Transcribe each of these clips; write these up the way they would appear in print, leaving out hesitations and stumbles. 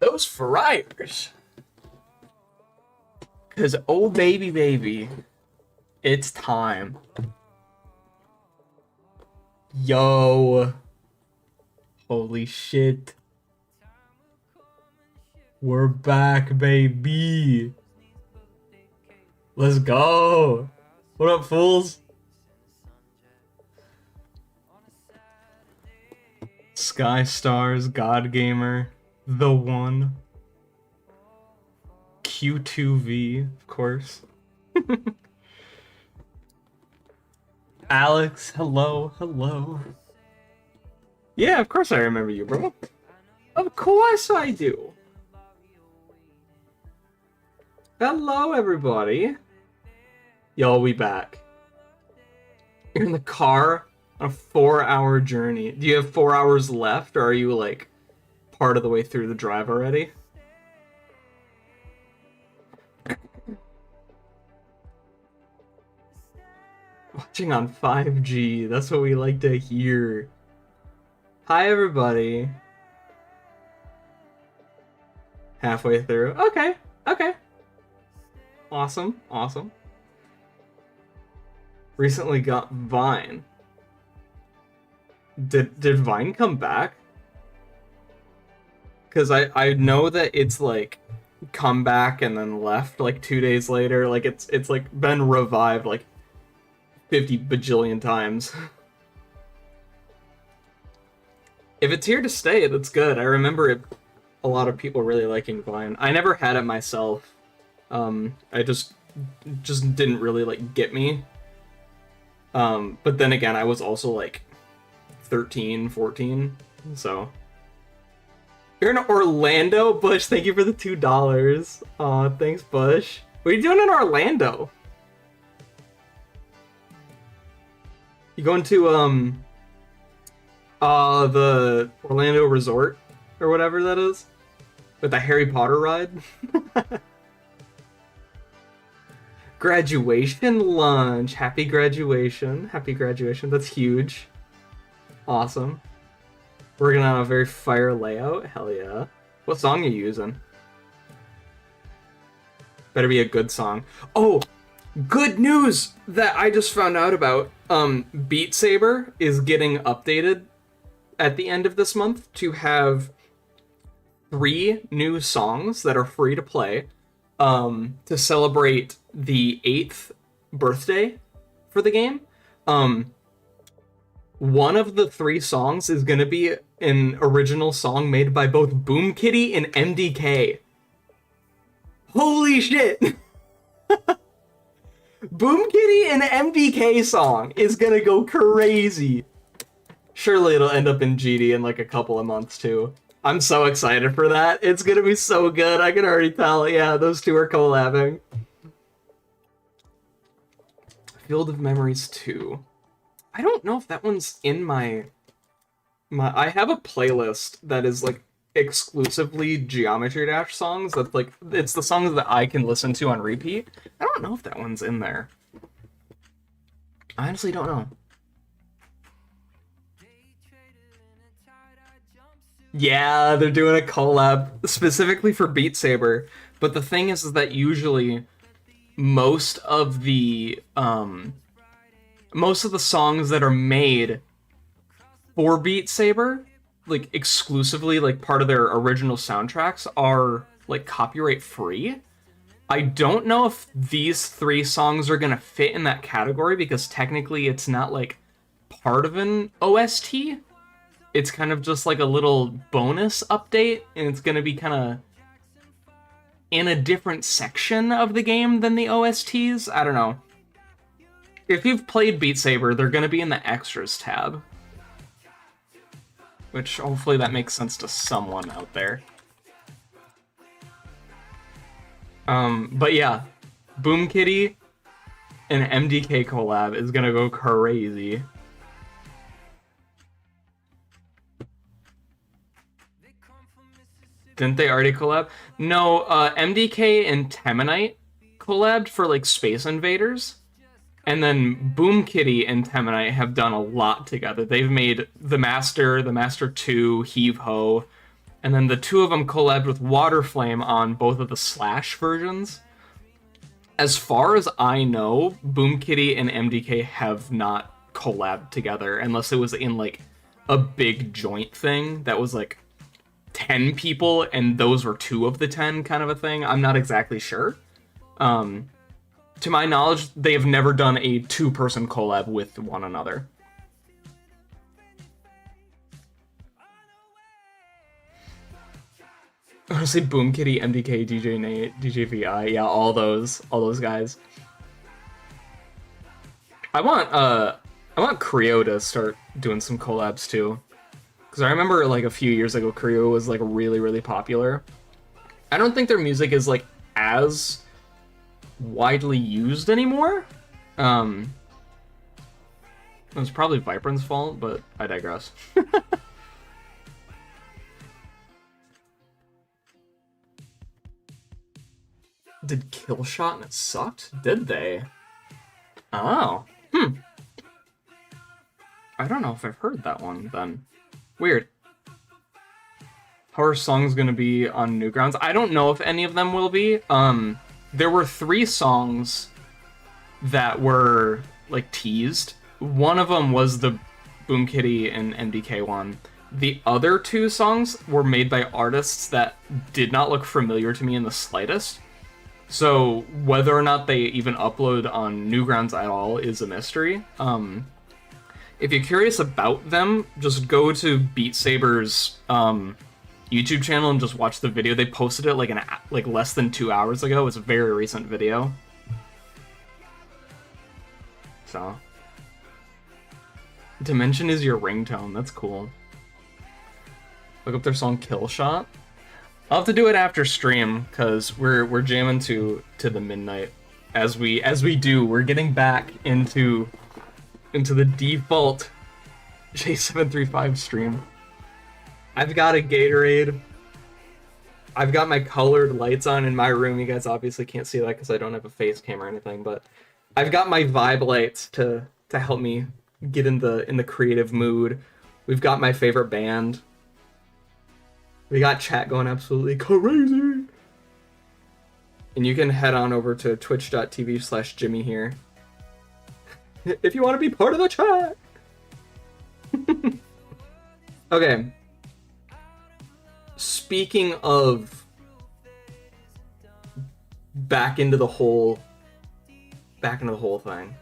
those fryers. Cause oh baby, it's time. Yo. Holy shit. We're back, baby. Let's go. What up, fools? Sky Stars, God Gamer, The One, Q2V, of course. Alex, hello. Yeah, of course I remember you, bro. Of course I do. Hello, everybody. Yo, we back. You're in the car on a 4-hour journey. Do you have 4 hours left, or are you, like, part of the way through the drive already? Watching on 5G. That's what we like to hear. Hi, everybody. Halfway through. Okay. Awesome. Recently got Vine. Did Vine come back? Because I know that it's like come back and then left like 2 days later. Like it's like been revived like 50 bajillion times. If it's here to stay, that's good. I remember a lot of people really liking Vine. I never had it myself. I just didn't really like get me. But then again, I was also like 13, 14, so. You're in Orlando? Bush, thank you for the $2. Aw, thanks, Bush. What are you doing in Orlando? You going to, the Orlando Resort? Or whatever that is? With the Harry Potter ride? Graduation lunch. Happy graduation. That's huge. Awesome. Working on a very fire layout. Hell yeah. What song are you using? Better be a good song. Oh, good news that I just found out about. Beat Saber is getting updated at the end of this month to have 3 new songs that are free to play to celebrate the 8th birthday for the game. One of the 3 songs is going to be an original song made by both Boom Kitty and MDK. Holy shit! Boom Kitty and MDK song is going to go crazy. Surely it'll end up in GD in like a couple of months too. I'm so excited for that. It's going to be so good. I can already tell. Yeah, those 2 are collabing. Field of Memories 2. I don't know if that one's in my... I have a playlist that is, like, exclusively Geometry Dash songs. That's, like, it's the songs that I can listen to on repeat. I don't know if that one's in there. I honestly don't know. Yeah, they're doing a collab specifically for Beat Saber. But the thing is that usually most of the songs that are made for Beat Saber, like exclusively like part of their original soundtracks, are like copyright free. I don't know if these 3 songs are gonna fit in that category because technically it's not like part of an OST. It's kind of just like a little bonus update, and it's gonna be kind of in a different section of the game than the OSTs. I don't know. If you've played Beat Saber, they're gonna be in the extras tab. Which, hopefully that makes sense to someone out there. But yeah, Boom Kitty and MDK collab is gonna go crazy. Didn't they already collab? No, MDK and Temanite collabed for, like, Space Invaders. And then Boom Kitty and Temanite have done a lot together. They've made The Master 2, Heave Ho, And then the two of them collabed with Waterflame on both of the Slash versions. As far as I know, BoomKitty and MDK have not collabed together unless it was in like a big joint thing that was like 10 people and those were 2 of the 10 kind of a thing. I'm not exactly sure. To my knowledge, they have never done a 2-person collab with one another. Honestly, BoomKitty, MDK, DJ Nate, DJ VI, yeah, all those guys. I want Creo to start doing some collabs too, because I remember like a few years ago, Creo was like really, really popular. I don't think their music is like as widely used anymore. It was probably Vibrant's fault, but I digress. Did Killshot and it sucked? Did they? Oh. I don't know if I've heard that one then. Weird. How are songs gonna be on Newgrounds? I don't know if any of them will be. There were 3 songs that were like teased. One of them was the BoomKitty and MDK one. The other 2 songs were made by artists that did not look familiar to me in the slightest. So whether or not they even upload on Newgrounds at all is a mystery. If you're curious about them, just go to Beat Saber's YouTube channel and just watch the video. They posted it like less than 2 hours ago. It's a very recent video. So Dimension is your ringtone. That's cool. Look up their song Killshot. I'll have to do it after stream because we're jamming to the midnight. As we do, we're getting back into the default J735 stream. I've got a Gatorade. I've got my colored lights on in my room. You guys obviously can't see that because I don't have a face cam or anything, but I've got my vibe lights to help me get in the creative mood. We've got my favorite band. We got chat going absolutely crazy. And you can head on over to twitch.tv/Jimmy here if you want to be part of the chat. Okay. Speaking of back into the whole thing.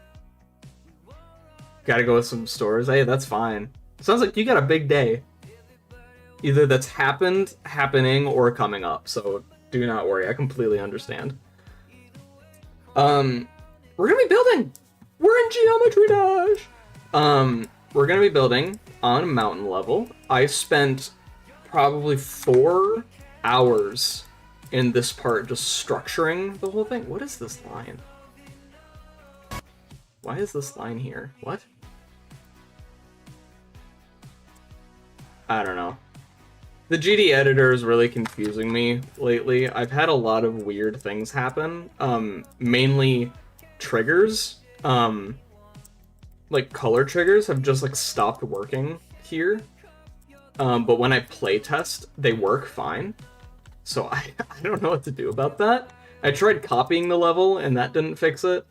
Gotta go with some stores. Hey, that's fine. Sounds like you got a big day. Either that's happened, happening, or coming up, so do not worry, I completely understand. We're gonna be building! We're in Geometry Dash! We're gonna be building on mountain level. I spent probably 4 hours in this part just structuring the whole thing. What is this line? Why is this line here? What? I don't know. The GD editor is really confusing me lately. I've had a lot of weird things happen. Mainly triggers. Like color triggers have just like stopped working here. But when I playtest, they work fine. So I don't know what to do about that. I tried copying the level and that didn't fix it.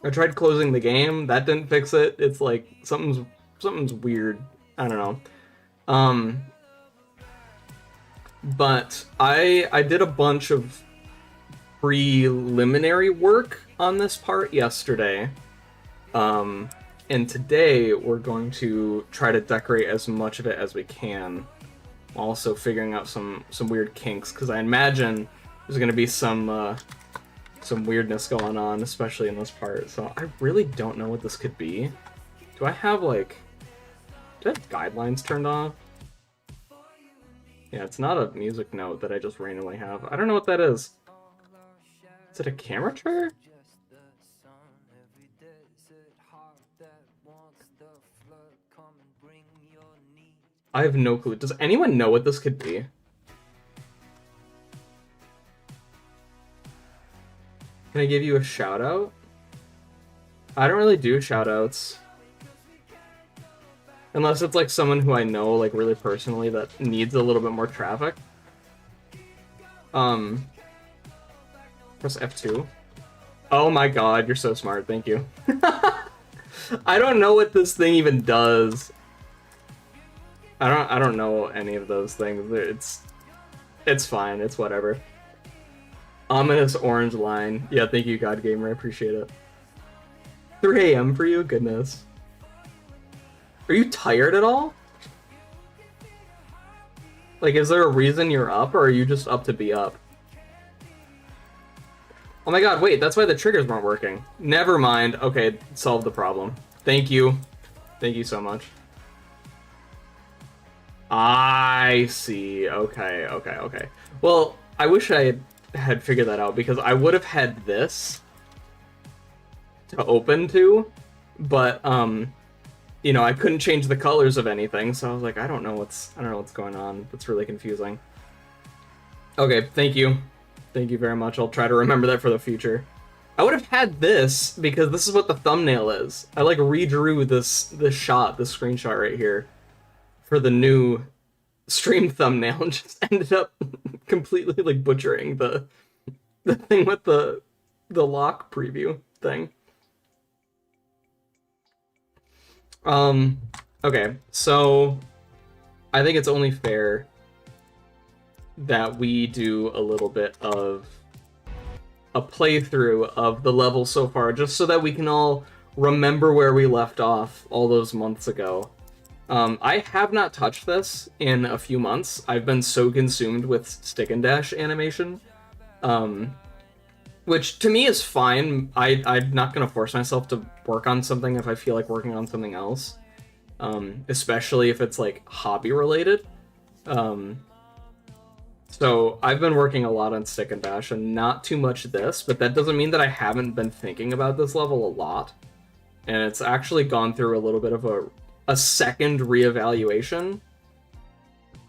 I tried closing the game, that didn't fix it. It's like something's weird. I don't know. But I did a bunch of preliminary work on this part yesterday. And today we're going to try to decorate as much of it as we can. Also figuring out some weird kinks, because I imagine there's going to be some weirdness going on, especially in this part. So I really don't know what this could be. Do I have guidelines turned off? Yeah, it's not a music note that I just randomly have. I don't know what that is. Is it a camera trigger? I have no clue. Does anyone know what this could be? Can I give you a shout out? I don't really do shout outs. Unless it's like someone who I know like really personally that needs a little bit more traffic. Press F2. Oh my god, you're so smart, thank you. I don't know what this thing even does. I don't know any of those things. It's fine, it's whatever. Ominous orange line. Yeah, thank you, God Gamer, I appreciate it. 3 AM for you? Goodness. Are you tired at all? Like, is there a reason you're up, or are you just up to be up? Oh my god, wait, that's why the triggers weren't working. Never mind. Okay, solved the problem. Thank you. Thank you so much. I see. Okay, okay, okay. Well, I wish I had figured that out, because I would have had this to open to, but, you know, I couldn't change the colors of anything, so I was like, I don't know what's going on. That's really confusing. Okay, thank you. Thank you very much. I'll try to remember that for the future. I would have had this because this is what the thumbnail is. I like redrew this screenshot right here for the new stream thumbnail and just ended up completely like butchering the thing with the lock preview thing. Okay, so I think it's only fair that we do a little bit of a playthrough of the level so far, just so that we can all remember where we left off all those months ago. I have not touched this in a few months. I've been so consumed with stick and dash animation, which to me is fine. I'm not going to force myself to work on something if I feel like working on something else, especially if it's like hobby related. So I've been working a lot on stick and dash and not too much this, but that doesn't mean that I haven't been thinking about this level a lot. And it's actually gone through a little bit of a second reevaluation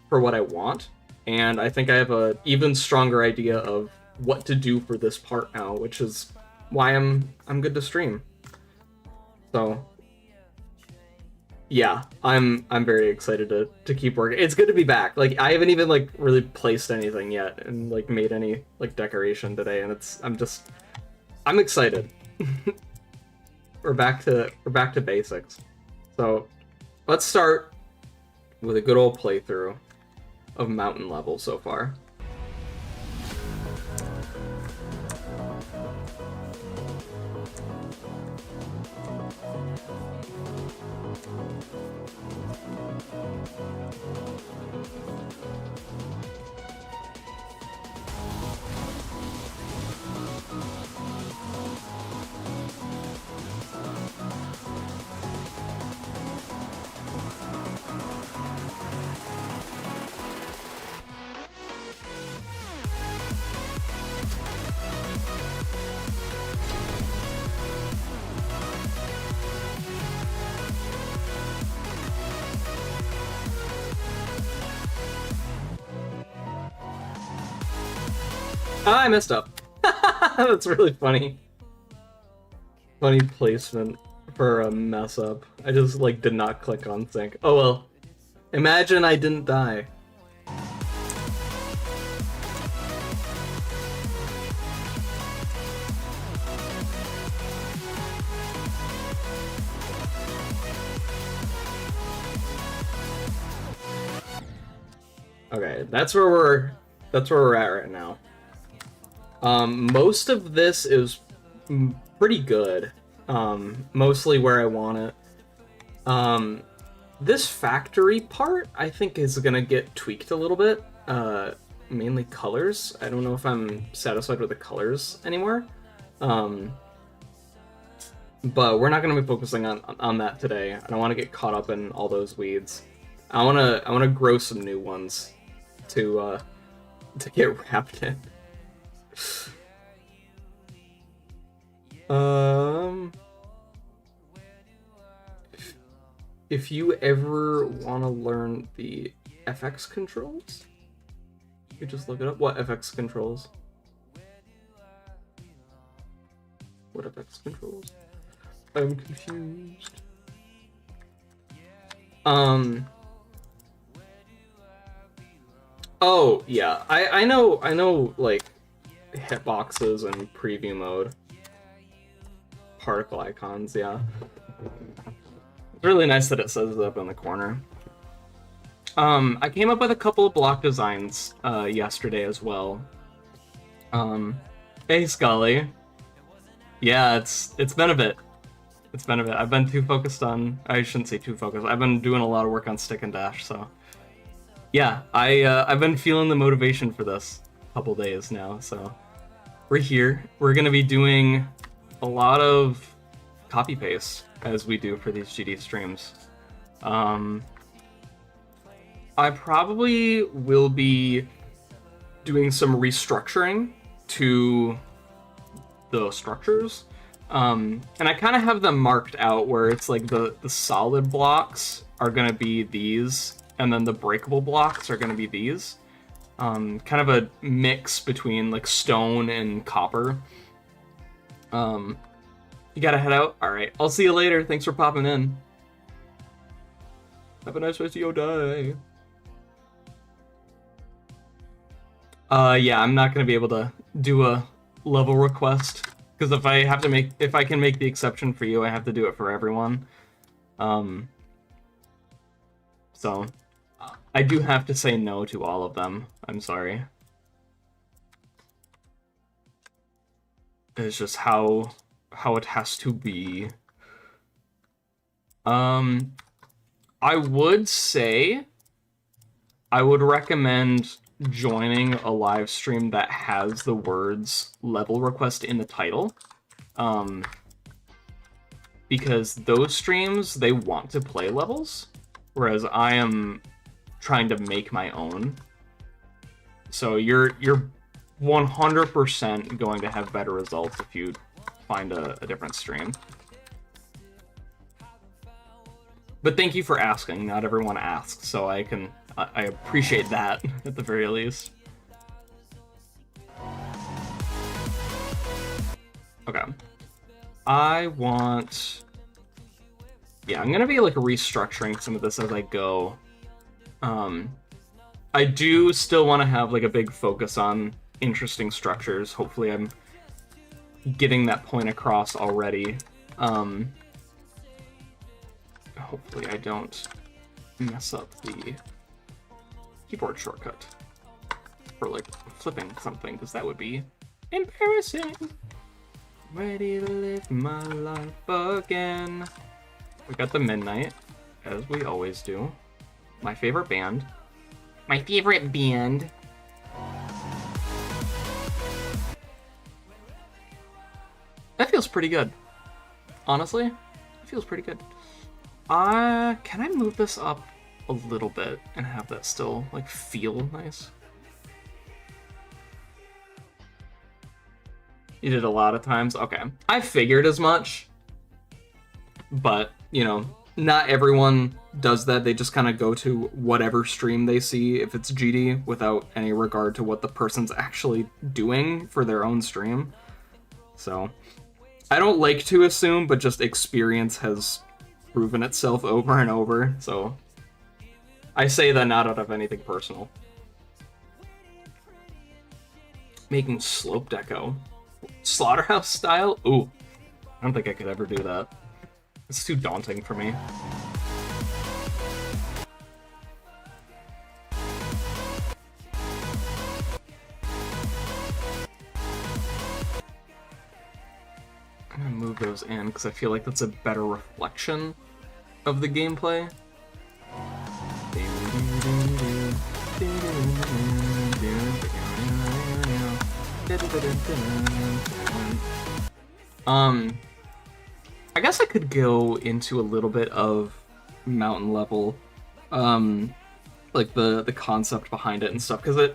for what I want. And I think I have a even stronger idea of what to do for this part now, which is why I'm good to stream. So yeah, I'm very excited to keep working. It's good to be back. Like, I haven't even like really placed anything yet and like made any like decoration today, and I'm excited. We're back to basics. So let's start with a good old playthrough of mountain level so far. I messed up. That's really funny. Funny placement for a mess up. I just like did not click on sync. Oh well. Imagine I didn't die. Okay, that's where we're at right now. Most of this is pretty good. Mostly where I want it. This factory part, I think, is gonna get tweaked a little bit. Mainly colors. I don't know if I'm satisfied with the colors anymore. But we're not gonna be focusing on that today. I don't want to get caught up in all those weeds. I wanna grow some new ones to get wrapped in. If you ever want to learn the FX controls, you just look it up. What FX controls? What FX controls? I'm confused. Oh, yeah. I know, like, hitboxes and preview mode. Particle icons, yeah. It's really nice that it says it up in the corner. I came up with a couple of block designs yesterday as well. Hey, Scully. Yeah, it's been a bit. It's been a bit. I've been too focused on... I shouldn't say too focused. I've been doing a lot of work on Stick and Dash, so... Yeah, I've been feeling the motivation for this a couple days now, so... We're here. We're gonna be doing a lot of copy-paste, as we do for these GD streams. I probably will be doing some restructuring to the structures. And I kind of have them marked out where it's like the solid blocks are going to be these, and then the breakable blocks are going to be these. Kind of a mix between like stone and copper. You gotta head out? Alright, I'll see you later. Thanks for popping in. Have a nice rest of your day. Yeah, I'm not gonna be able to do a level request because if I can make the exception for you, I have to do it for everyone. So I do have to say no to all of them. I'm sorry. It's just how it has to be. I would say I would recommend joining a live stream that has the words level request in the title. Because those streams, they want to play levels, whereas I am trying to make my own. So you're 100% going to have better results if you find a different stream. But thank you for asking. Not everyone asks, so I appreciate that at the very least. Okay. I'm gonna be like restructuring some of this as I go. I do still want to have like a big focus on interesting structures. Hopefully I'm getting that point across already. Hopefully I don't mess up the keyboard shortcut for like flipping something, because that would be embarrassing. Ready to live my life again. We got the Midnight, as we always do. My favorite band. My favorite band. That feels pretty good. Honestly, it feels pretty good. Can I move this up a little bit and have that still, like, feel nice? You did a lot of times? Okay. I figured as much. But, you know, not everyone does that. They just kind of go to whatever stream they see if it's GD without any regard to what the person's actually doing for their own stream. So, I don't like to assume, but just experience has proven itself over and over. So, I say that not out of anything personal. Making slope deco. Slaughterhouse style? Ooh. I don't think I could ever do that. It's too daunting for me. I'm gonna move those in because I feel like that's a better reflection of the gameplay. I guess I could go into a little bit of mountain level, like the concept behind it and stuff, because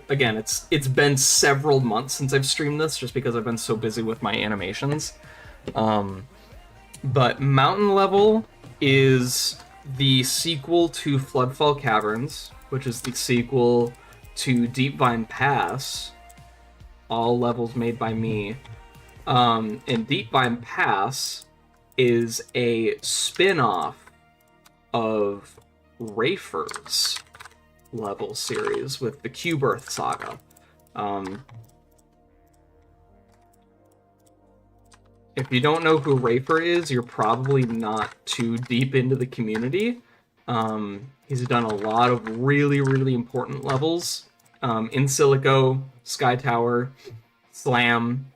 it's been several months since I've streamed this, just because I've been so busy with my animations. But Mountain Level is the sequel to Floodfall Caverns, which is the sequel to Deep Vine Pass, all levels made by me. And Deep Vine Pass is a spin-off of Rayfers. level series with the Q-Birth Saga. If you don't know who Rafer is, you're probably not too deep into the community. He's done a lot of really, really important levels. In Silico, Sky Tower, Slam.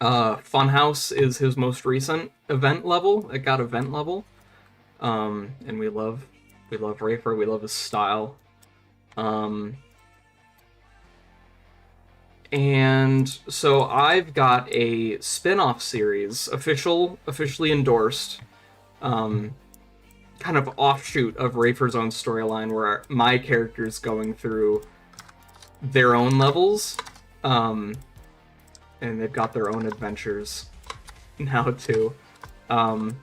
Funhouse is his most recent event level. It got event level. And we love Rafer. We love his style. And so I've got a spin-off series, officially endorsed, kind of offshoot of Rafer's own storyline, where my character's going through their own levels, and they've got their own adventures now too. And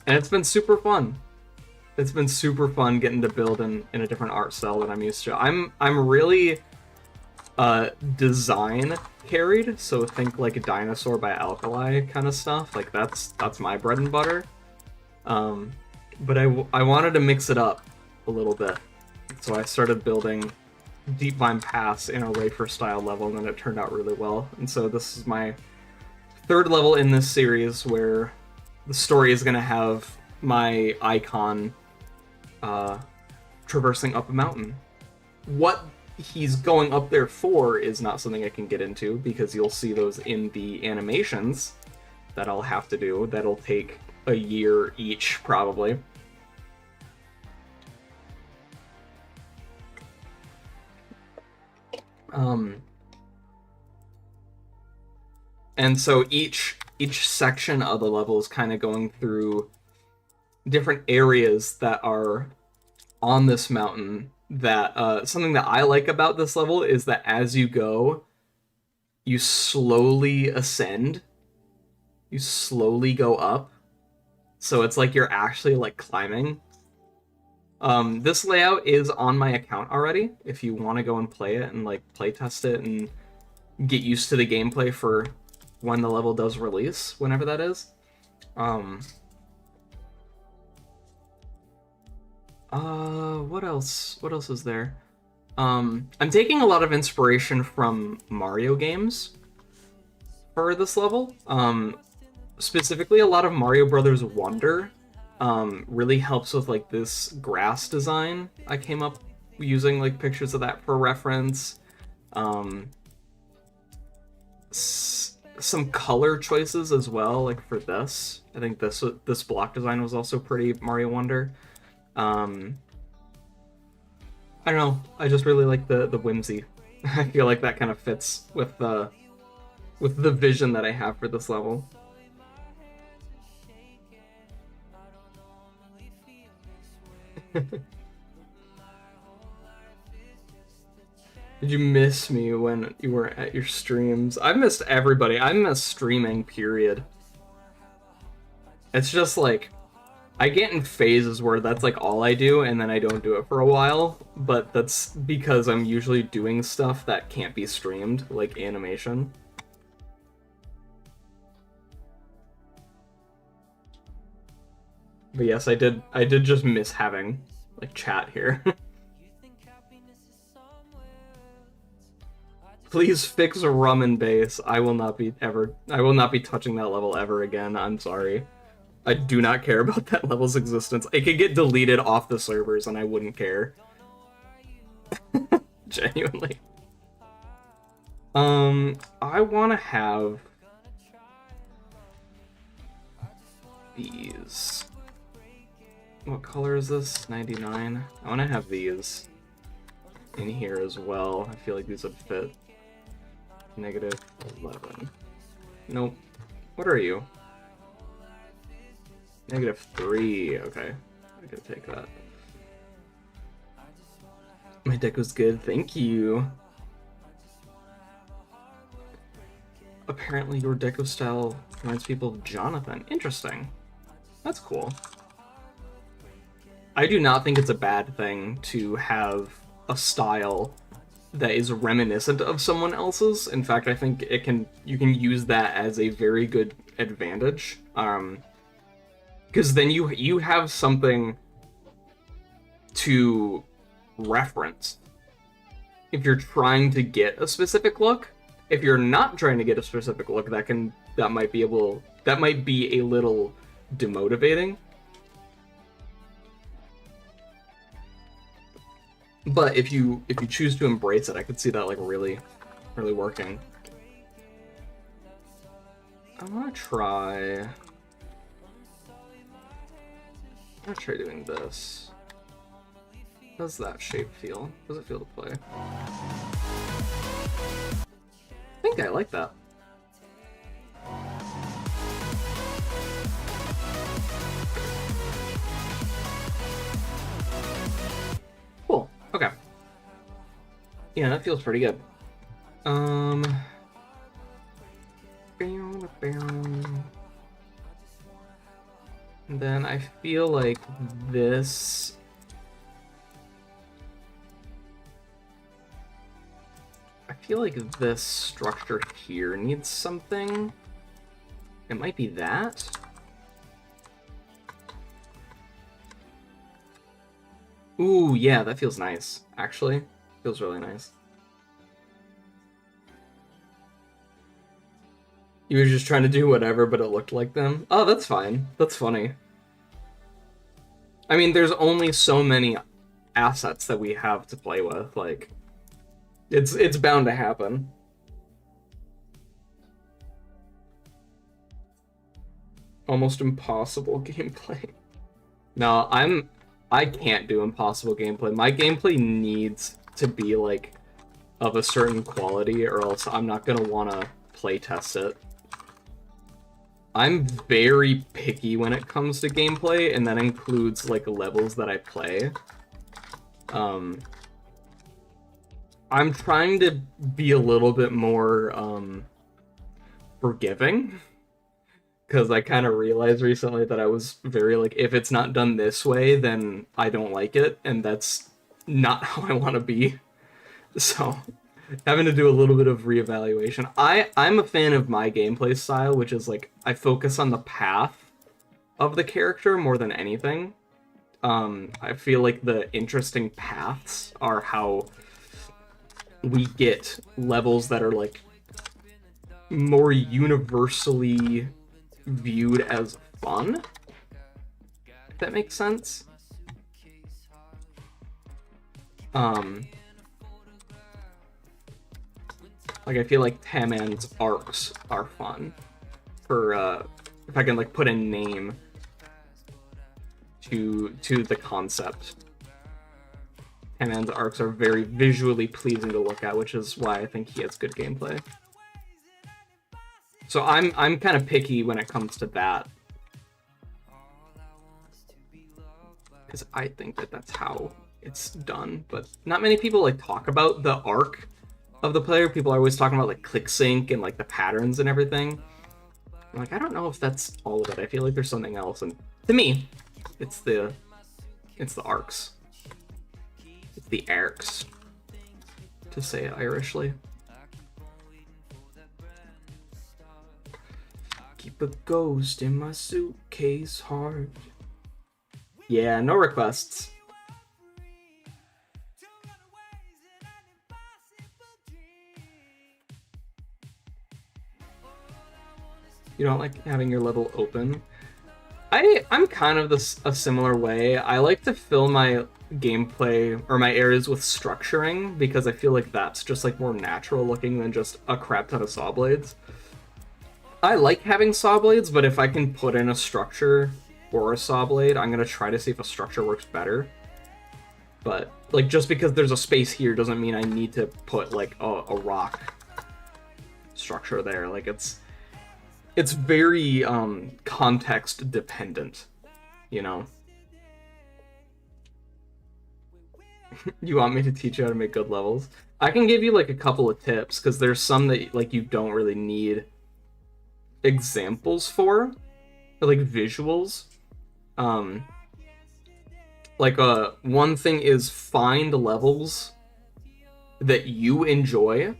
it's been super fun. It's been super fun getting to build in a different art style than I'm used to. I'm really design carried, so think like a Dinosaur by Alkali kind of stuff. Like that's my bread and butter. But I wanted to mix it up a little bit, so I started building Deep Vine Pass in a Rafer style level, and then it turned out really well. And so this is my third level in this series, where the story is going to have my icon traversing up a mountain. What he's going up there for is not something I can get into, because you'll see those in the animations that I'll have to do. That'll take a year each, probably. And so each section of the level is kind of going through different areas that are on this mountain. That something that I like about this level is that as you go, you slowly ascend. You slowly go up. So it's like you're actually like climbing. This layout is on my account already, if you want to go and play it and like play test it and get used to the gameplay for when the level does release, whenever that is. What else? What else is there? I'm taking a lot of inspiration from Mario games for this level. Specifically, a lot of Mario Brothers Wonder really helps with like this grass design. I came up using like pictures of that for reference. Some color choices as well, like for this. I think this block design was also pretty Mario Wonder. I don't know. I just really like the whimsy. I feel like that kind of fits with the vision that I have for this level. Did you miss me when you were at your streams? I missed everybody. I miss streaming, period. It's just like, I get in phases where that's like all I do, and then I don't do it for a while, but that's because I'm usually doing stuff that can't be streamed, like animation. But yes, I did just miss having like chat here. Please fix rum and bass. I will not be touching that level ever again. I'm sorry. I do not care about that level's existence. It could get deleted off the servers and I wouldn't care. Genuinely. I want to have these. What color is this? 99. I want to have these in here as well. I feel like these would fit. -11. Nope. What are you? -3. Okay. I can take that. My deck was good. Thank you. Apparently your deco style reminds people of Jonathan. Interesting. That's cool. I do not think it's a bad thing to have a style that is reminiscent of someone else's. In fact, I think you can use that as a very good advantage. Because then you have something to reference if you're trying to get a specific look. If you're not trying to get a specific look, that might be a little demotivating. But if you choose to embrace it, I could see that like really working. I'm gonna try doing this. How does that shape feel? How does it feel to play? I think I like that. Cool. Okay. Yeah, that feels pretty good. And then I feel like this. I feel like this structure here needs something. It might be that. Ooh, yeah, that feels nice, actually. Feels really nice. You were just trying to do whatever, but it looked like them? Oh, that's fine. That's funny. I mean, there's only so many assets that we have to play with, like... It's bound to happen. Almost impossible gameplay. No, I can't do impossible gameplay. My gameplay needs to be, like, of a certain quality, or else I'm not gonna wanna playtest it. I'm very picky when it comes to gameplay, and that includes, like, levels that I play. I'm trying to be a little bit more, forgiving. Because I kind of realized recently that I was very, like, if it's not done this way, then I don't like it, and that's not how I want to be. So, having to do a little bit of reevaluation. I'm a fan of my gameplay style, which is, like, I focus on the path of the character more than anything. I feel like the interesting paths are how we get levels that are, like, more universally viewed as fun, if that makes sense. Like, I feel like Taman's arcs are fun. For, if I can, like, put a name to the concept. Taman's arcs are very visually pleasing to look at, which is why I think he has good gameplay. So I'm kind of picky when it comes to that. Because I think that that's how it's done. But not many people, like, talk about the arc of the player. People are always talking about, like, click sync and, like, the patterns and everything. I'm like, I don't know if that's all of it. I feel like there's something else. And to me, it's the arcs. It's the arcs, to say it Irishly. Keep a ghost in my suitcase heart. Yeah, no requests. You don't like having your level open? I'm kind of a similar way. I like to fill my gameplay or my areas with structuring because I feel like that's just, like, more natural looking than just a crap ton of saw blades. I like having saw blades, but if I can put in a structure or a saw blade, I'm gonna try to see if a structure works better. But, like, just because there's a space here doesn't mean I need to put, like, a rock structure there. Like, it's very context dependent, you know? You want me to teach you how to make good levels? I can give you, like, a couple of tips, because there's some that, like, you don't really need examples for, or, like, visuals. Like, one thing is find levels that you enjoy,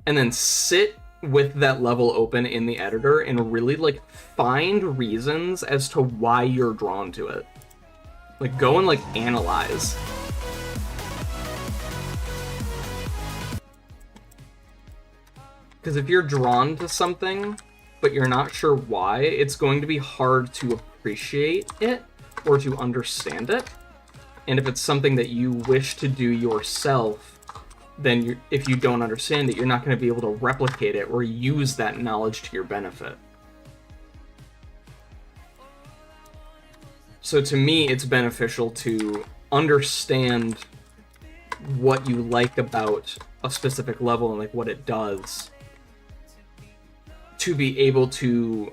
and then sit with that level open in the editor and really, like, find reasons as to why you're drawn to it. Like, go and, like, analyze. Because if you're drawn to something, but you're not sure why, it's going to be hard to appreciate it or to understand it. And if it's something that you wish to do yourself, then if you don't understand it, you're not going to be able to replicate it or use that knowledge to your benefit. So to me, it's beneficial to understand what you like about a specific level and like what it does, to be able to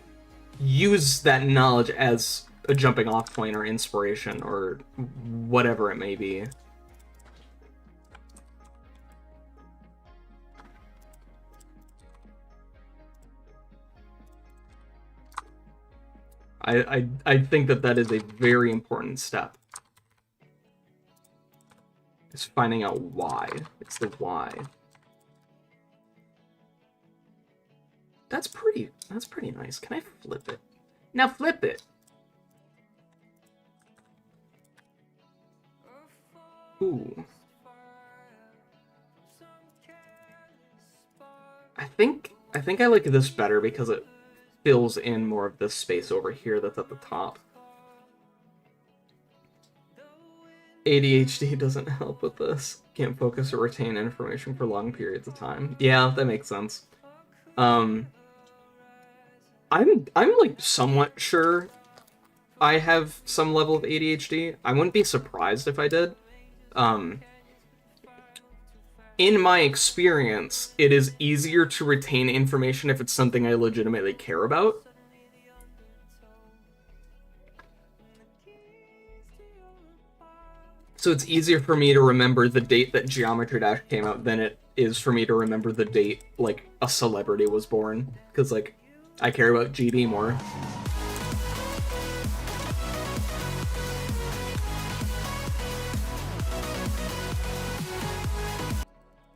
use that knowledge as a jumping off point or inspiration or whatever it may be. I think that is a very important step. It's finding out why. It's the why. That's pretty nice. Can I flip it? Now flip it. Ooh. I think I like this better because it fills in more of this space over here that's at the top. ADHD doesn't help with this. Can't focus or retain information for long periods of time. Yeah, that makes sense. I'm like somewhat sure I have some level of ADHD. I wouldn't be surprised if I did. In my experience, it is easier to retain information if it's something I legitimately care about. So it's easier for me to remember the date that Geometry Dash came out than it is for me to remember the date, like, a celebrity was born. Because, like, I care about GD more.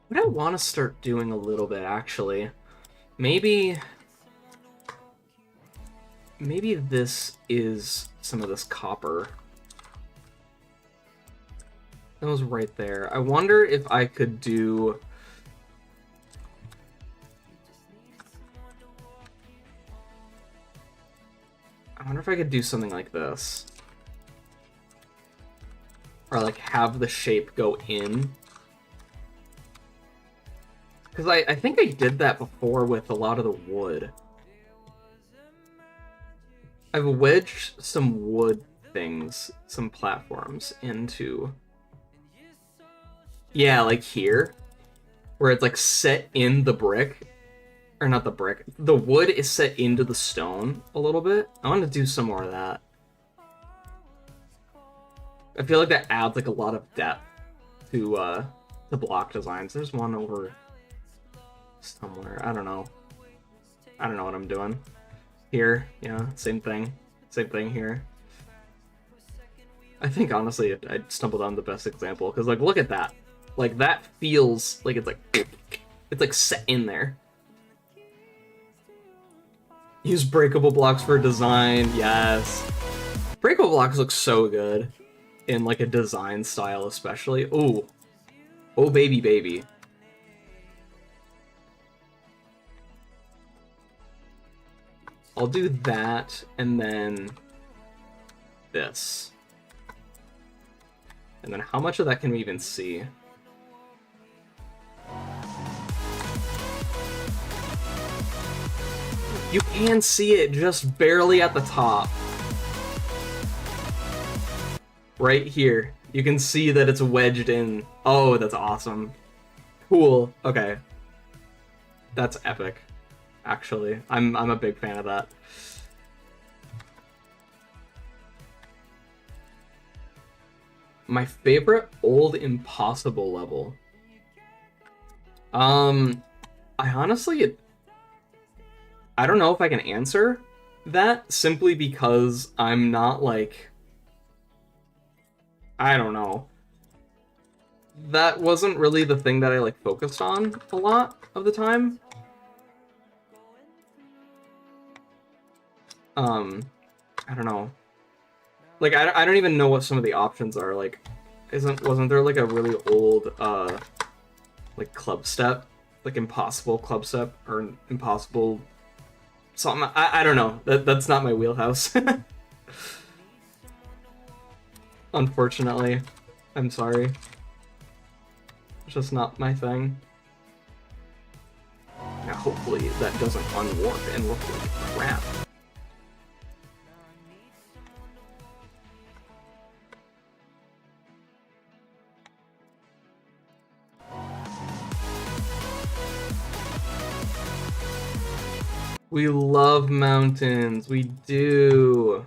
What I want to start doing a little bit, actually, maybe this is some of this copper. That was right there. I wonder if I could do... I wonder if I could do something like this. Or, like, have the shape go in. Because I think I did that before with a lot of the wood. I've wedged some wood things, some platforms into... Yeah, like here. Where it's like set in the brick. Or not the brick. The wood is set into the stone a little bit. I want to do some more of that. I feel like that adds like a lot of depth to the block designs. There's one over somewhere. I don't know. I don't know what I'm doing. Here, yeah, same thing. Same thing here. I think honestly I stumbled on the best example because like look at that. Like that feels like it's like set in there. Use breakable blocks for design. Yes. Breakable blocks look so good in like a design style especially. Ooh. Oh baby baby. I'll do that and then this. And then how much of that can we even see? You can see it just barely at the top. Right here. You can see that it's wedged in. Oh, that's awesome. Cool. Okay. That's epic. Actually, I'm a big fan of that. My favorite old impossible level. I honestly, I don't know if I can answer that simply because I'm not like, I don't know. That wasn't really the thing that I like focused on a lot of the time. I don't know. Like, I don't even know what some of the options are. Like, wasn't there like a really old like club step, like impossible club step or impossible something? I don't know. That's not my wheelhouse. Unfortunately, I'm sorry. It's just not my thing. Now, hopefully that doesn't unwarp and look like crap. We love mountains. We do.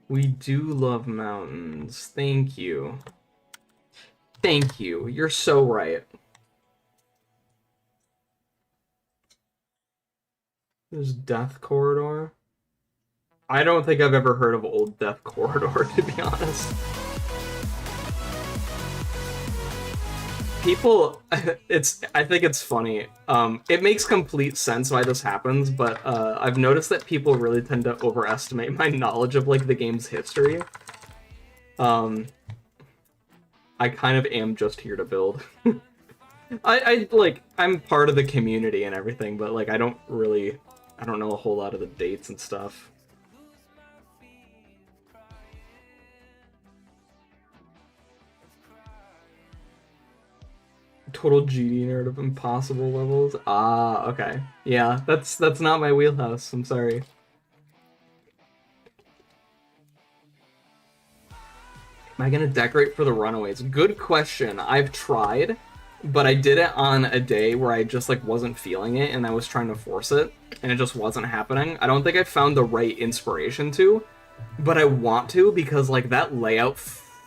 We do love mountains. Thank you. Thank you. You're so right. There's Death Corridor. I don't think I've ever heard of Old Death Corridor, to be honest. People, I think it's funny. It makes complete sense why this happens, but I've noticed that people really tend to overestimate my knowledge of like the game's history. I kind of am just here to build. I'm part of the community and everything, but like I don't know a whole lot of the dates and stuff. Total GD nerd of impossible levels. Ah, okay. Yeah, that's not my wheelhouse. I'm sorry. Am I gonna decorate for the runaways? Good question. I've tried, but I did it on a day where I just like wasn't feeling it and I was trying to force it and it just wasn't happening. I don't think I found the right inspiration to, but I want to because like that layout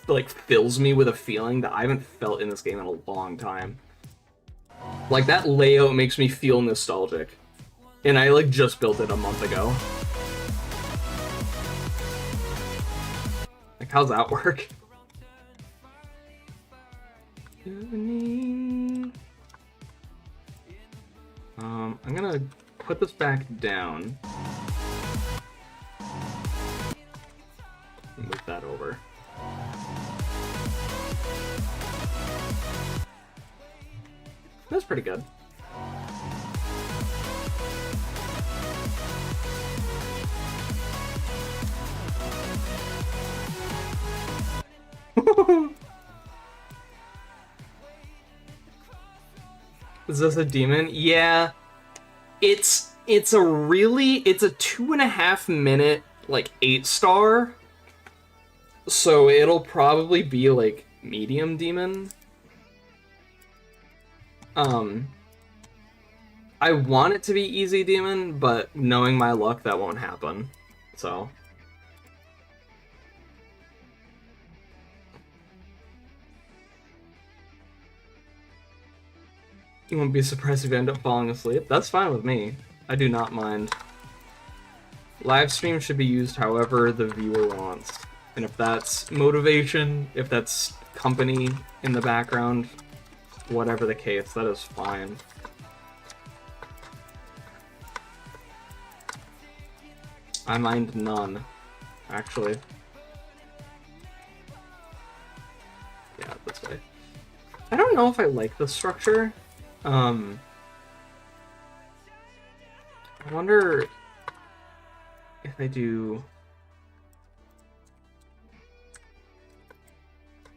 like fills me with a feeling that I haven't felt in this game in a long time. Like that layout makes me feel nostalgic. And I like just built it a month ago. Like how's that work? I'm gonna put this back down. Move that over. That's pretty good. Is this a demon? Yeah. It's a 2.5 minute, like 8-star. So it'll probably be like medium demon. I want it to be easy demon, but knowing my luck, that won't happen. So. You won't be surprised if you end up falling asleep. That's fine with me. I do not mind. Live stream should be used however the viewer wants. And if that's motivation, if that's company in the background, whatever the case, that is fine. I mind none, actually. Yeah, this way. I don't know if I like the structure. I wonder if I do...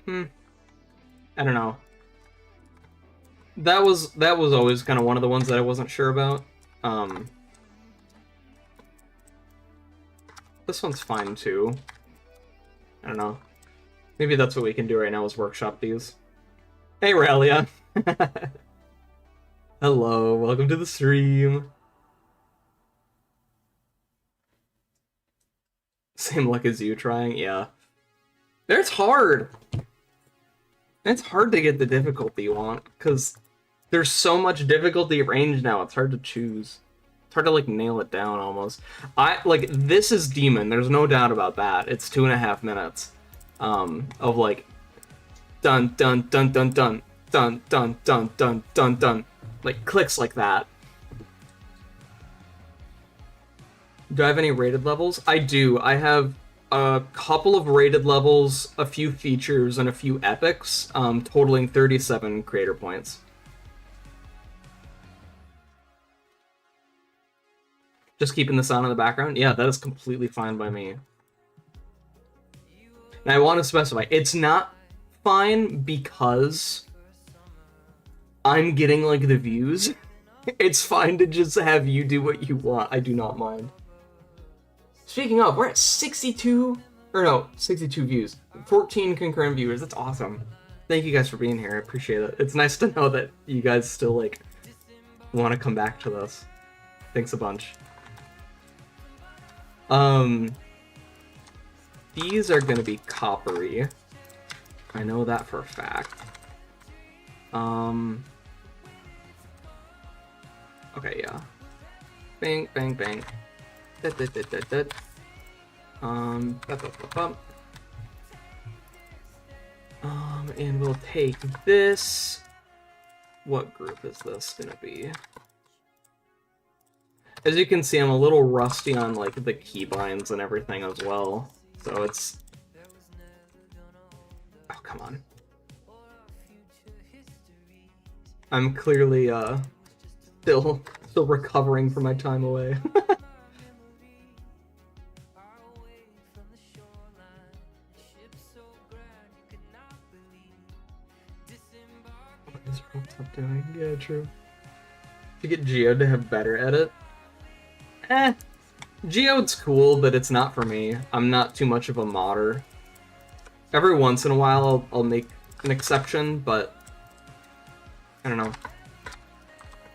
I don't know. That was always kind of one of the ones that I wasn't sure about. This one's fine too. I don't know. Maybe that's what we can do right now is workshop these. Hey, Ralia. Hello, welcome to the stream. Same luck as you trying? Yeah. It's hard. It's hard to get the difficulty you want, because there's so much difficulty range now, it's hard to choose. It's hard to, like, nail it down, almost. This is Demon, there's no doubt about that. It's 2.5 minutes of, like, dun, dun, dun, dun, dun, dun, dun, dun, dun, dun, dun. Like, clicks like that. Do I have any rated levels? I do. I have a couple of rated levels, a few features, and a few epics, totaling 37 creator points. Just keeping the sound in the background? Yeah, that is completely fine by me. And I want to specify, it's not fine because I'm getting, like, the views. It's fine to just have you do what you want. I do not mind. Speaking of, we're at 62 views. 14 concurrent viewers. That's awesome. Thank you guys for being here. I appreciate it. It's nice to know that you guys still, like, want to come back to this. Thanks a bunch. These are gonna be coppery. I know that for a fact. Okay, yeah. Bang, bang, bang. And we'll take this. What group is this gonna be? As you can see, I'm a little rusty on, like, the keybinds and everything as well. So it's... Oh, come on. I'm clearly, still recovering from my time away. What is Rolltop doing? Yeah, true. To get Geode to have better edit? Geode's cool, but it's not for me. I'm not too much of a modder. Every once in a while, I'll make an exception, but I don't know.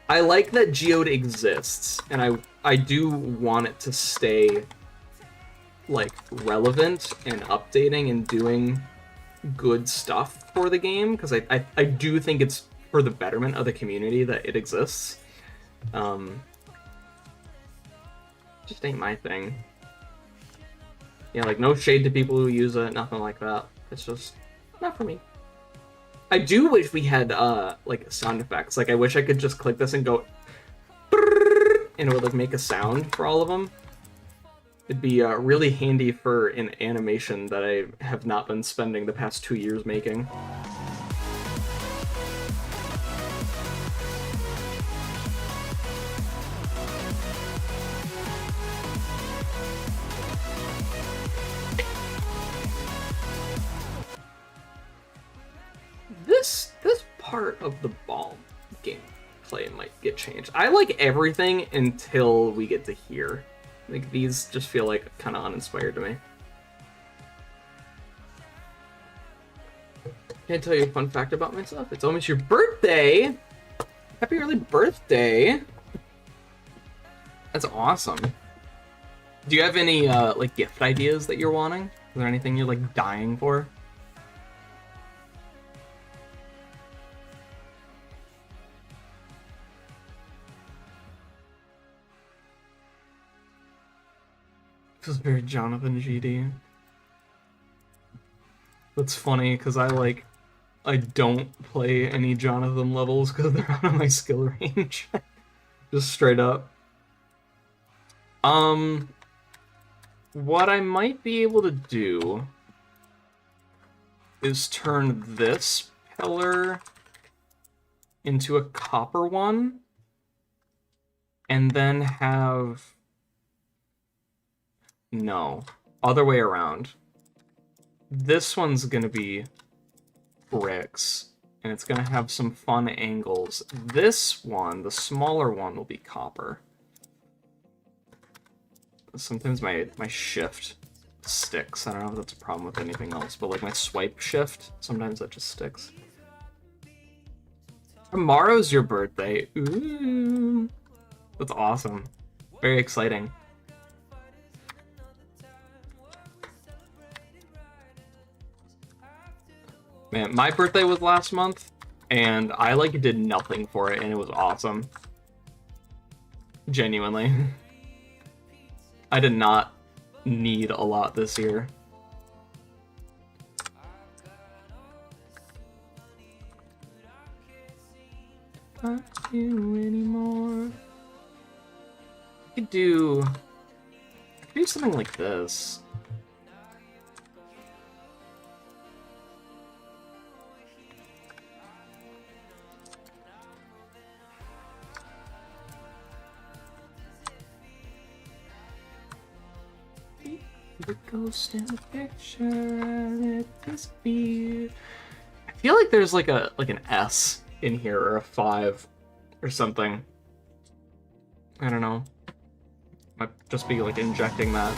I like that Geode exists, and I do want it to stay, like, relevant and updating and doing good stuff for the game, because I do think it's for the betterment of the community that it exists. Just ain't my thing. Yeah, like, no shade to people who use it, nothing like that. It's just not for me. I do wish we had, like, sound effects. Like, I wish I could just click this and go, and it would, like, make a sound for all of them. It'd be really handy for an animation that I have not been spending the past 2 years making. This part of the ball gameplay might get changed. I like everything until we get to here. Like, these just feel like kind of uninspired to me. Can I tell you a fun fact about myself? It's almost your birthday! Happy early birthday! That's awesome. Do you have any, like, gift ideas that you're wanting? Is there anything you're, like, dying for? This is very Jonathan GD. That's funny, because I don't play any Jonathan levels because they're out of my skill range. Just straight up. What I might be able to do is turn this pillar into a copper one, and then have... No. Other way around. This one's gonna be bricks, and it's gonna have some fun angles. This one, the smaller one, will be copper. Sometimes my shift sticks. I don't know if that's a problem with anything else, but like my swipe shift, sometimes that just sticks. Tomorrow's your birthday. Ooh. That's awesome. Very exciting. Man, my birthday was last month, and I, like, did nothing for it, and it was awesome. Genuinely. I did not need a lot this year. Not you anymore. I could do something like this. The ghost in the picture, let this be. I feel like there's like an S in here or a 5 or something. I don't know. Might just be like injecting that.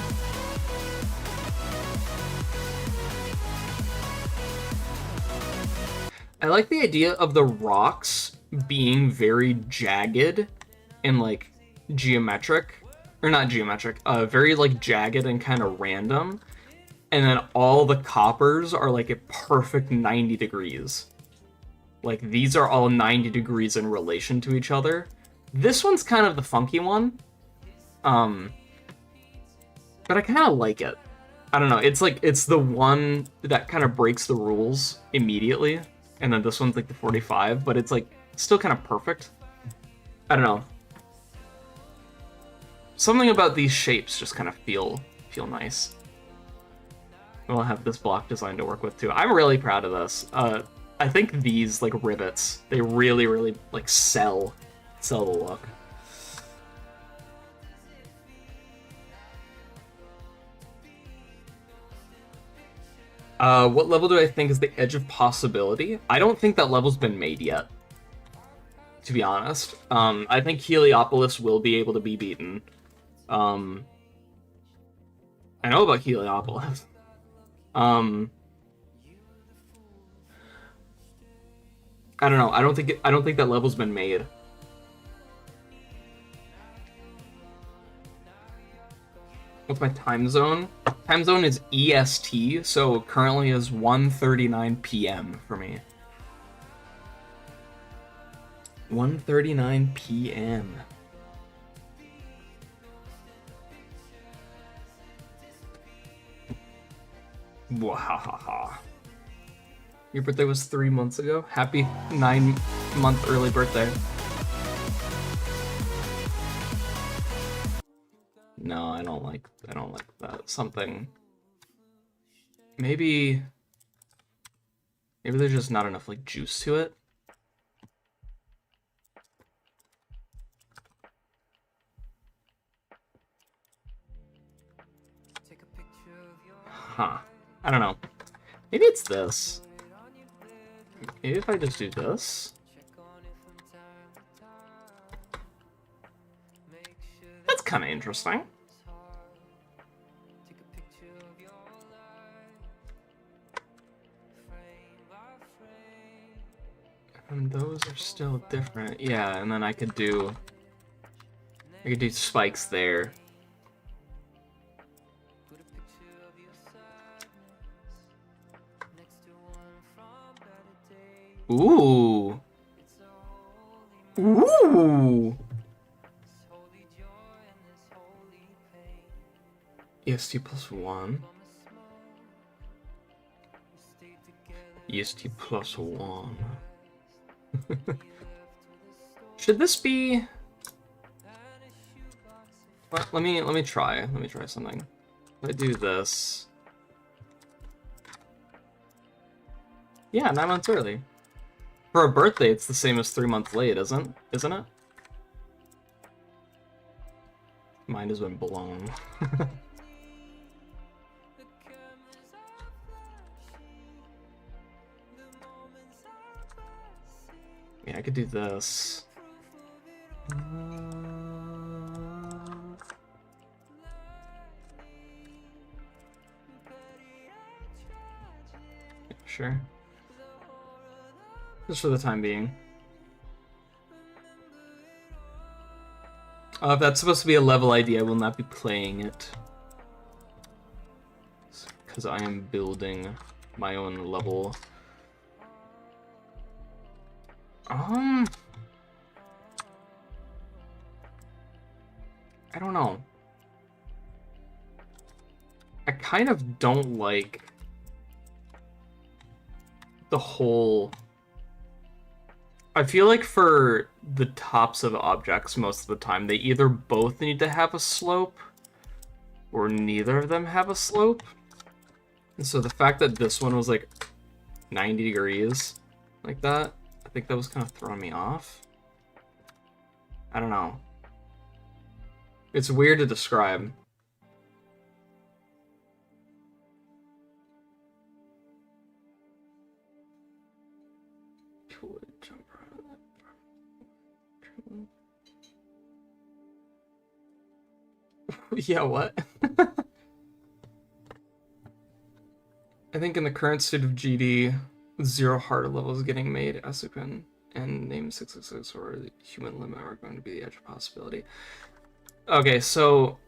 I like the idea of the rocks being very jagged and like geometric, or not geometric, very like jagged and kind of random. And then all the coppers are like a perfect 90 degrees. Like these are all 90 degrees in relation to each other. This one's kind of the funky one. But I kind of like it. I don't know. It's like, it's the one that kind of breaks the rules immediately. And then this one's like the 45, but it's like still kind of perfect. I don't know. Something about these shapes just kind of feel nice. We'll have this block design to work with too. I'm really proud of this. I think these like rivets, they really like sell the look. What level do I think is the edge of possibility? I don't think that level's been made yet, to be honest. I think Heliopolis will be able to be beaten. I know about Heliopolis. I don't know. I don't think that level's been made. What's my time zone? Time zone is EST, so currently is 1:39 p.m. for me. 1:39 p.m. Wahahaha. Your birthday was 3 months ago? Happy 9-month early birthday. No, I don't like that. Something. Maybe there's just not enough like juice to it. Huh. I don't know. Maybe it's this. Maybe if I just do this. That's kind of interesting. And those are still different. Yeah, and then I could do spikes there. Ooh. Ooh. EST plus 1. EST plus 1. Should this be... Let me try something. If I do this... Yeah, 9 months early. For a birthday, it's the same as 3 months late, isn't it? Mine has been blown. Yeah, I could do this. Sure. Just for the time being. If that's supposed to be a level ID, I will not be playing it. Because I am building my own level. I don't know. I kind of don't like the whole... I feel like for the tops of objects most of the time, they either both need to have a slope or neither of them have a slope. And so the fact that this one was like 90 degrees like that, I think that was kind of throwing me off. I don't know. It's weird to describe. Yeah, what? I think in the current state of GD, 0 hard levels getting made, Asupin and name 666 or the human limit are going to be the edge of possibility. Okay, so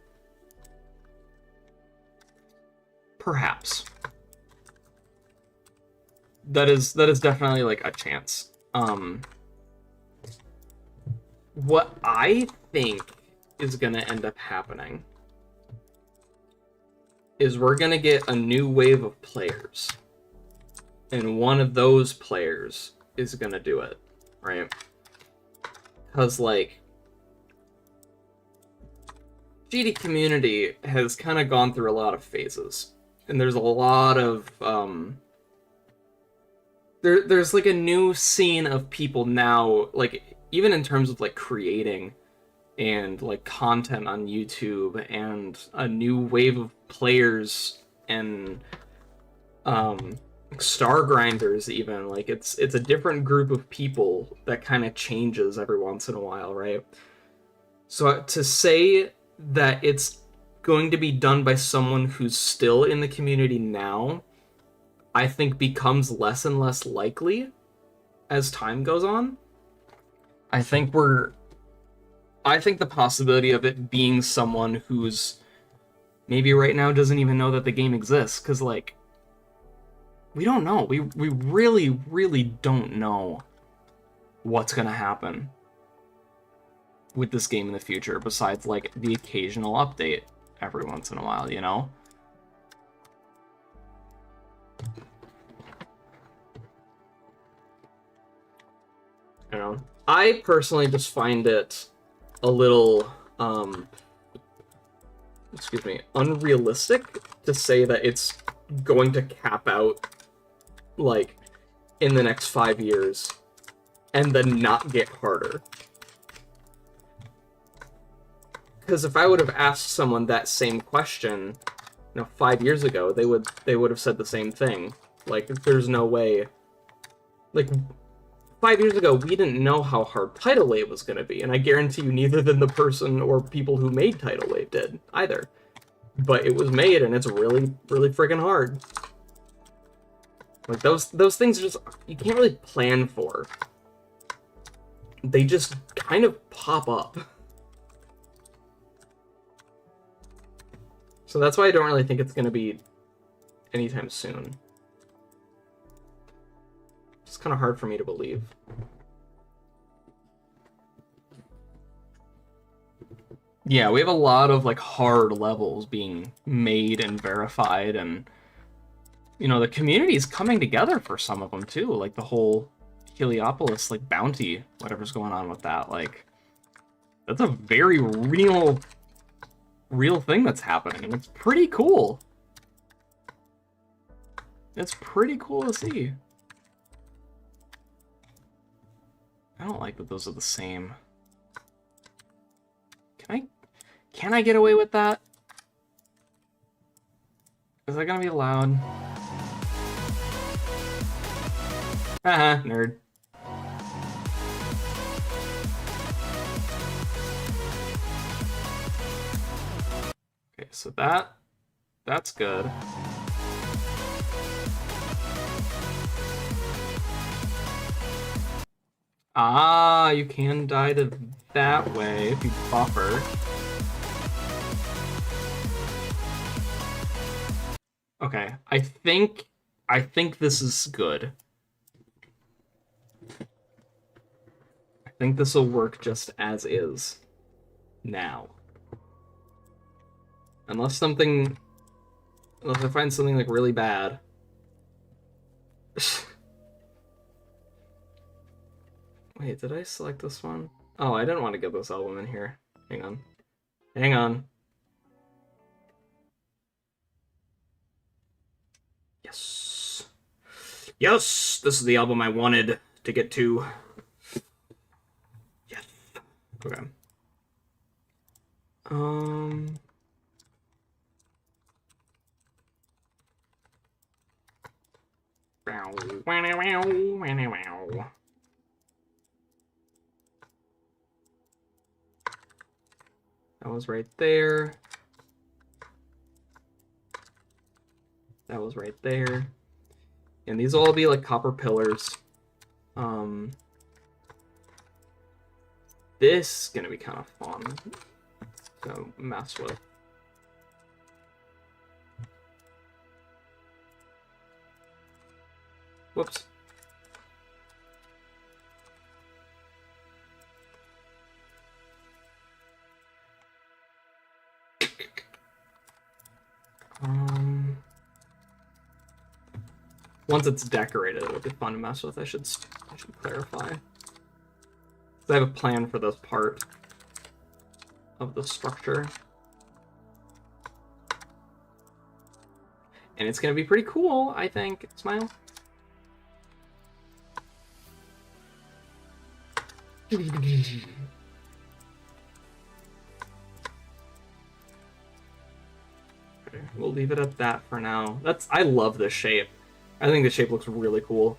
perhaps that is definitely like a chance. What I think is gonna end up happening is we're gonna get a new wave of players, and one of those players is gonna do it, right? Because like GD community has kind of gone through a lot of phases, and there's a lot of there's like a new scene of people now, like even in terms of like creating and like content on YouTube, and a new wave of players and star grinders. Even like it's a different group of people that kind of changes every once in a while, right? So to say that it's going to be done by someone who's still in the community now, I think becomes less and less likely as time goes on. I think the possibility of it being someone who's maybe right now doesn't even know that the game exists, because like we don't know. We really, really don't know what's gonna happen with this game in the future, besides like the occasional update every once in a while, you know? I don't know. I personally just find it a little unrealistic to say that it's going to cap out like in the next 5 years and then not get harder. Because if I would have asked someone that same question, 5 years ago, they would have said the same thing. Like, there's no way. Like, 5 years ago, we didn't know how hard Tidal Wave was going to be, and I guarantee you neither than the person or people who made Tidal Wave did, either. But it was made, and it's really, really friggin' hard. Like, those things are just, you can't really plan for. They just kind of pop up. So that's why I don't really think it's going to be anytime soon. It's kind of hard for me to believe. Yeah, we have a lot of like hard levels being made and verified, and the community's coming together for some of them too, like the whole Heliopolis like bounty, whatever's going on with that. Like, that's a very real thing that's happening, and it's pretty cool. It's pretty cool to see. I don't like that those are the same. Can I get away with that? Is that gonna be allowed? Haha, nerd. Okay, so that's good. Ah, you can die to that way if you buffer. Okay, I think this is good. I think this will work just as is now. Unless I find something like really bad. Wait, did I select this one? Oh, I didn't want to get this album in here. Hang on. Hang on. Yes. Yes! This is the album I wanted to get to. Yes. Okay. That was right there. That was right there. And these will all be like copper pillars. This is gonna be kind of fun to mess with. Whoops. Once it's decorated, it'll be fun to mess with. I should clarify. I have a plan for this part of the structure. And it's gonna be pretty cool, I think. Smile. Okay, we'll leave it at that for now. I love this shape. I think the shape looks really cool.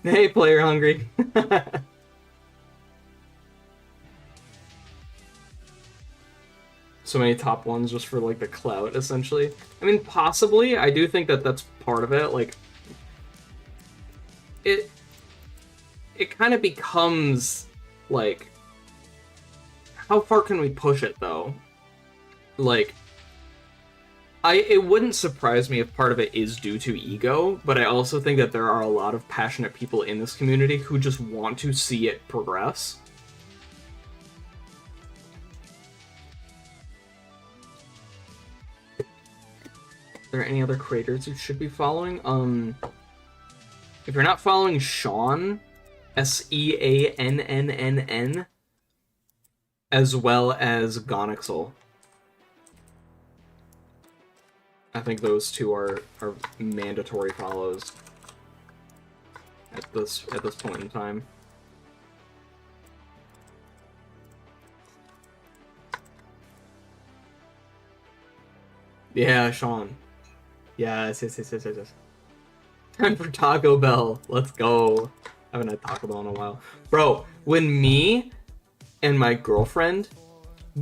Hey, player hungry. So many top ones just for like the clout, essentially. I mean, possibly. I do think that that's part of it. Like, it kind of becomes like, how far can we push it though? Like, it wouldn't surprise me if part of it is due to ego, but I also think that there are a lot of passionate people in this community who just want to see it progress. Are there any other creators you should be following? If you're not following Sean, Seannn, as well as Gonixel, I think those two are mandatory follows at this point in time. Yeah, Sean. Yes. Time for Taco Bell. Let's go. I haven't had Taco Bell in a while. Bro, when me and my girlfriend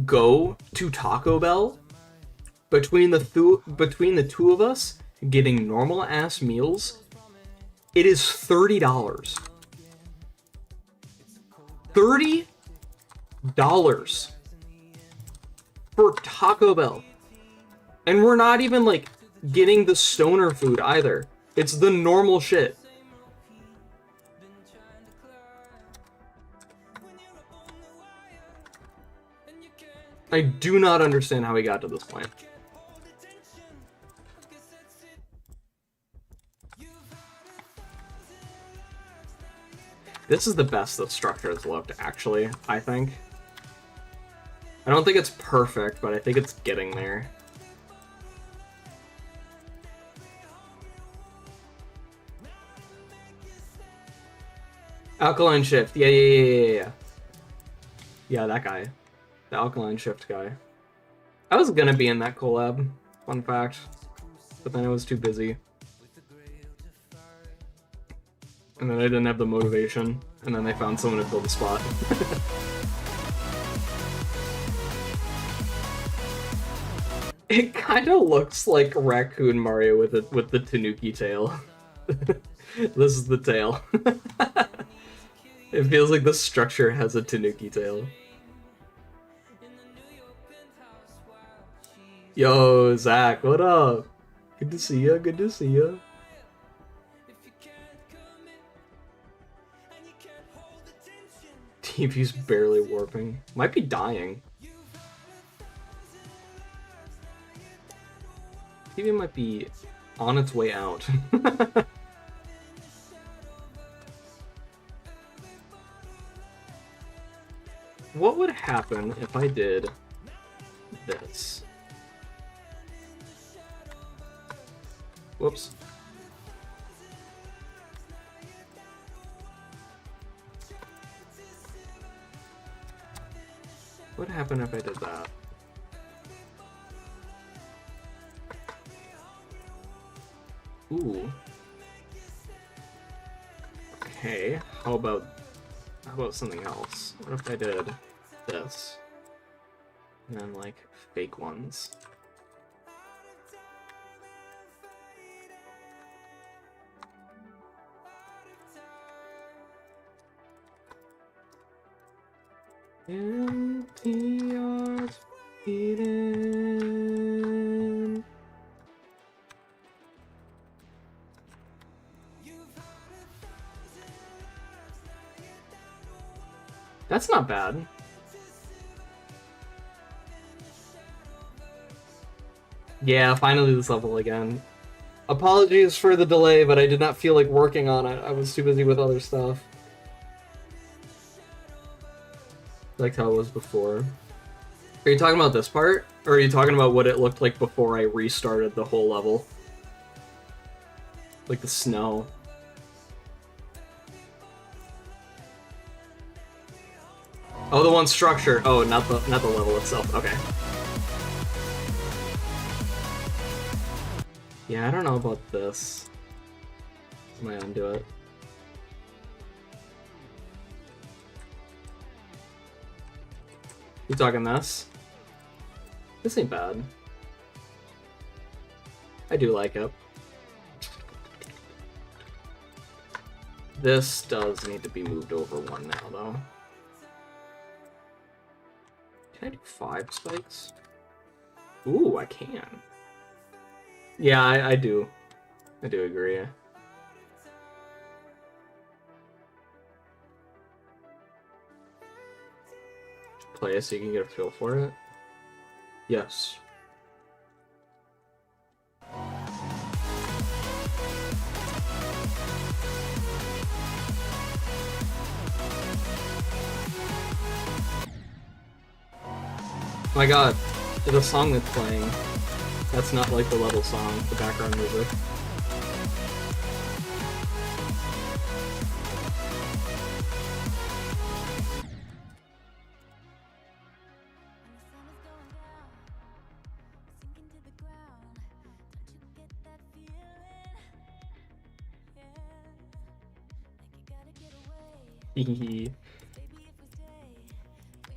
go to Taco Bell, between the two of us getting normal ass meals, it is $30. $30 for Taco Bell. And we're not even like getting the stoner food either. It's the normal shit. I do not understand how we got to this point. This is the best the structure has looked, actually, I think. I don't think it's perfect, but I think it's getting there. Alkaline Shift, yeah. Yeah, that guy. The Alkaline Shift guy. I was gonna be in that collab, fun fact, but then I was too busy. And then I didn't have the motivation, and then they found someone to fill the spot. It kind of looks like Raccoon Mario with the Tanuki tail. This is the tail. It feels like the structure has a Tanuki tail. Yo, Zach, what up? Good to see ya, good to see ya. TV's barely warping. Might be dying. TV might be on its way out. What would happen if I did this? Whoops. What would happen if I did that? Ooh. Okay, how about something else? What if I did this? and then like fake ones. Empty hearts beating. That's not bad. Yeah, finally this level again. Apologies for the delay, but I did not feel like working on it. I was too busy with other stuff. Like how it was before. Are you talking about this part? Or are you talking about what it looked like before I restarted the whole level? Like the snow. Oh, the one structure. Oh, not the level itself. Okay. Yeah, I don't know about this. I might undo it. You talking this? This ain't bad. I do like it. This does need to be moved over one now, though. Can I do 5 spikes? Ooh, I can. Yeah, I do. I do agree. Play it so you can get a feel for it. Yes. Oh my god, the song that's playing. That's not like the level song, the background music.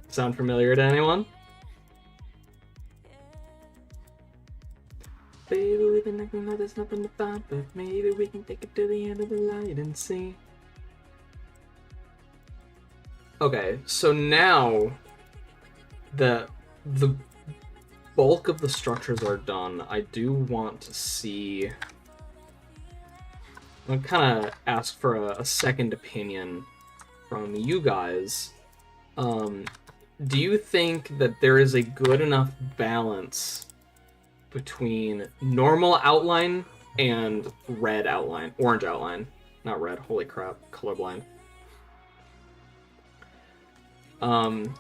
Sound familiar to anyone? Baby, we've been acting like there's nothing to find, but maybe we can take it to the end of the light and see. Okay, so now that the bulk of the structures are done, I do want to see... I'm gonna kind of ask for a second opinion from you guys. Do you think that there is a good enough balance between normal outline and red outline, orange outline? Not red, holy crap, colorblind.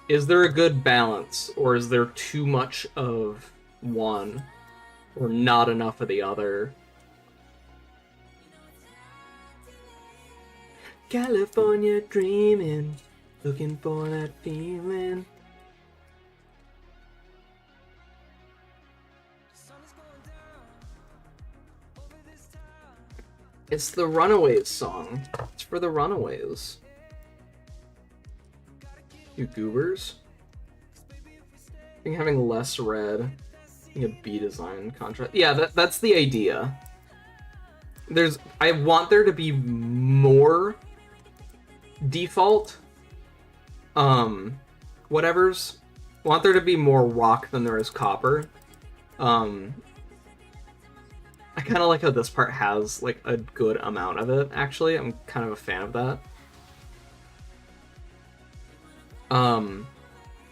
Is there a good balance, or is there too much of one, or not enough of the other? California dreaming, looking for that feeling. It's the Runaways song. It's for the Runaways. You goobers. I think having less red, I think a B design contrast. Yeah, that's the idea. I want there to be more default whatevers. I want there to be more rock than there is copper. I kind of like how this part has like a good amount of it, actually. I'm kind of a fan of that.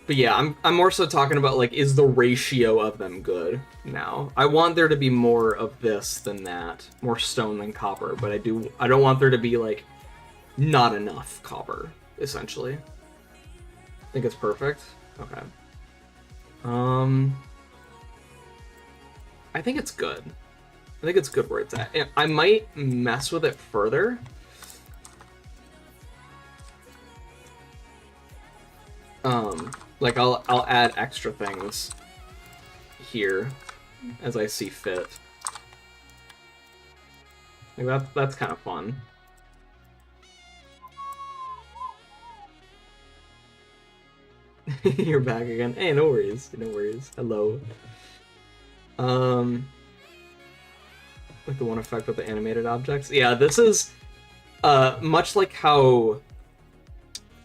But yeah, I'm more so talking about like, is the ratio of them good now? I want there to be more of this than that, more stone than copper, but I don't want there to be like not enough copper, essentially. I think it's perfect. Okay. I think it's good. I think it's good where it's at. I might mess with it further. Like I'll add extra things here as I see fit. Like that's kind of fun. You're back again. Hey, no worries. No worries. Hello. Like the one effect with the animated objects. Yeah, this is much like how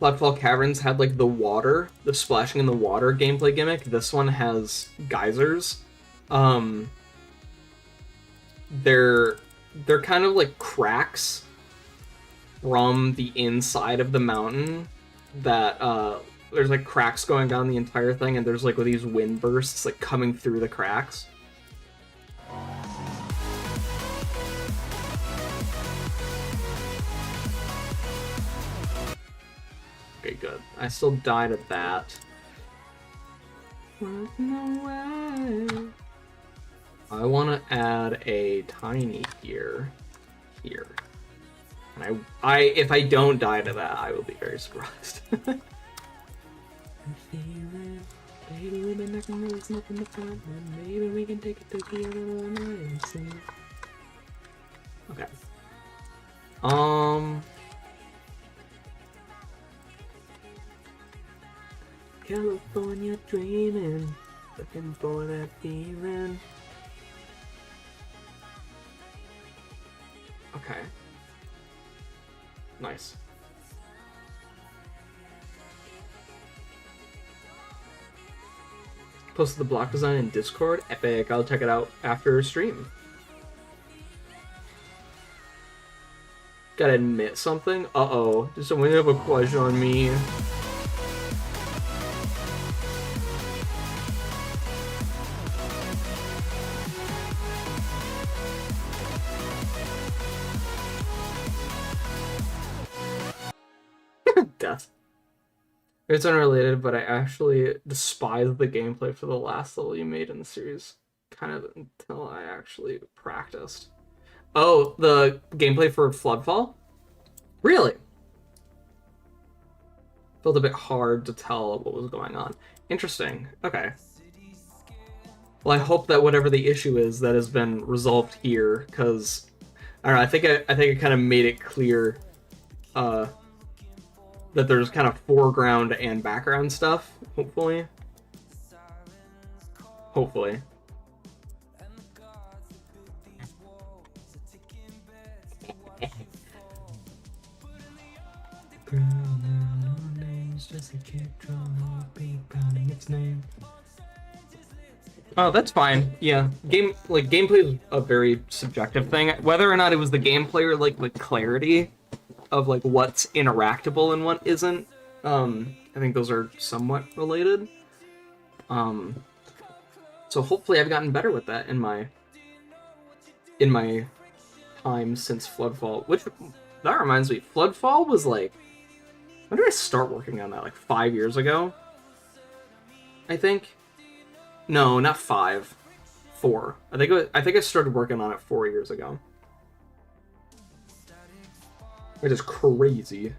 Floodfall Caverns had like the water, the splashing in the water gameplay gimmick. This one has geysers. They're kind of like cracks from the inside of the mountain that there's like cracks going down the entire thing, and there's like these wind bursts like coming through the cracks. Okay, good. I still died at that. I want to add a tiny here. And if I don't die to that, I will be very surprised. Okay. California dreaming, looking for that feeling. Okay. Nice. Posted the block design in Discord. Epic. I'll check it out after stream. Gotta admit something. Uh-oh. Does someone have a question on me? Death. It's unrelated, but I actually despise the gameplay for the last level you made in the series. Kind of until I actually practiced. Oh, the gameplay for Floodfall? Really? Felt a bit hard to tell what was going on. Interesting. Okay. Well, I hope that whatever the issue is, that has been resolved here, because I don't know. I think I kind of made it clear that there's kind of foreground and background stuff. Hopefully. Hopefully. Oh, that's fine. Yeah, gameplay is a very subjective thing. Whether or not it was the gameplay or like the clarity of like what's interactable and what isn't, I think those are somewhat related. So hopefully I've gotten better with that in my time since Floodfall. Which that reminds me, Floodfall was like, when did I start working on that? Like 5 years ago, I think. No, not 5. 4. I think I started working on it 4 years ago. Which is crazy.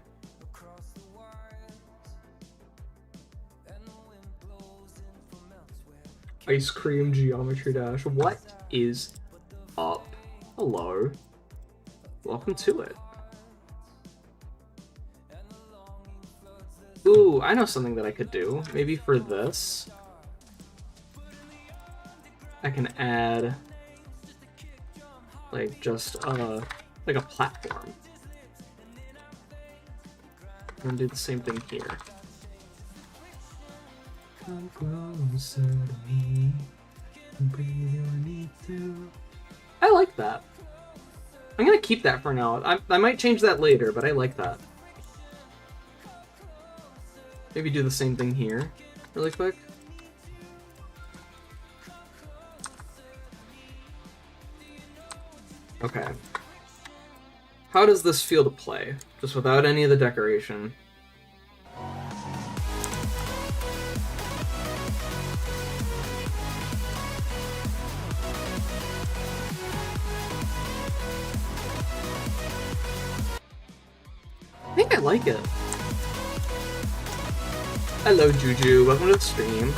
Ice Cream Geometry Dash. What is up? Hello. Welcome to it. Ooh, I know something that I could do. Maybe for this, I can add like just like a platform. I'm gonna do the same thing here. Come closer to me, breathe your need to. I like that. I'm gonna keep that for now. I might change that later, but I like that. Maybe do the same thing here, really quick. Okay. How does this feel to play? Just without any of the decoration. I think I like it. Hello, Juju. Welcome to the stream.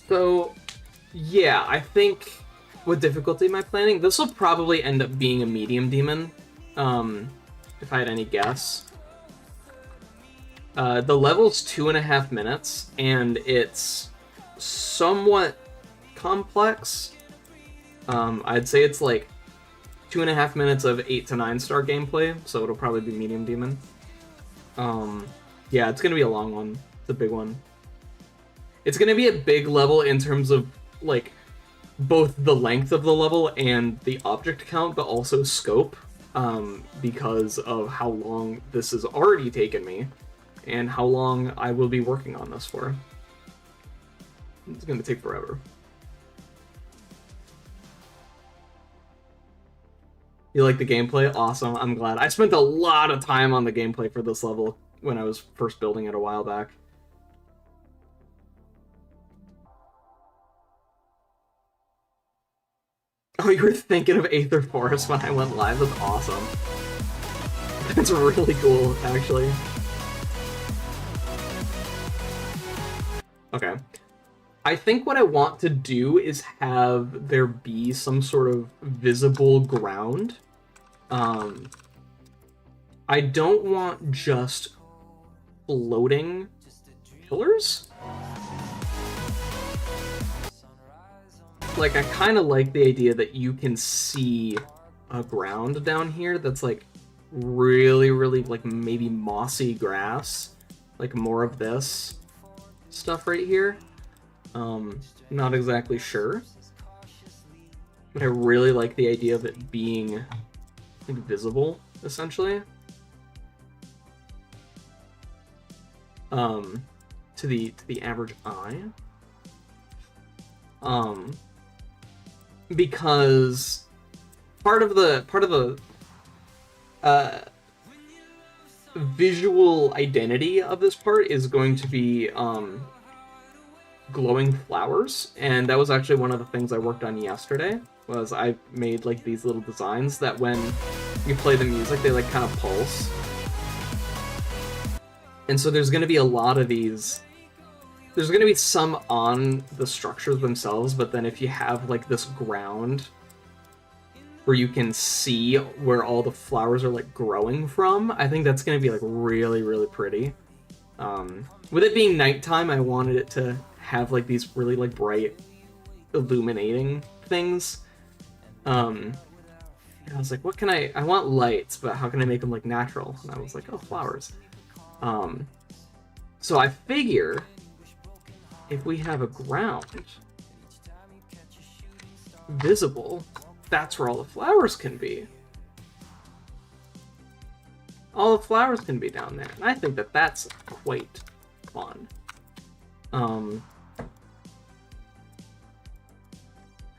So, yeah, I think What difficulty am I planning? This will probably end up being a medium demon, if I had any guess. The level's 2.5 minutes, and it's somewhat complex. I'd say it's like 2.5 minutes of 8 to 9 star gameplay, so it'll probably be medium demon. Yeah, it's gonna be a long one. It's a big one. It's gonna be a big level in terms of like both the length of the level and the object count, but also scope, because of how long this has already taken me and how long I will be working on this for. It's gonna take forever. You like the gameplay? Awesome, I'm glad. I spent a lot of time on the gameplay for this level when I was first building it a while back. Oh, you were thinking of Aether Forest when I went live? That's awesome. That's really cool, actually. Okay. I think what I want to do is have there be some sort of visible ground. I don't want just floating pillars. Like, I kind of like the idea that you can see a ground down here that's like really, really like maybe mossy grass, like more of this stuff right here. Not exactly sure, but I really like the idea of it being like visible, essentially, to the average eye, because part of the visual identity of this part is going to be glowing flowers, and that was actually one of the things I worked on yesterday. Was I made like these little designs that when you play the music, they like kind of pulse. And so there's going to be a lot of these. There's going to be some on the structures themselves, but then if you have like this ground where you can see where all the flowers are like growing from, I think that's going to be like really, really pretty. With it being nighttime, I wanted it to have like these really like bright illuminating things. And I was like, what can I want lights, but how can I make them like natural? And I was like, oh, flowers. So I figure if we have a ground visible, that's where all the flowers can be. All the flowers can be down there, and I think that that's quite fun.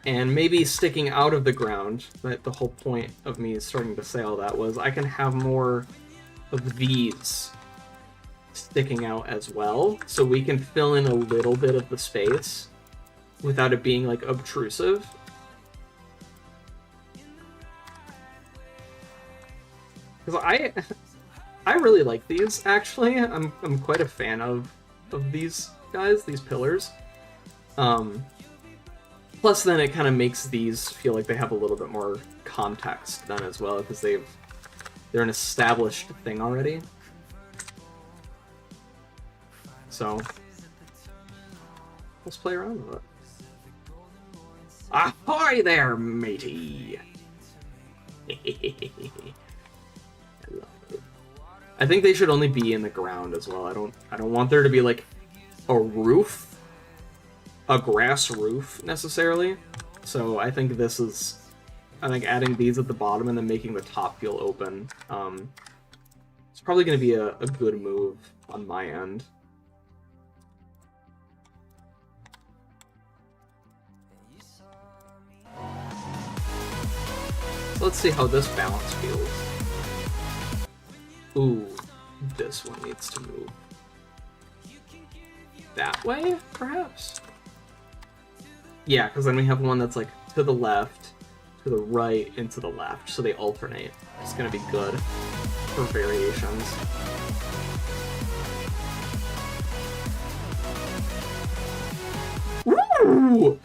And maybe sticking out of the ground, but the whole point of me starting to say all that was I can have more of these sticking out as well, so we can fill in a little bit of the space without it being like obtrusive. Because I really like these, actually. I'm quite a fan of these guys, these pillars. Plus, then it kind of makes these feel like they have a little bit more context then as well, because they're an established thing already. So let's play around with it. Ahoy there, matey! I think they should only be in the ground as well. I don't want there to be like a roof, a grass roof necessarily. So I think adding these at the bottom and then making the top feel open. It's probably going to be a good move on my end. So let's see how this balance feels. Ooh, this one needs to move. That way, perhaps? Yeah, because then we have one that's like to the left, to the right, and to the left, so they alternate. It's gonna be good for variations. Ooh!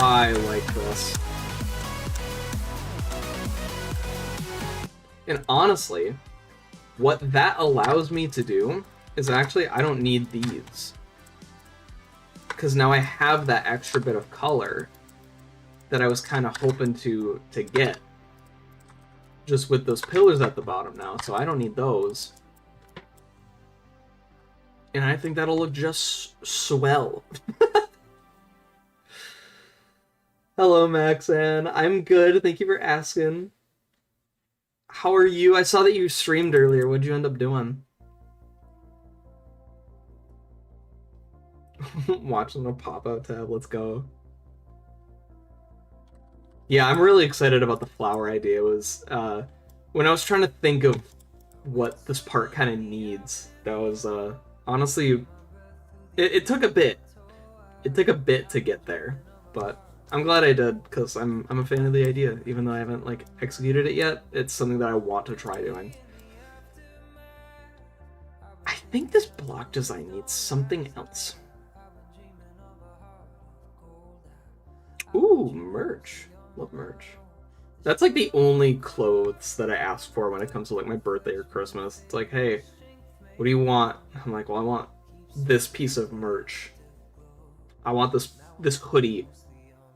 I like this. And honestly, what that allows me to do is actually I don't need these. Because now I have that extra bit of color that I was kind of hoping to get. Just with those pillars at the bottom now, so I don't need those. And I think that'll look just swell. Hello, Maxan. I'm good. Thank you for asking. How are you? I saw that you streamed earlier. What'd you end up doing? Watching a pop-out tab. Let's go. Yeah, I'm really excited about the flower idea. It was when I was trying to think of what this part kind of needs. That was honestly, it took a bit. It took a bit to get there, but I'm glad I did because I'm a fan of the idea, even though I haven't like executed it yet. It's something that I want to try doing. I think this block design needs something else. Ooh, merch. Love merch. That's like the only clothes that I ask for when it comes to like my birthday or Christmas. It's like, hey, what do you want? I'm like, well, I want this piece of merch. I want this hoodie.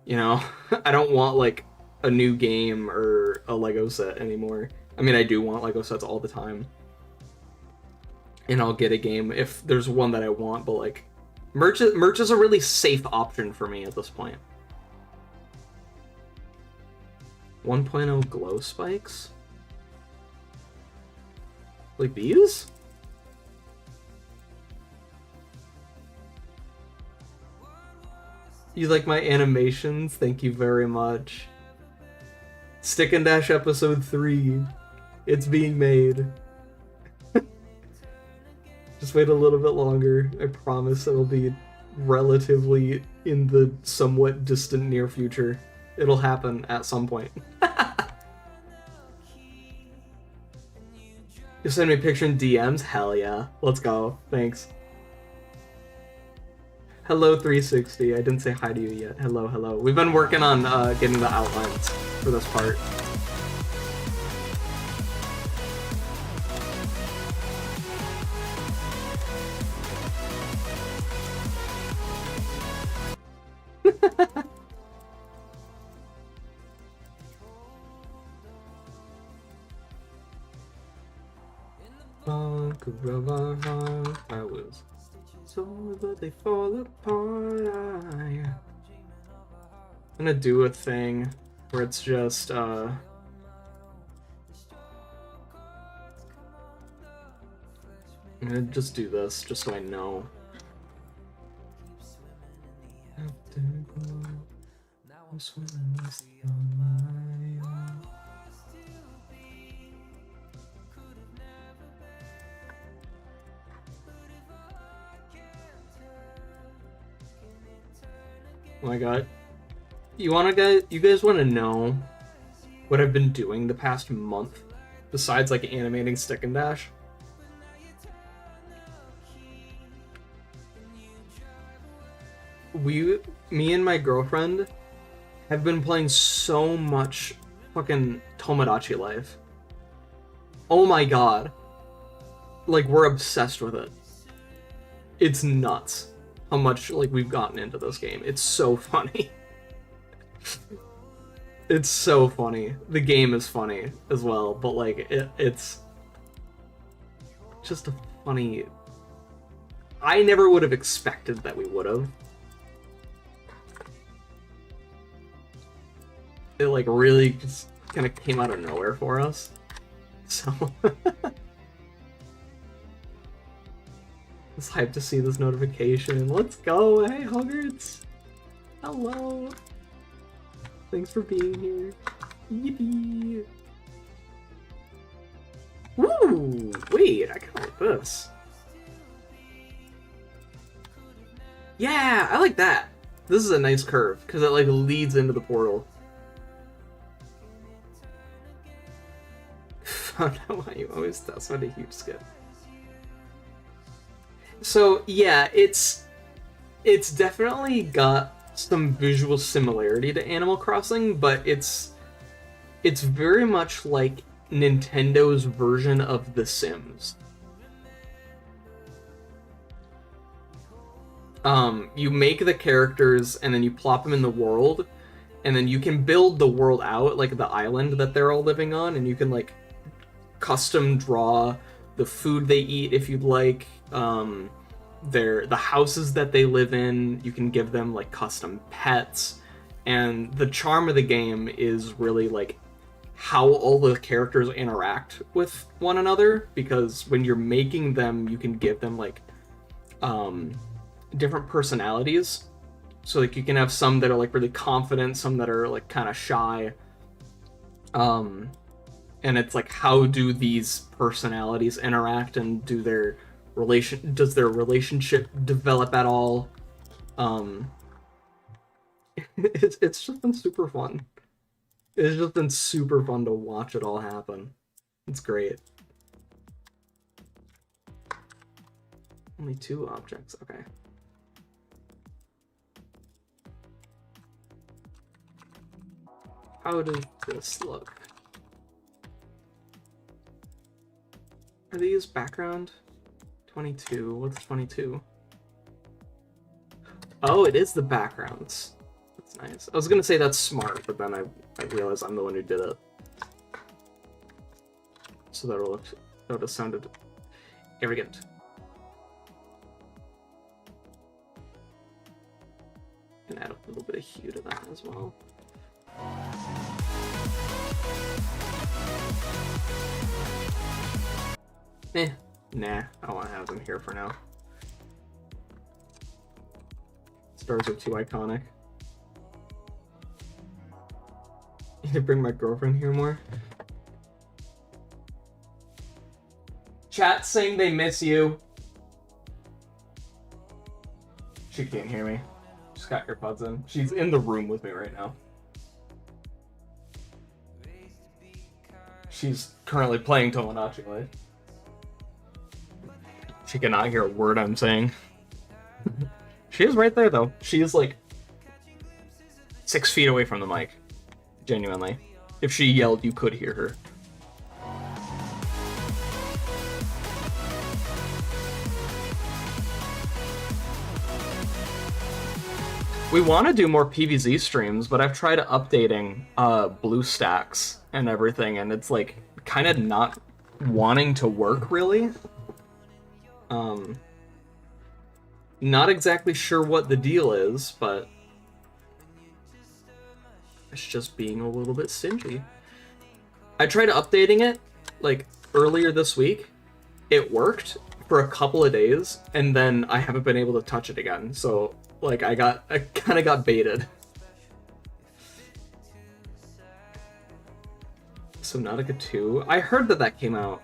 You know, I don't want like a new game or a Lego set anymore. I mean, I do want Lego sets all the time. And I'll get a game if there's one that I want, but like merch is a really safe option for me at this point. 1.0 glow spikes? Like these? You like my animations? Thank you very much. Stick and Dash episode 3. It's being made. Just wait a little bit longer. I promise it'll be relatively in the somewhat distant near future. It'll happen at some point. You send me a picture in DMs? Hell yeah. Let's go. Thanks. Hello 360. I didn't say hi to you yet. Hello, hello. We've been working on getting the outlines for this part. I was so that they fall apart. I'm gonna do a thing where it's just I'm gonna just do this just so I know. Oh my god. You guys want to know what I've been doing the past month besides like animating Stick and Dash? Me and my girlfriend have been playing so much fucking Tomodachi Life. Oh my god. Like, we're obsessed with it. It's nuts how much like we've gotten into this game. It's so funny. It's so funny. The game is funny as well, but like it's just a funny. I never would have expected that we would have. It like really just kind of came out of nowhere for us. So just hyped to see this notification. Let's go! Hey, Hogwarts! Hello! Thanks for being here. Yippee! Woo! Wait, I kinda like this. Yeah, I like that. This is a nice curve, because it like leads into the portal. Found out why you always test what a huge skip. So yeah, it's definitely got some visual similarity to Animal Crossing, but it's very much like Nintendo's version of The Sims. You make the characters and then you plop them in the world, and then you can build the world out, like the island that they're all living on, and you can like custom draw the food they eat if you'd like, the houses that they live in. You can give them like custom pets, and the charm of the game is really like how all the characters interact with one another, because when you're making them, you can give them like different personalities. So like you can have some that are like really confident, some that are like kind of shy, and it's like, how do these personalities interact, and does their relationship develop at all? It's just been super fun. It's just been super fun to watch it all happen. It's great. Only 2 objects, okay. How does this look? Are these background? 22, what's 22? Oh, it is the backgrounds. That's nice. I was gonna say that's smart, but then I realized I'm the one who did it. So that would have sounded arrogant. Can add a little bit of hue to that as well. Nah, I don't want to have them here for now. Stars are too iconic. Need to bring my girlfriend here more. Chat saying they miss you. She can't hear me. She's got earbuds in. She's in the room with me right now. She's currently playing Tomodachi Life. She cannot hear a word I'm saying. She is right there, though. She is like 6 feet away from the mic. Genuinely. If she yelled, you could hear her. We want to do more PvZ streams, but I've tried updating BlueStacks and everything, and it's like kind of not wanting to work really. Not exactly sure what the deal is, but it's just being a little bit stingy. I tried updating it like earlier this week. It worked for a couple of days, and then I haven't been able to touch it again. So like I kind of got baited. Subnautica 2. I heard that came out.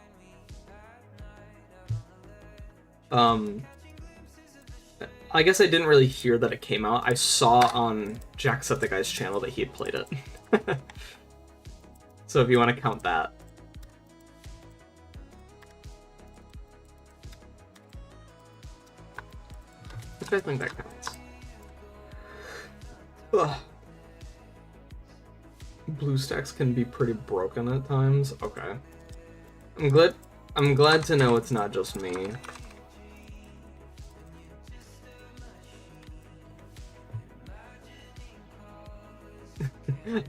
I guess I didn't really hear that it came out. I saw on Jacksepticeye's channel that he had played it. So if you want to count that. Which I think that counts. Ugh. BlueStacks can be pretty broken at times. Okay. I'm glad to know it's not just me.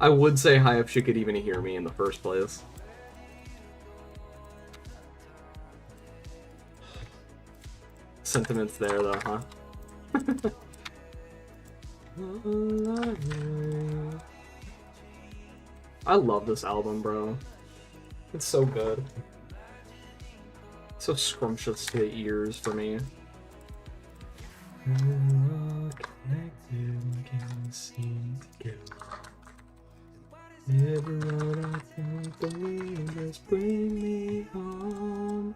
I would say hi if she could even hear me in the first place. Sentiments there though, huh? I love this album, bro. It's so good. So scrumptious to the ears for me. Never run out of the wind, just bring me home.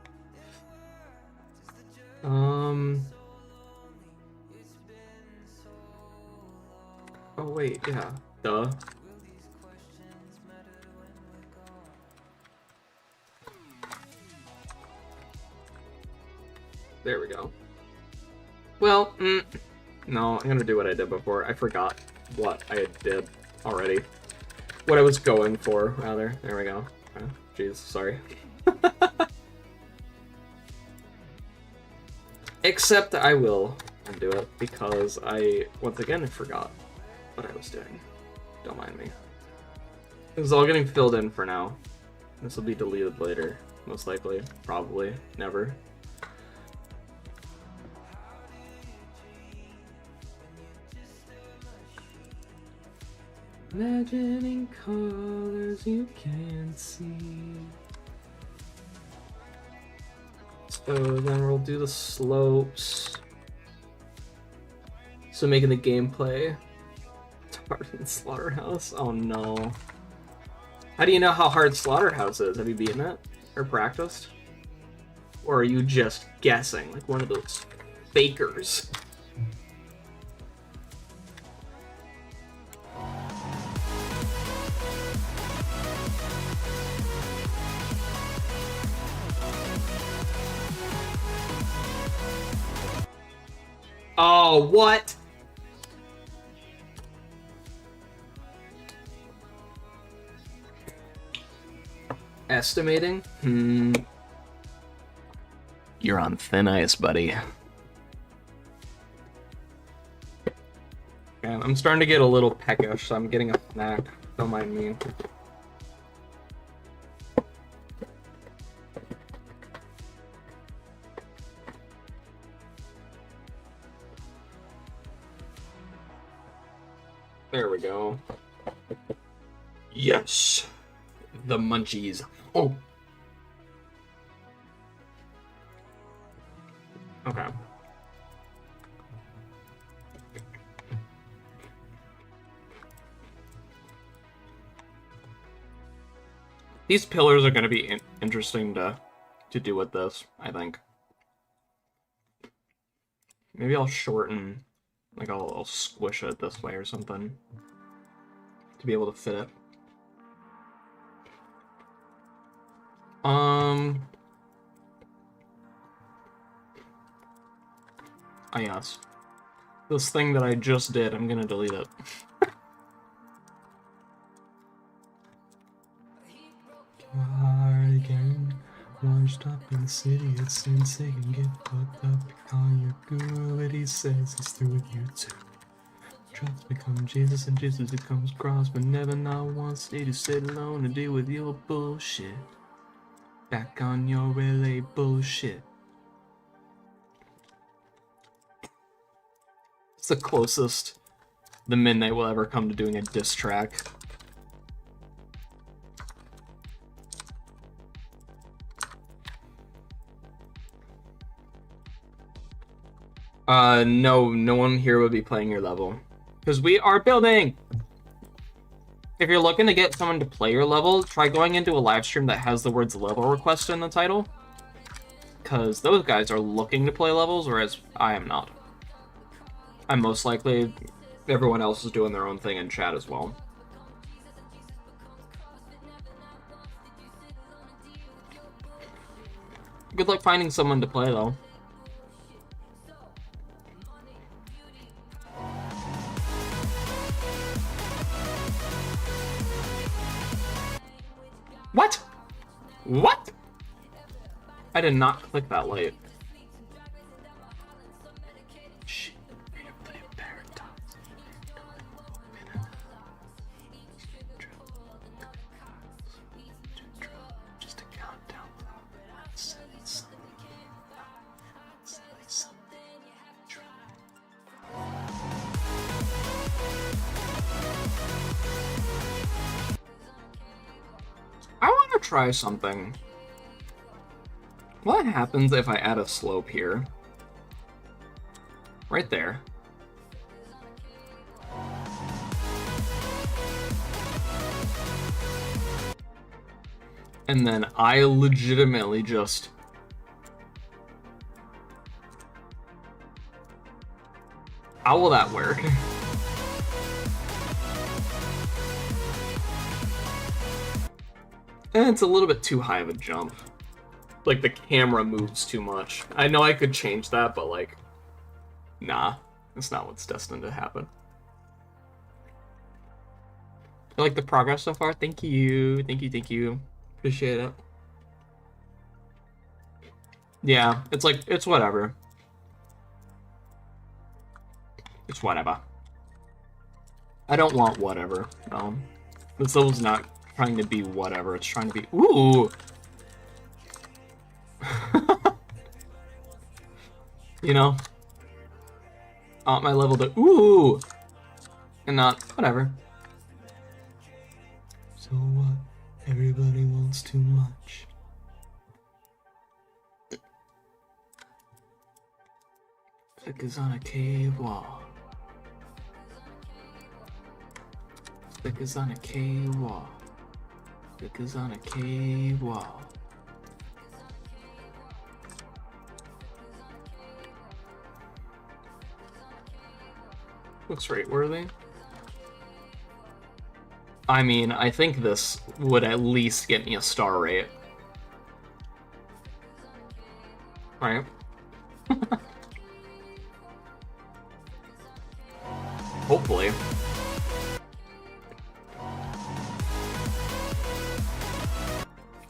Oh wait, yeah. Duh. There we go. Well, No, I'm gonna do what I did before. I forgot what I did already. What I was going for, rather. There we go. Oh, jeez, sorry. Except I will undo it, because I, once again, forgot what I was doing. Don't mind me. It was all getting filled in for now. This will be deleted later, most likely. Probably. Never. Imagining colors you can't see. So then we'll do the slopes. So making the gameplay hard in Slaughterhouse? Oh no. How do you know how hard Slaughterhouse is? Have you beaten it? Or practiced? Or are you just guessing, like one of those fakers? Oh, what? Estimating? You're on thin ice, buddy. Okay, I'm starting to get a little peckish, so I'm getting a snack. Don't mind me. There we go. Yes! The munchies. Oh! Okay. These pillars are going to be interesting to do with this, I think. Maybe I'll shorten, like I'll squish it this way or something to be able to fit it. Ah, yes. This thing that I just did, I'm gonna delete it. Again, washed up in the city, it seems they can get fucked up on your guru, but he says he's through with you too. Trust become Jesus and Jesus becomes cross, but never not once stay to sit alone and deal with your bullshit. Back on your relay bullshit. It's the closest the Midnight will ever come to doing a diss track. No one here would be playing your level. Because we are building! If you're looking to get someone to play your level, try going into a live stream that has the words level request in the title. Because those guys are looking to play levels, whereas I am not. I'm most likely, everyone else is doing their own thing in chat as well. Good luck finding someone to play, though. What? What? I did not click that late. Shit. Just a countdown. I want to try something. What happens if I add a slope here? Right there. And then I legitimately just... How will that work? And it's a little bit too high of a jump. Like, the camera moves too much. I know I could change that, but, like, nah. It's not what's destined to happen. I like the progress so far. Thank you. Thank you. Thank you. Appreciate it. Yeah, it's like, it's whatever. It's whatever. I don't want whatever. No. This level's not trying to be whatever. It's trying to be... Ooh! You know? I want my level to... Ooh! And not... Whatever. So what? Everybody wants too much. Flickers on a cave wall. Flickers on a cave wall. Flickers on a cave wall. Looks rate worthy. I mean, I think this would at least get me a star rate. Right? Hopefully.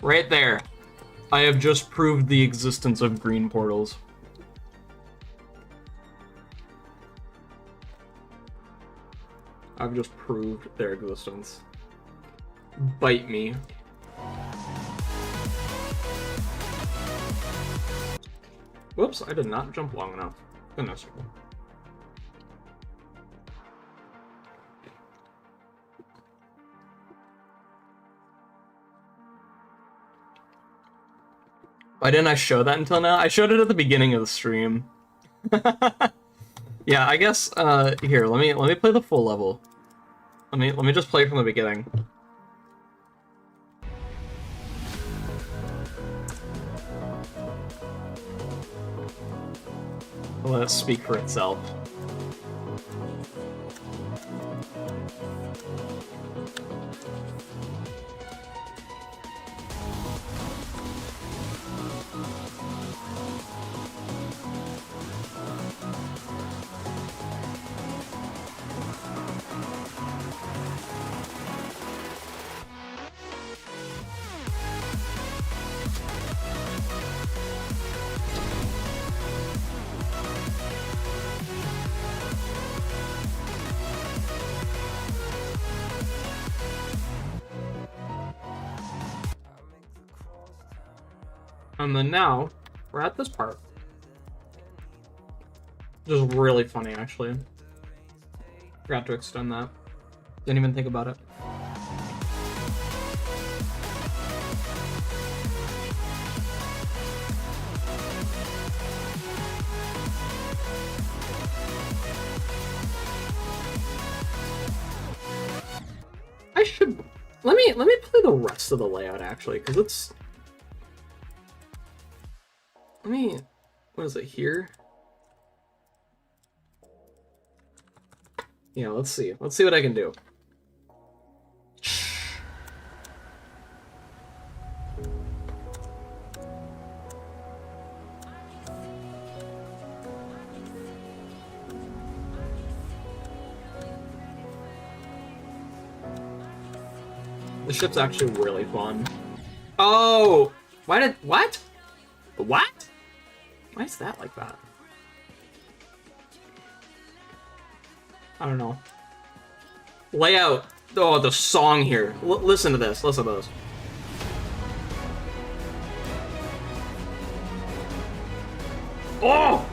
Right there. I have just proved the existence of green portals. I've just proved their existence. Bite me. Whoops, I did not jump long enough. Goodness. Why didn't I show that until now? I showed it at the beginning of the stream. Yeah, I guess here, let me play the full level. Let me just play from the beginning. Let it speak for itself. And then now, we're at this part. Just really funny, actually. Forgot to extend that. Didn't even think about it. I should... Let me play the rest of the layout, actually, because it's... What is it, here? Yeah, let's see. Let's see what I can do. The ship's actually really fun. Oh! What? What? Why is that like that? I don't know. Layout. Oh, the song here. Listen to this. Listen to this. Oh!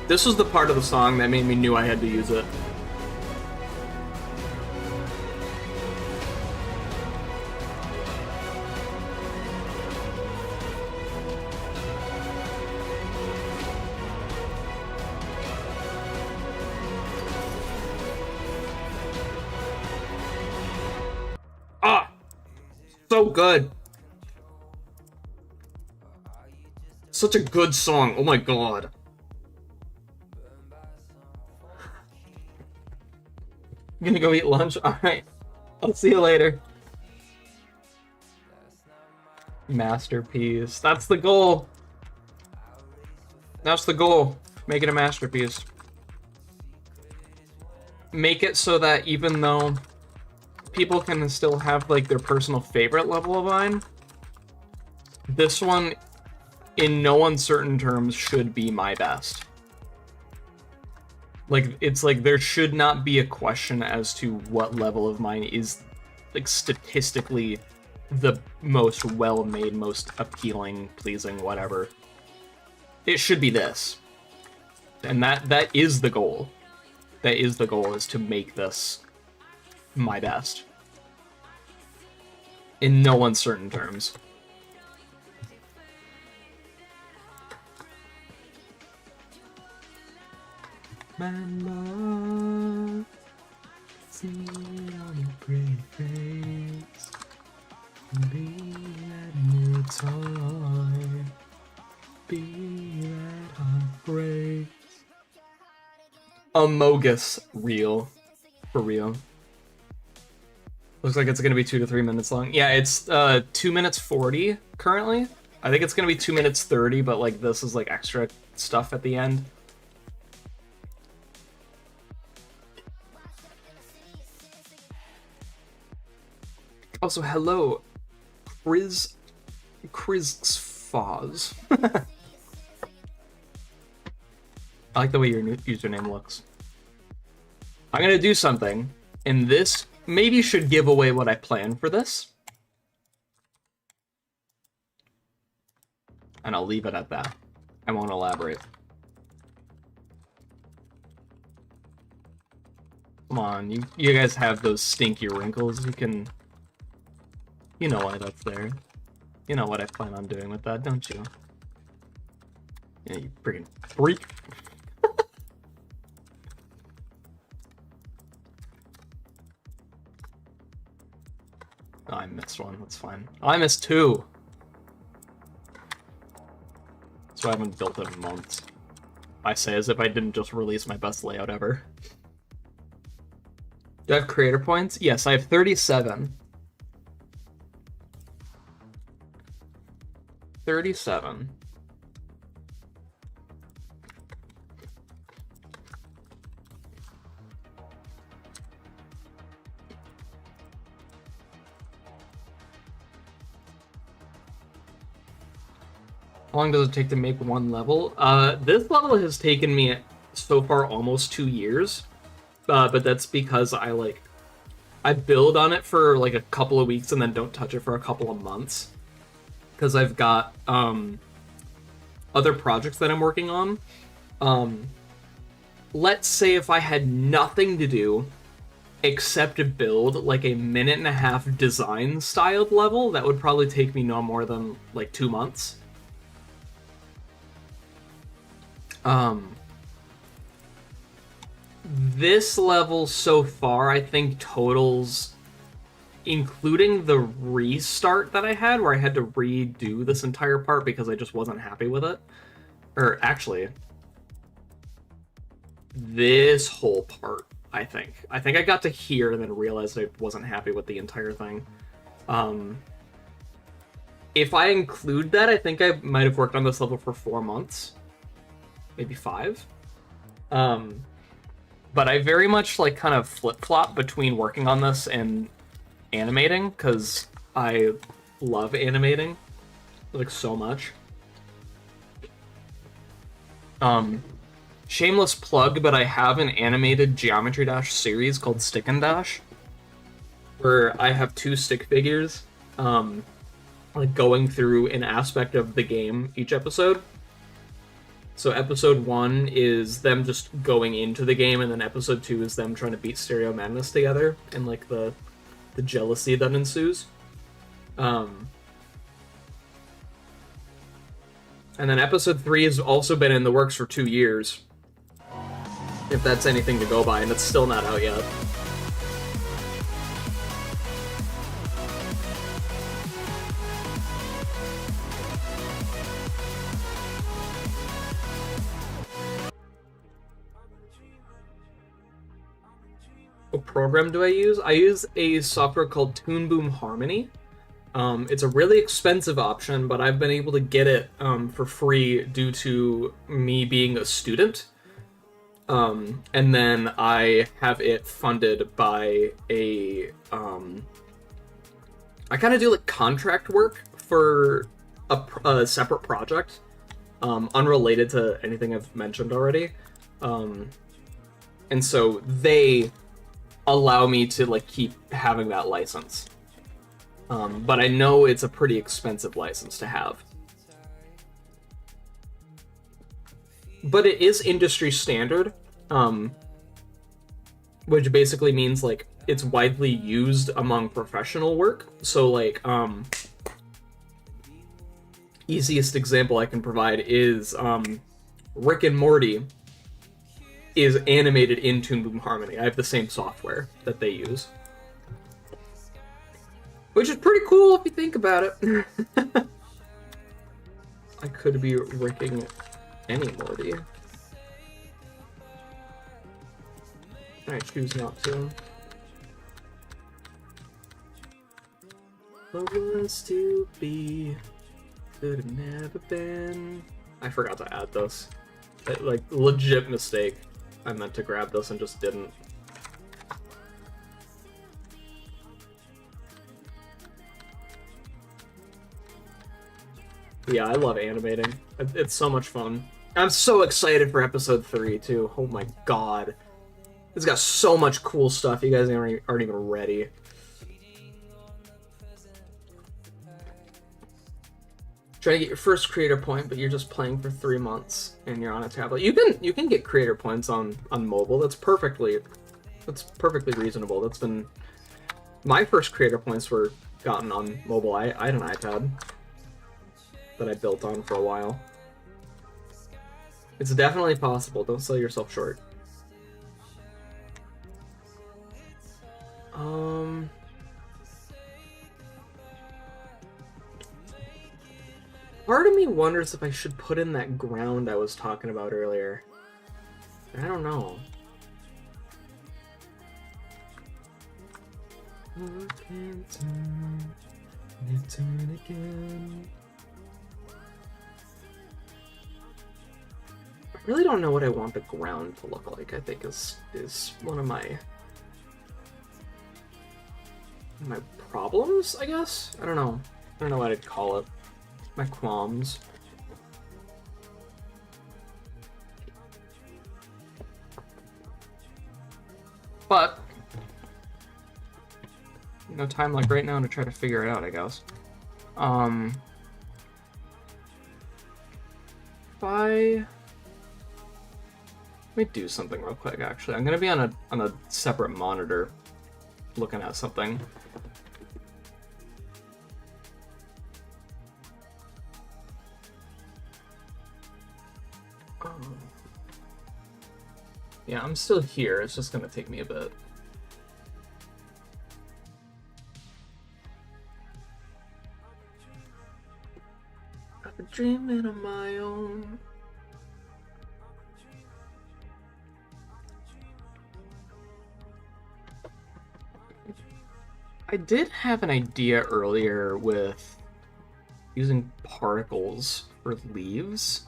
This was the part of the song that made me knew I had to use it. So good. Such a good song. Oh my god. I'm gonna go eat lunch. Alright. I'll see you later. Masterpiece. That's the goal. That's the goal. Make it a masterpiece. Make it so that even though people can still have like their personal favorite level of mine, this one, in no uncertain terms, should be my best. Like, it's like there should not be a question as to what level of mine is, like, statistically the most well-made, most appealing, pleasing, whatever. It should be this. And that is the goal. That is the goal, is to make this my best. In no uncertain terms. My love, see it on your pretty face, be that new toy, be that heartbreak. Amogus real, for real. Looks like it's gonna be 2 to 3 minutes long. Yeah, it's 2 minutes 40 currently. I think it's gonna be 2 minutes 30, but like this is like extra stuff at the end. Also, hello, Chris Foz. I like the way your new username looks. I'm gonna do something, and this maybe should give away what I plan for this. And I'll leave it at that. I won't elaborate. Come on, you guys have those stinky wrinkles. You know why that's there. You know what I plan on doing with that, don't you? Yeah, you freaking freak. Oh, I missed one. That's fine. Oh, I missed 2. So I haven't built it in months. I say as if I didn't just release my best layout ever. Do I have creator points? Yes, I have 37. 37. How long does it take to make one level? This level has taken me so far almost 2 years, but that's because I build on it for like a couple of weeks and then don't touch it for a couple of months. Because I've got other projects that I'm working on. Let's say if I had nothing to do except to build like a 1.5-minute design styled level, that would probably take me no more than like 2 months. This level so far, I think totals, including the restart that I had, where I had to redo this entire part because I just wasn't happy with it. Or actually, this whole part, I think. I think I got to here and then realized I wasn't happy with the entire thing. If I include that, I think I might have worked on this level for 4 months. Maybe 5. But I very much like kind of flip-flop between working on this and animating, because I love animating like so much. Shameless plug, but I have an animated Geometry Dash series called Stick and Dash, where I have 2 stick figures like going through an aspect of the game each episode. So episode 1 is them just going into the game, and then episode 2 is them trying to beat Stereo Madness together, and like the jealousy that ensues. And then episode 3 has also been in the works for 2 years, if that's anything to go by, and it's still not out yet. What program do I use? I use a software called Toon Boom Harmony. It's a really expensive option, but I've been able to get it for free due to me being a student. And then I have it funded by I kind of do like contract work for a separate project, unrelated to anything I've mentioned already. And so they allow me to like keep having that license. But I know it's a pretty expensive license to have. But it is industry standard, which basically means like it's widely used among professional work. So like, easiest example I can provide is Rick and Morty is animated in Toon Boom Harmony. I have the same software that they use. Which is pretty cool if you think about it. I could be ricking any Morty. I choose not to. What was to be could have never been. I forgot to add this. Like, legit mistake. I meant to grab this and just didn't. Yeah, I love animating. It's so much fun. I'm so excited for episode 3, too. Oh my god. It's got so much cool stuff. You guys aren't even ready. Try to get your first creator point, but you're just playing for 3 months and you're on a tablet. You can get creator points on mobile. That's perfectly reasonable. That's been my first creator points were gotten on mobile. I had an iPad that I built on for a while. It's definitely possible. Don't sell yourself short. Part of me wonders if I should put in that ground I was talking about earlier. I don't know. Turn again. I really don't know what I want the ground to look like. I think is one of my problems, I guess? I don't know what I'd call it. My qualms. But no time like right now to try to figure it out, I guess. Let me do something real quick, actually. I'm gonna be on a separate monitor looking at something. Yeah, I'm still here. It's just gonna take me a bit. I've been dreaming on my own. I did have an idea earlier with using particles for leaves.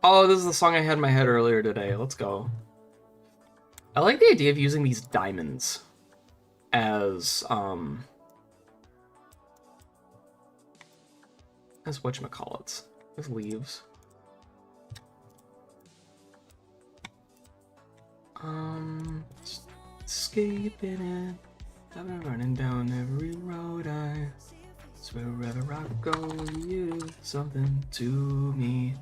Oh, this is the song I had in my head earlier today. Let's go. I like the idea of using these diamonds as whatchamacallits, as leaves. Escaping it. I've been running down every road I swear wherever I go, you something to me.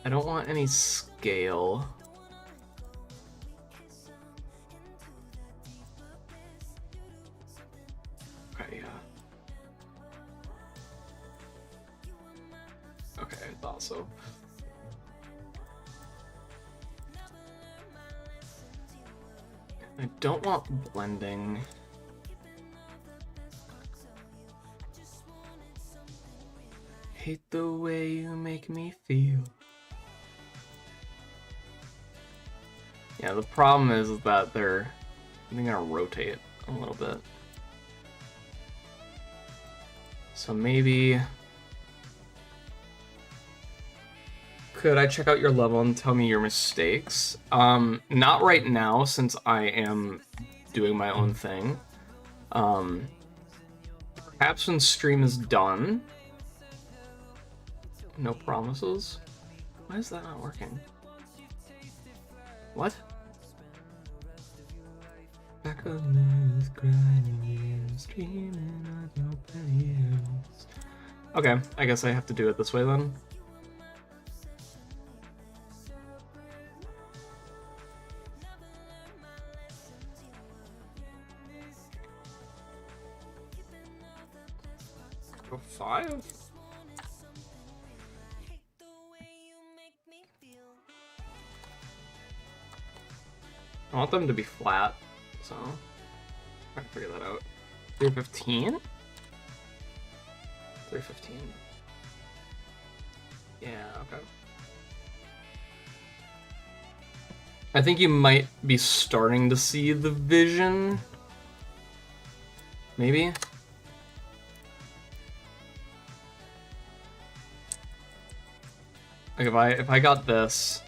I don't want any scale. Okay, yeah. Okay, I thought so. I don't want blending. Hate the way you make me feel. Yeah, the problem is that they're gonna rotate a little bit. So maybe... Could I check out your level and tell me your mistakes? Not right now, since I am doing my own thing. Perhaps when stream is done. No promises. Why is that not working? What? Back on this grinding, streaming with nobody else. Okay, I guess I have to do it this way then. Go 5? I want them to be flat, so I can figure that out. 315? 315. Yeah, okay. I think you might be starting to see the vision. Maybe? Like if I got this,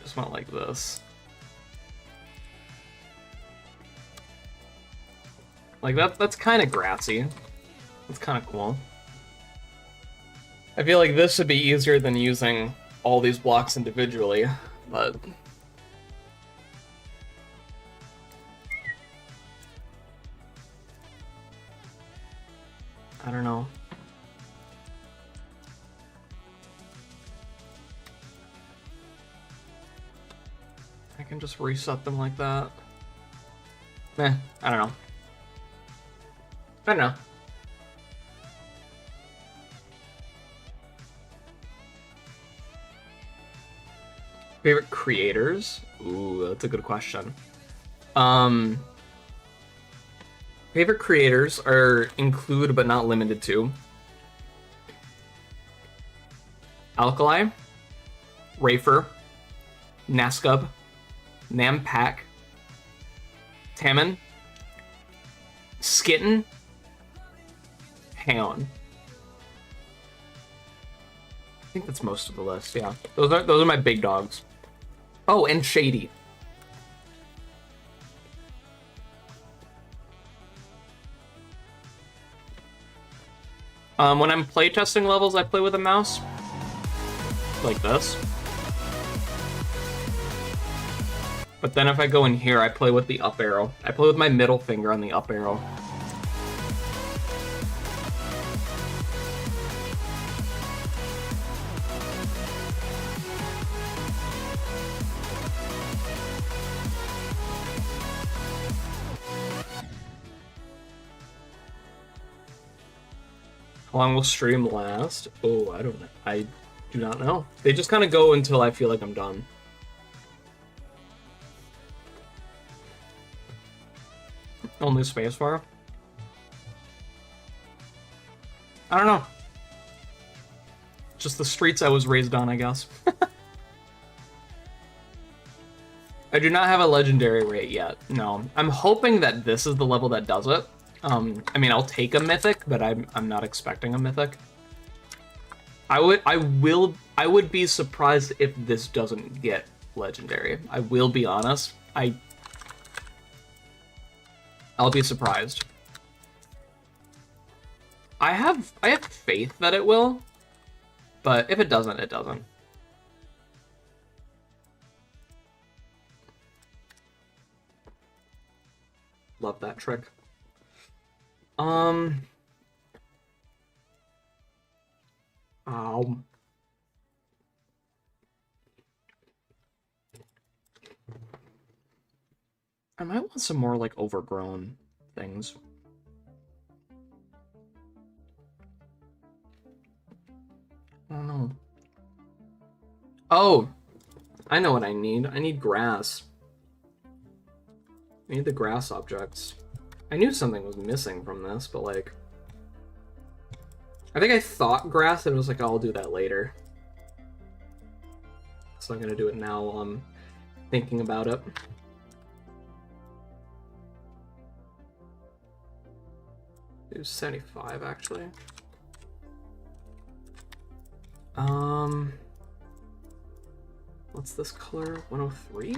just went like this. Like that's kind of grassy. That's kind of cool. I feel like this would be easier than using all these blocks individually, but I don't know. I can just reset them like that. I don't know. I don't know. Favorite creators? Ooh, that's a good question. Favorite creators are include but not limited to Alkali, Rafer, Nascub, Nampak, Taman, Skitten, Haon. I think that's most of the list, yeah. Those are my big dogs. Oh, and Shady. When I'm playtesting levels, I play with a mouse. Like this. But then if I go in here, I play with the up arrow. I play with my middle finger on the up arrow. How long will stream last? Oh, I don't know. I do not know. They just kind of go until I feel like I'm done. Only spacebar? I don't know. Just the streets I was raised on, I guess. I do not have a legendary rate yet. No. I'm hoping that this is the level that does it. I mean, I'll take a mythic, but I'm not expecting a mythic. I would be surprised if this doesn't get legendary. I will be honest. I'll be surprised. I have faith that it will, but if it doesn't, it doesn't. Love that trick. Ow. I might want some more, like, overgrown things. I don't know. Oh! I know what I need. I need grass. I need the grass objects. I knew something was missing from this, but, like... I think I thought grass, and it was like, oh, I'll do that later. So so I'm gonna do it now while I'm thinking about it. Do 75 actually. What's this color? 103?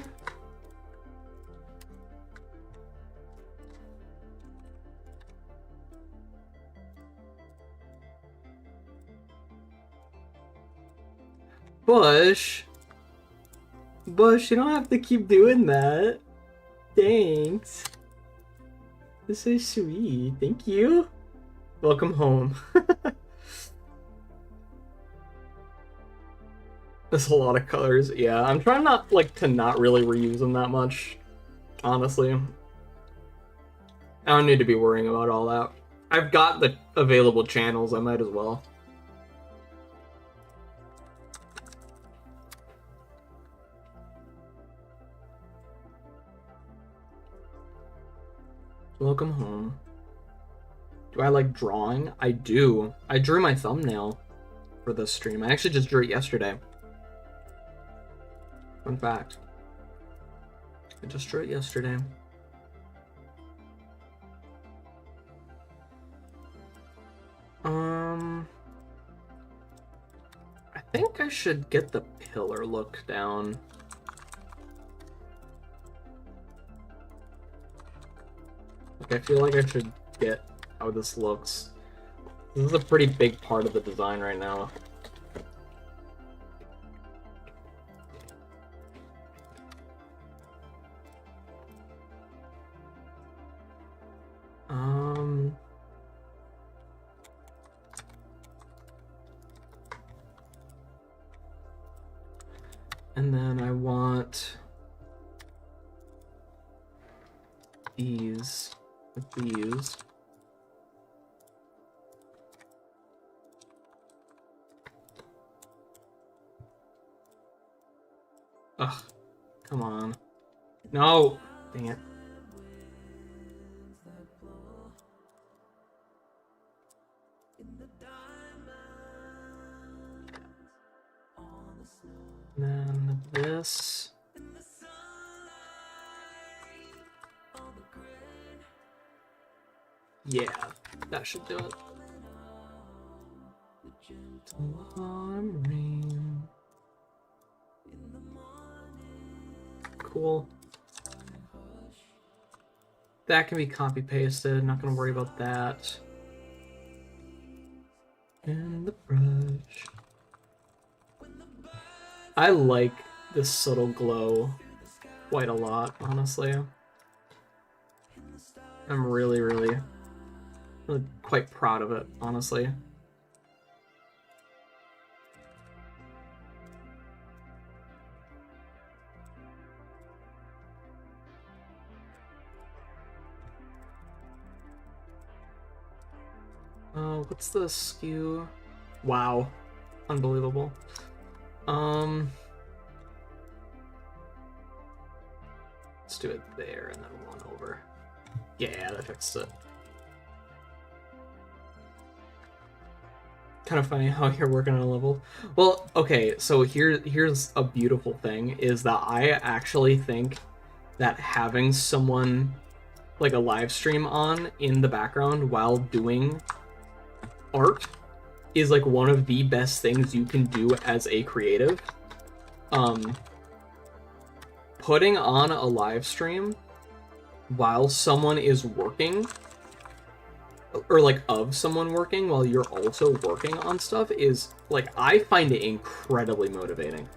Bush, you don't have to keep doing that. Thanks. This is sweet. Thank you. Welcome home. There's a lot of colors. Yeah, I'm trying not to not really reuse them that much. Honestly, I don't need to be worrying about all that. I've got the available channels. I might as well. Welcome home. Do I like drawing? I do. I drew my thumbnail for this stream. I actually just drew it yesterday. Fun fact. I just drew it yesterday. I think I should get the pillar look down. I feel like I should get how this looks. This is a pretty big part of the design right now. And then I want these with these. Ugh, come on. No! Dang it. And then this. Yeah, that should do it. Cool. That can be copy pasted. Not gonna worry about that. And the brush. I like this subtle glow quite a lot, honestly. I'm really quite proud of it, honestly. Oh, what's the skew? Wow. Unbelievable. Let's do it there and then one over. Yeah, that fixed it. Kind of funny how you're working on a level. Well, okay, so here's a beautiful thing, is that I actually think that having someone like a live stream on in the background while doing art is like one of the best things you can do as a creative. Putting on a live stream while someone is working, or like of someone working while you're also working on stuff, is like, I find it incredibly motivating.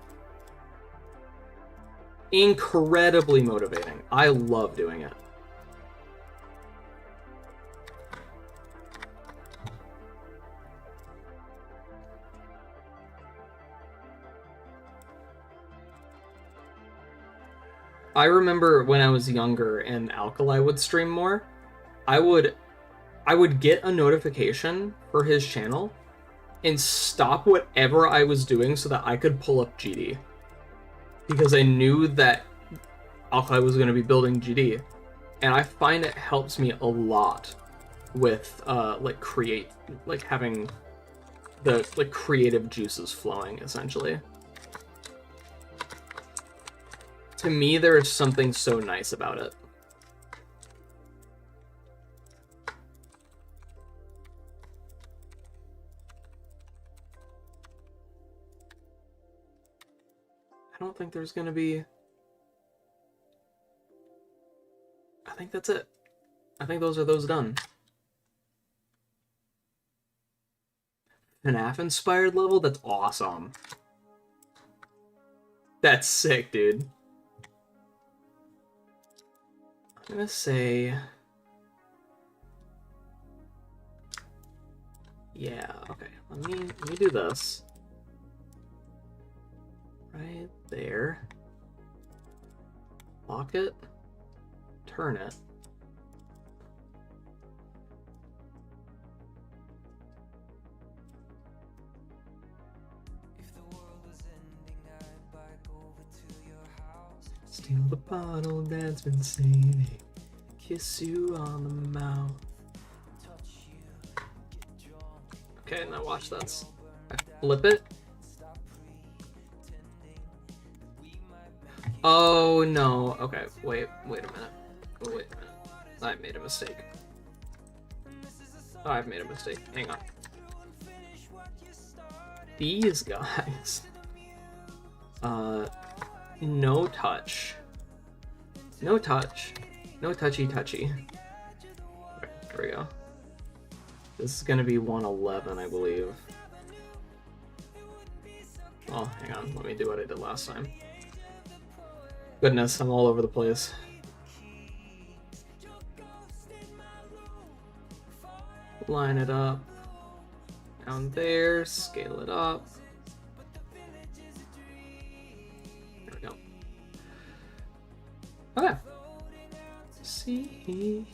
Incredibly motivating. I love doing it. I remember when I was younger and Alkali would stream more, I would get a notification for his channel and stop whatever I was doing so that I could pull up GD. Because I knew that Alkali was going to be building GD. And I find it helps me a lot with having the creative juices flowing, essentially. To me, there is something so nice about it. I don't think there's gonna be... I think that's it. I think those are those done. FNAF inspired level? That's awesome. That's sick, dude. I'm gonna say... Yeah, okay. Let me do this. Right there. Lock it. Turn it. Steal the bottle that's been saving. Kiss you on the mouth. Okay, now watch this. I flip it. Oh no. Okay, wait a minute. Oh, wait a minute. I made a mistake. Oh, I've made a mistake. Hang on. These guys. No touch. No touch. No touchy. Okay, there we go. This is gonna be 111, I believe. Oh, hang on. Let me do what I did last time. Goodness, I'm all over the place. Line it up. Down there, scale it up. There we go. Okay. See.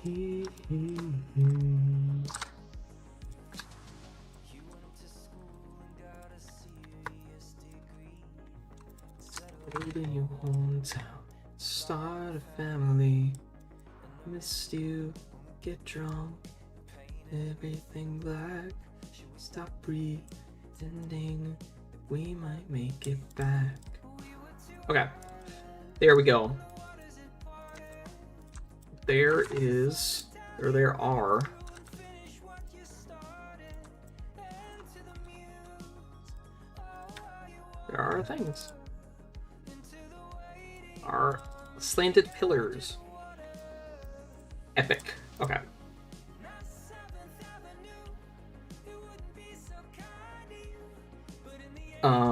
In your hometown, start a family. Missed you, get drunk, everything black. Stop pretending we might make it back. Okay, there we go. There are things. Are slanted pillars. Epic. Okay. Okay.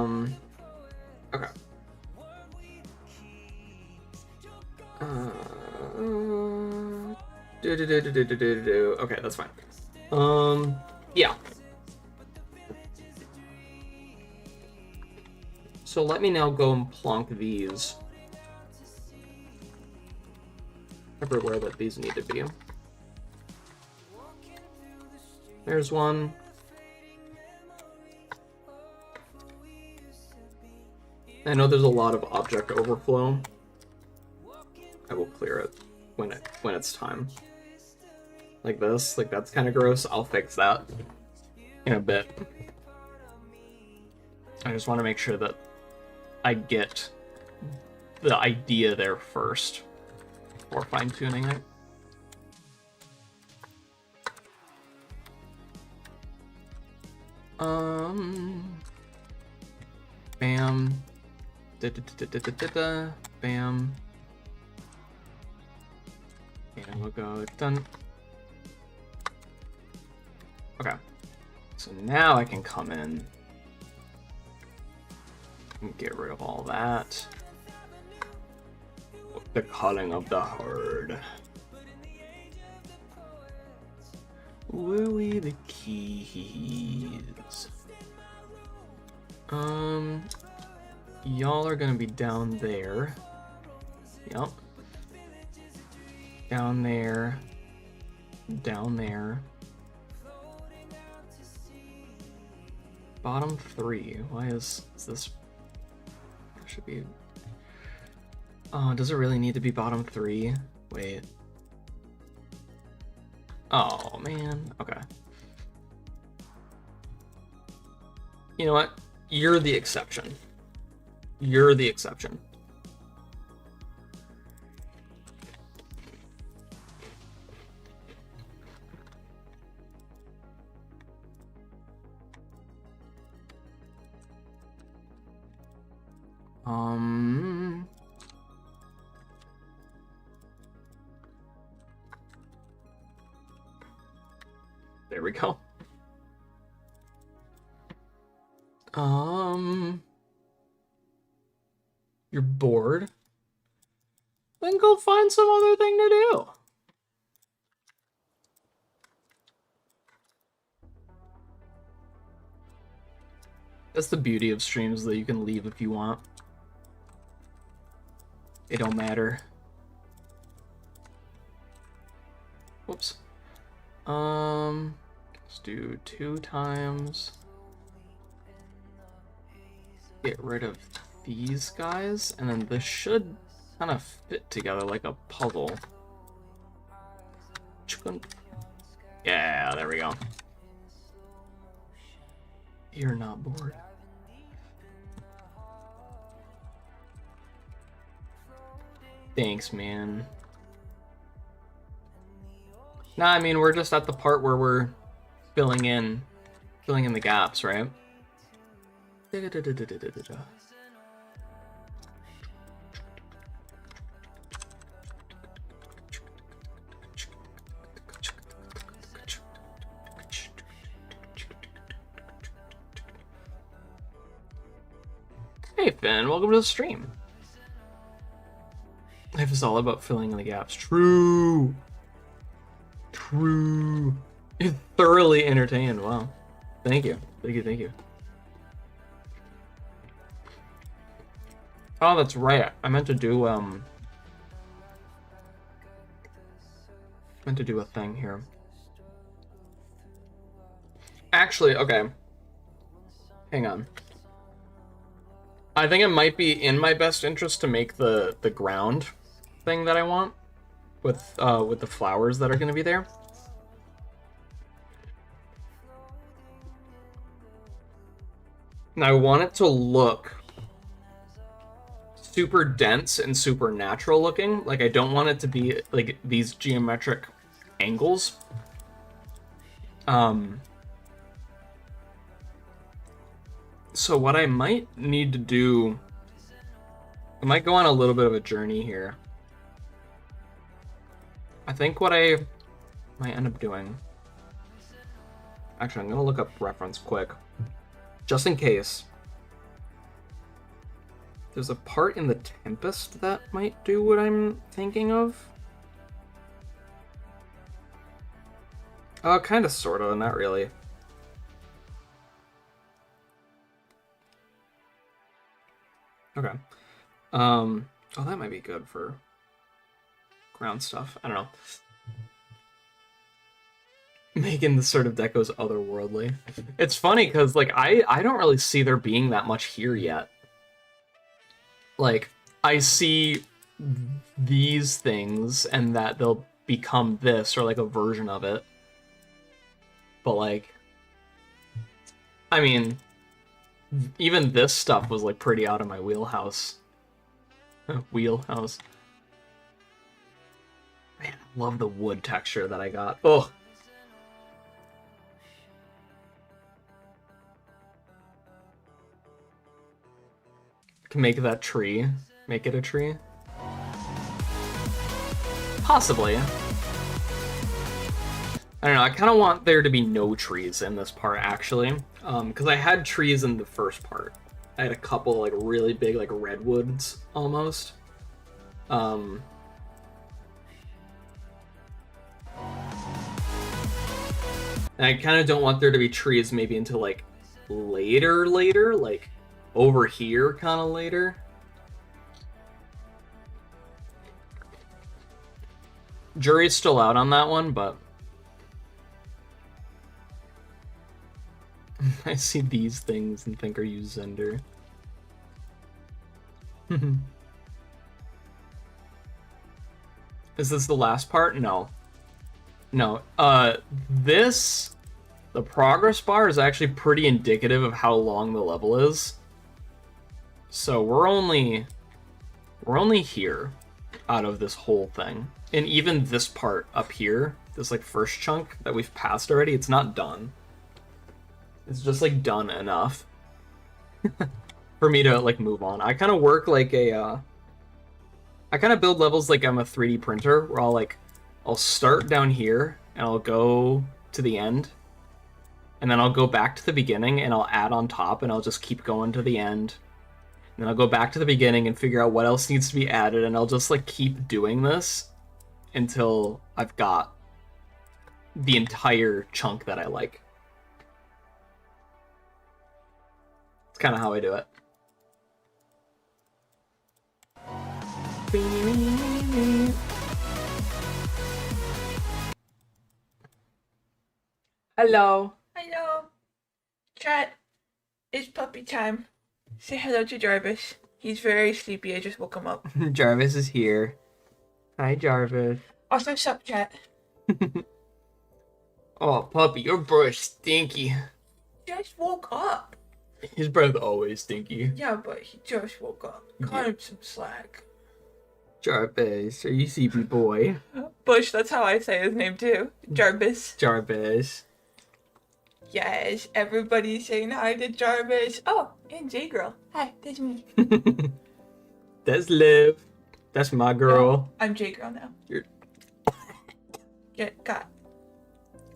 Okay, that's fine. Yeah. So let me now go and plonk these everywhere that these need to be. There's one. I know there's a lot of object overflow. I will clear it when it's time. Like this, like that's kind of gross. I'll fix that in a bit. I just want to make sure that I get the idea there first before fine-tuning it. Bam. Bam. And we'll go done. Okay. So now I can come in and get rid of all that. The calling of the herd. Were we the keys? Y'all are gonna be down there. Yep. Down there. Down there. Bottom three. Why is this? There should be. Oh, does it really need to be bottom three? Wait. Oh, man. Okay. You know what? You're the exception. You're the exception. There we go. You're bored? Then go find some other thing to do. That's the beauty of streams, that you can leave if you want. It don't matter. Whoops. Let's do 2 times. Get rid of these guys, and then this should kind of fit together like a puzzle. Yeah, there we go. You're not bored. Thanks, man. Nah, I mean, we're just at the part where we're filling in the gaps, right? Hey, Finn, welcome to the stream. Life is all about filling in the gaps. True. True. You're thoroughly entertained. Wow. Thank you. Thank you. Thank you. Oh, that's right. I meant to do a thing here. Actually, okay. Hang on. I think it might be in my best interest to make the ground thing that I want with the flowers that are going to be there. And I want it to look super dense and super natural looking. Like, I don't want it to be like these geometric angles. So what I might need to do, I might go on a little bit of a journey here. I think what I might end up doing, actually I'm gonna look up reference quick, just in case. There's a part in the Tempest that might do what I'm thinking of. Kind of, sort of, not really. Okay. Oh, that might be good for ground stuff. I don't know. Making the sort of decos otherworldly. It's funny because, like, I don't really see there being that much here yet. Like, I see these things and that they'll become this or like a version of it. But, like, I mean, even this stuff was like pretty out of my wheelhouse. Wheelhouse. Man, I love the wood texture that I got. Oh. Can make that tree. Make it a tree. Possibly. I don't know, I kind of want there to be no trees in this part, actually. Because I had trees in the first part. I had a couple, like, really big, like, redwoods, almost. And I kind of don't want there to be trees maybe until, like, later, like, over here, kind of later. Jury's still out on that one, but I see these things and think, are you Zender? Is this the last part? No. No. The progress bar is actually pretty indicative of how long the level is. So we're only here out of this whole thing. And even this part up here, this like first chunk that we've passed already, it's not done. It's just like done enough. for me to like move on. I kind of work like I kind of build levels like I'm a 3D printer, where I'll start down here and I'll go to the end, and then I'll go back to the beginning and I'll add on top, and I'll just keep going to the end. And then I'll go back to the beginning and figure out what else needs to be added, and I'll just like keep doing this until I've got the entire chunk that I like. It's kind of how I do it. Hello. Hello. Chat, it's puppy time. Say hello to Jarvis. He's very sleepy. I just woke him up. Jarvis is here. Hi, Jarvis. Also, sup, chat. Oh, puppy, your breath stinky. Just woke up. His breath always stinky. Yeah, but he just woke up. Cut him some slack. Jarvis, are you sleepy boy? Bush, that's how I say his name too. Jarvis. Jarvis. Yes, everybody's saying hi to Jarvis. Oh, and J-Girl. Hi, that's me. That's Liv. That's my girl. No, I'm J-Girl now. You're Got.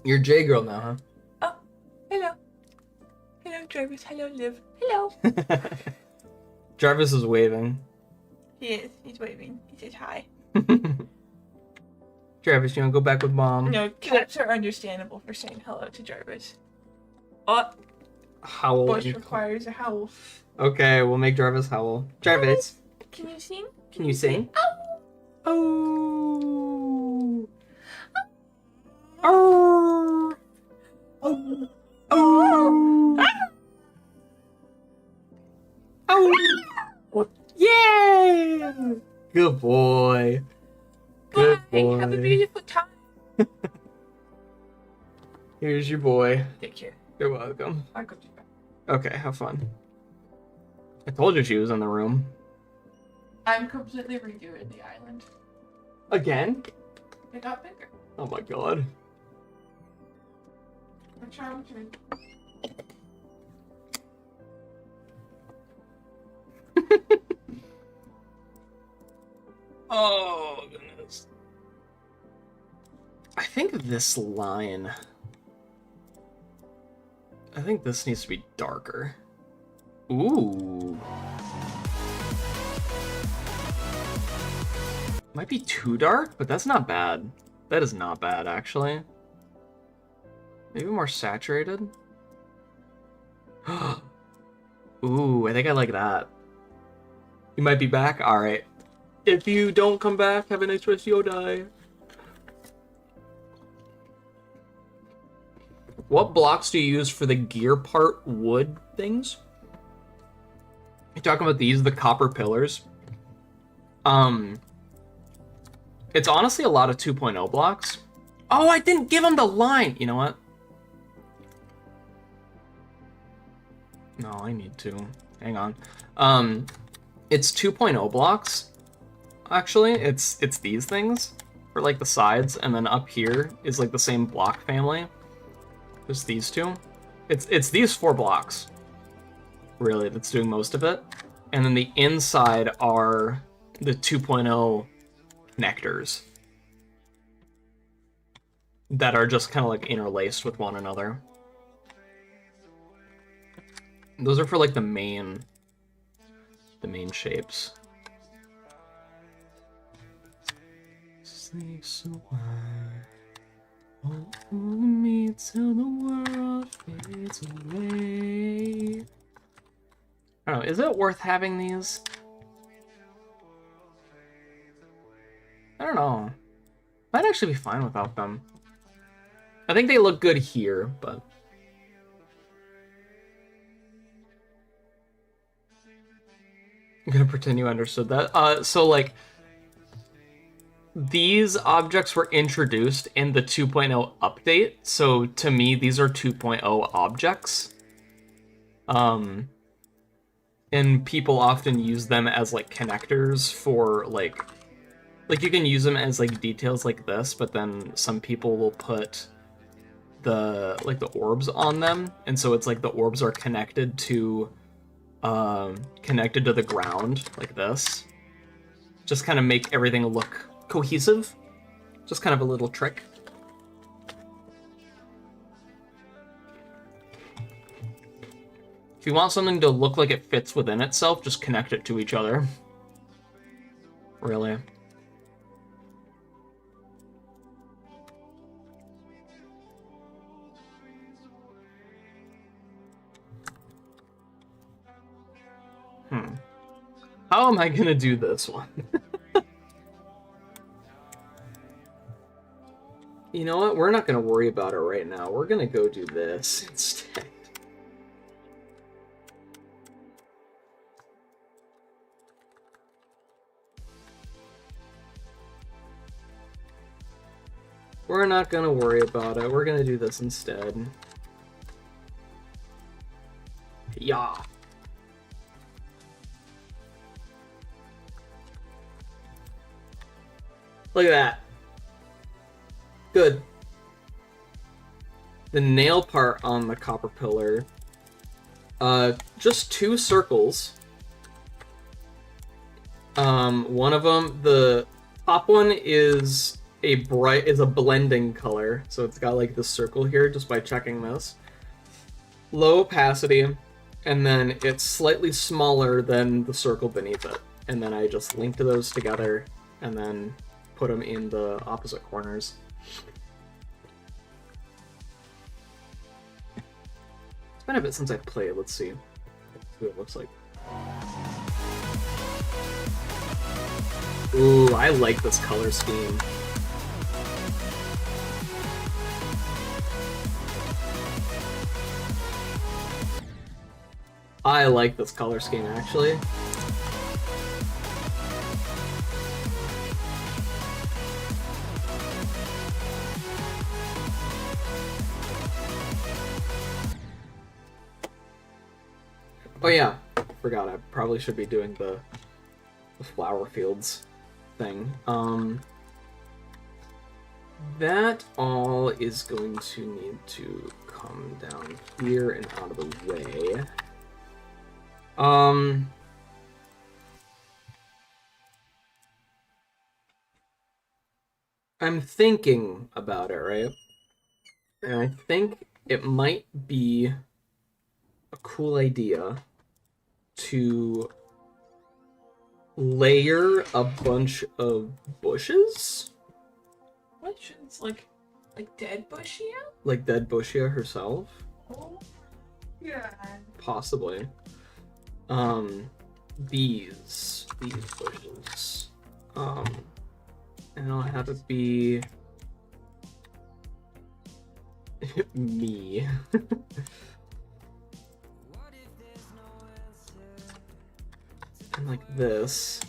You're J-Girl now, huh? Oh, hello. Hello, Jarvis. Hello, Liv. Hello. Jarvis is waving. He is. He's waving. He says hi. Jarvis, you wanna go back with mom? No, cats are understandable for saying hello to Jarvis. Oh, Howl. Bush requires a howl. Okay, we'll make Jarvis howl. Jarvis, Can you sing? can you sing? Oh. Oh. Oh. Oh. Oh. Yeah. Good boy. Good boy. Have a beautiful time. Here's your boy. Take care. You're welcome. I'll go to bed. Okay, have fun. I told you she was in the room. I'm completely redoing the island. Again? It got bigger. Oh my god. I'm trying to. Oh, goodness. I think this line... I think this needs to be darker. Ooh. Might be too dark, but that's not bad. That is not bad, actually. Maybe more saturated? Ooh, I think I like that. You might be back? Alright. If you don't come back, have a nice rest of your day. What blocks do you use for the gear part wood things? You're talking about these, the copper pillars. It's honestly a lot of 2.0 blocks. Oh, I didn't give him the line! You know what? No, I need to. Hang on. It's 2.0 blocks. Actually, it's these things for like the sides, and then up here is like the same block family. Just these two. It's these 4 blocks, really, that's doing most of it. And then the inside are the 2.0 connectors that are just kind of like interlaced with one another. Those are for like the main shapes. Sleep so wide, all for me till the world fades away. I don't know, is it worth having these? I don't know. Might actually be fine without them. I think they look good here, but... I'm gonna pretend you understood that. So like, these objects were introduced in the 2.0 update, so to me, these are 2.0 objects. And people often use them as like connectors for like you can use them as like details like this, but then some people will put the orbs on them, and so it's like the orbs are connected to connected to the ground like this. Just kind of make everything look cohesive. Just kind of a little trick. If you want something to look like it fits within itself, just connect it to each other. Really. How am I gonna do this one? You know what? We're not gonna worry about it right now. We're gonna go do this instead. We're not gonna worry about it. We're gonna do this instead. Yeah. Look at that. Good. The nail part on the copper pillar. Just 2 circles. One of them, the top one is a blending color, so it's got like this circle here just by checking this. Low opacity, and then it's slightly smaller than the circle beneath it. And then I just linked those together and then put them in the opposite corners. It's been a bit since I've played. Let's see what it looks like. Ooh, I like this color scheme. I like this color scheme, actually. Oh yeah, forgot, I probably should be doing the flower fields thing. That all is going to need to come down here and out of the way. I'm thinking about it, right? And I think it might be a cool idea to layer a bunch of bushes. Bushes? Like dead Bushia? Like dead Bushia herself? Oh, yeah. Possibly. These bushes. And I'll have it be me. And like this.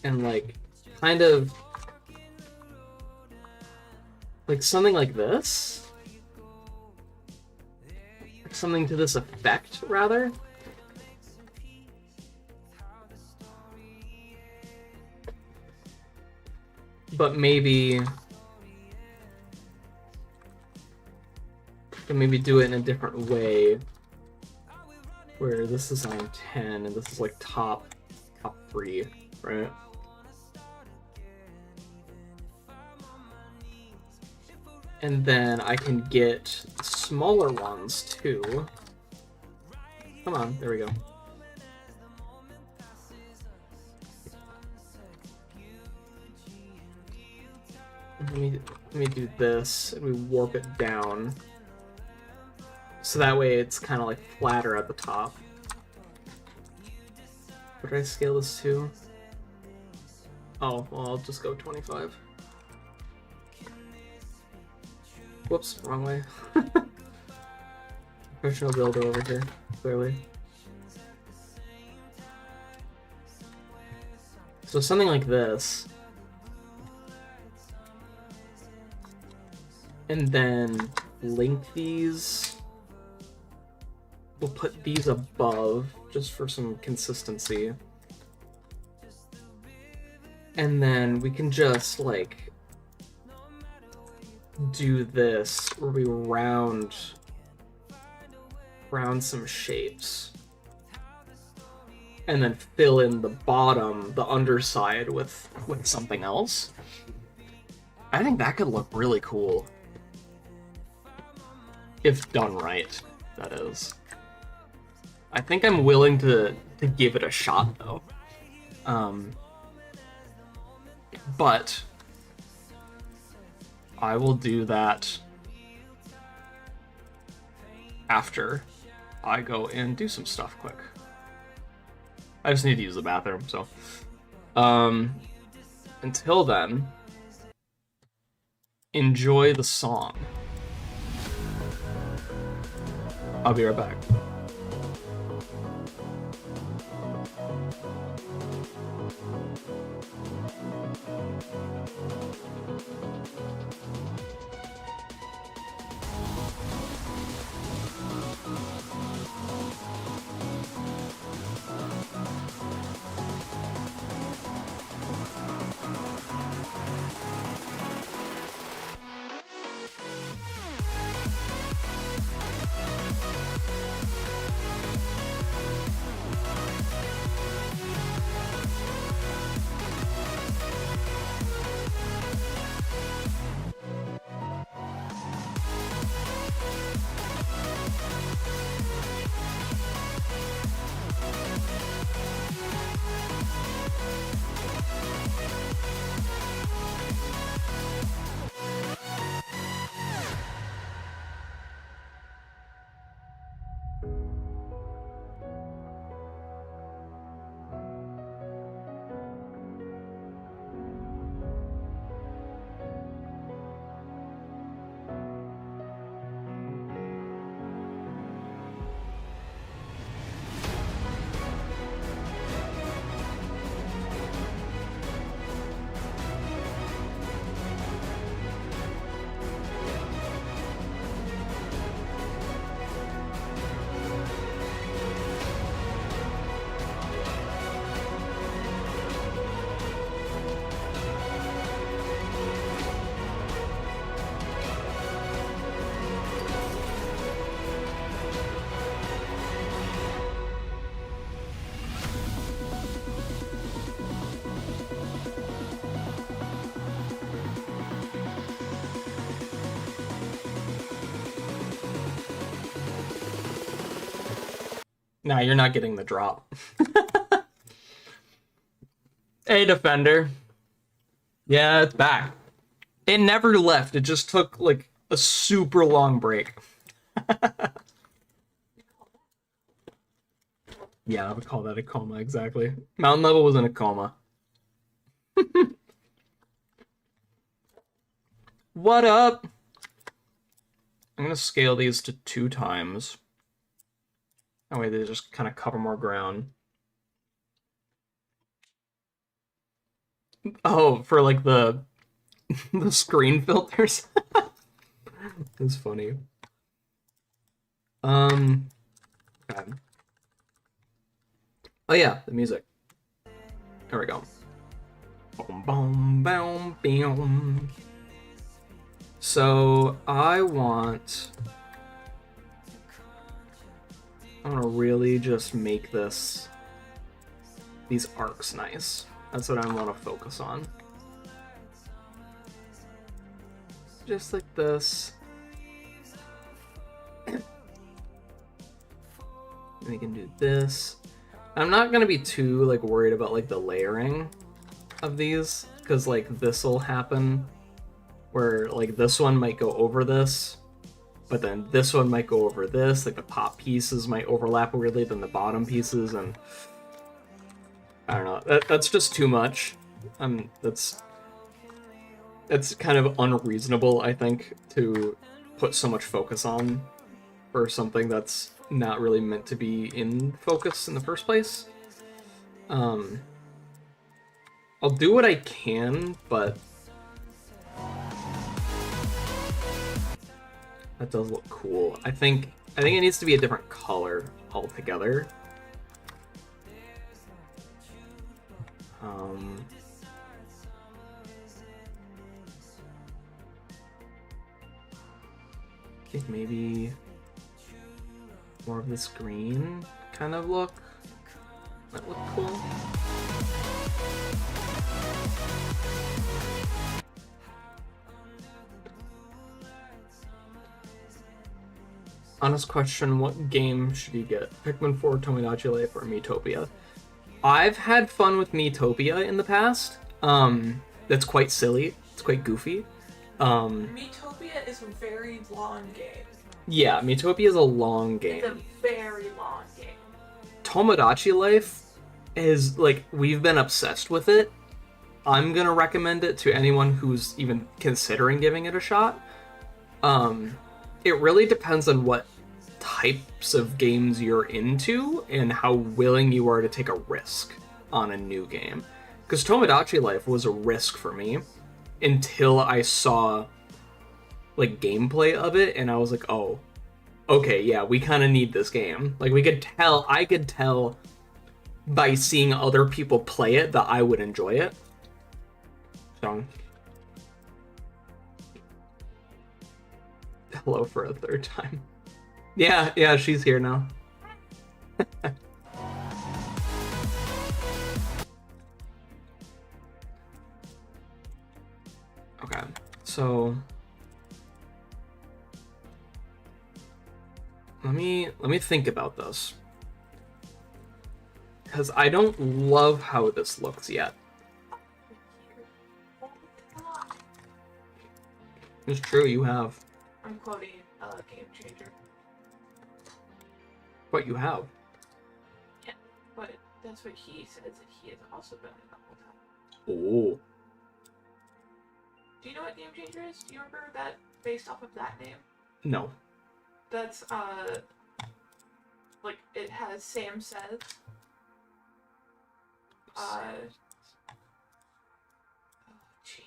And like kind of like something like this. Something to this effect, rather. But maybe do it in a different way, where this is on 10 and this is like top 3, right? And then I can get smaller ones too. Come on, there we go. Let me do this, and we warp it down. So that way it's kind of like flatter at the top. What did I scale this to? Oh, well, I'll just go 25. Whoops, wrong way. Professional builder over here, clearly. So something like this. And then link these. We'll put these above, just for some consistency. And then we can just, like, do this, where we round around some shapes. And then fill in the bottom, the underside, with something else. I think that could look really cool. If done right, that is. I think I'm willing to give it a shot, though. But I will do that after I go and do some stuff quick. I just need to use the bathroom, so. Until then, enjoy the song. I'll be right back. Nah, you're not getting the drop. Hey, Defender. Yeah, it's back. It never left. It just took, like, a super long break. Yeah, I would call that a coma, exactly. Mountain Level was in a coma. What up? I'm gonna scale these to 2 times. That way they just kind of cover more ground. Oh, for like the the screen filters. That's funny. Okay. Oh yeah, the music. There we go. Boom, boom, boom, boom. So I want to really just make these arcs nice. That's what I want to focus on. Just like this. We can do this. I'm not gonna be too like worried about like the layering of these, because like this will happen where like this one might go over this, but then this one might go over this, like the top pieces might overlap weirdly than the bottom pieces, and I don't know, that's just too much. That's kind of unreasonable, I think, to put so much focus on for something that's not really meant to be in focus in the first place. I'll do what I can, but that does look cool. I think it needs to be a different color altogether. I think maybe more of this green kind of look. That look cool. Honest question, what game should you get? Pikmin 4, Tomodachi Life, or Miitopia? I've had fun with Miitopia in the past. That's quite silly. It's quite goofy. Miitopia is a very long game. Yeah, Miitopia is a long game. It's a very long game. Tomodachi Life is, like, we've been obsessed with it. I'm gonna recommend it to anyone who's even considering giving it a shot. It really depends on what types of games you're into and how willing you are to take a risk on a new game. Because Tomodachi Life was a risk for me until I saw, like, gameplay of it, and I was like, oh, okay, yeah, we kind of need this game. Like, I could tell by seeing other people play it that I would enjoy it. So, hello for a third time. Yeah, she's here now. Okay, so let me think about this, because I don't love how this looks yet. It's true, you have. I'm quoting Game Changer. What you have? Yeah, but that's what he says that he has also been in the whole time. Oh. Do you know what Game Changer is? Do you remember that based off of that name? No. That's like it has Sam Says. Oh jeez.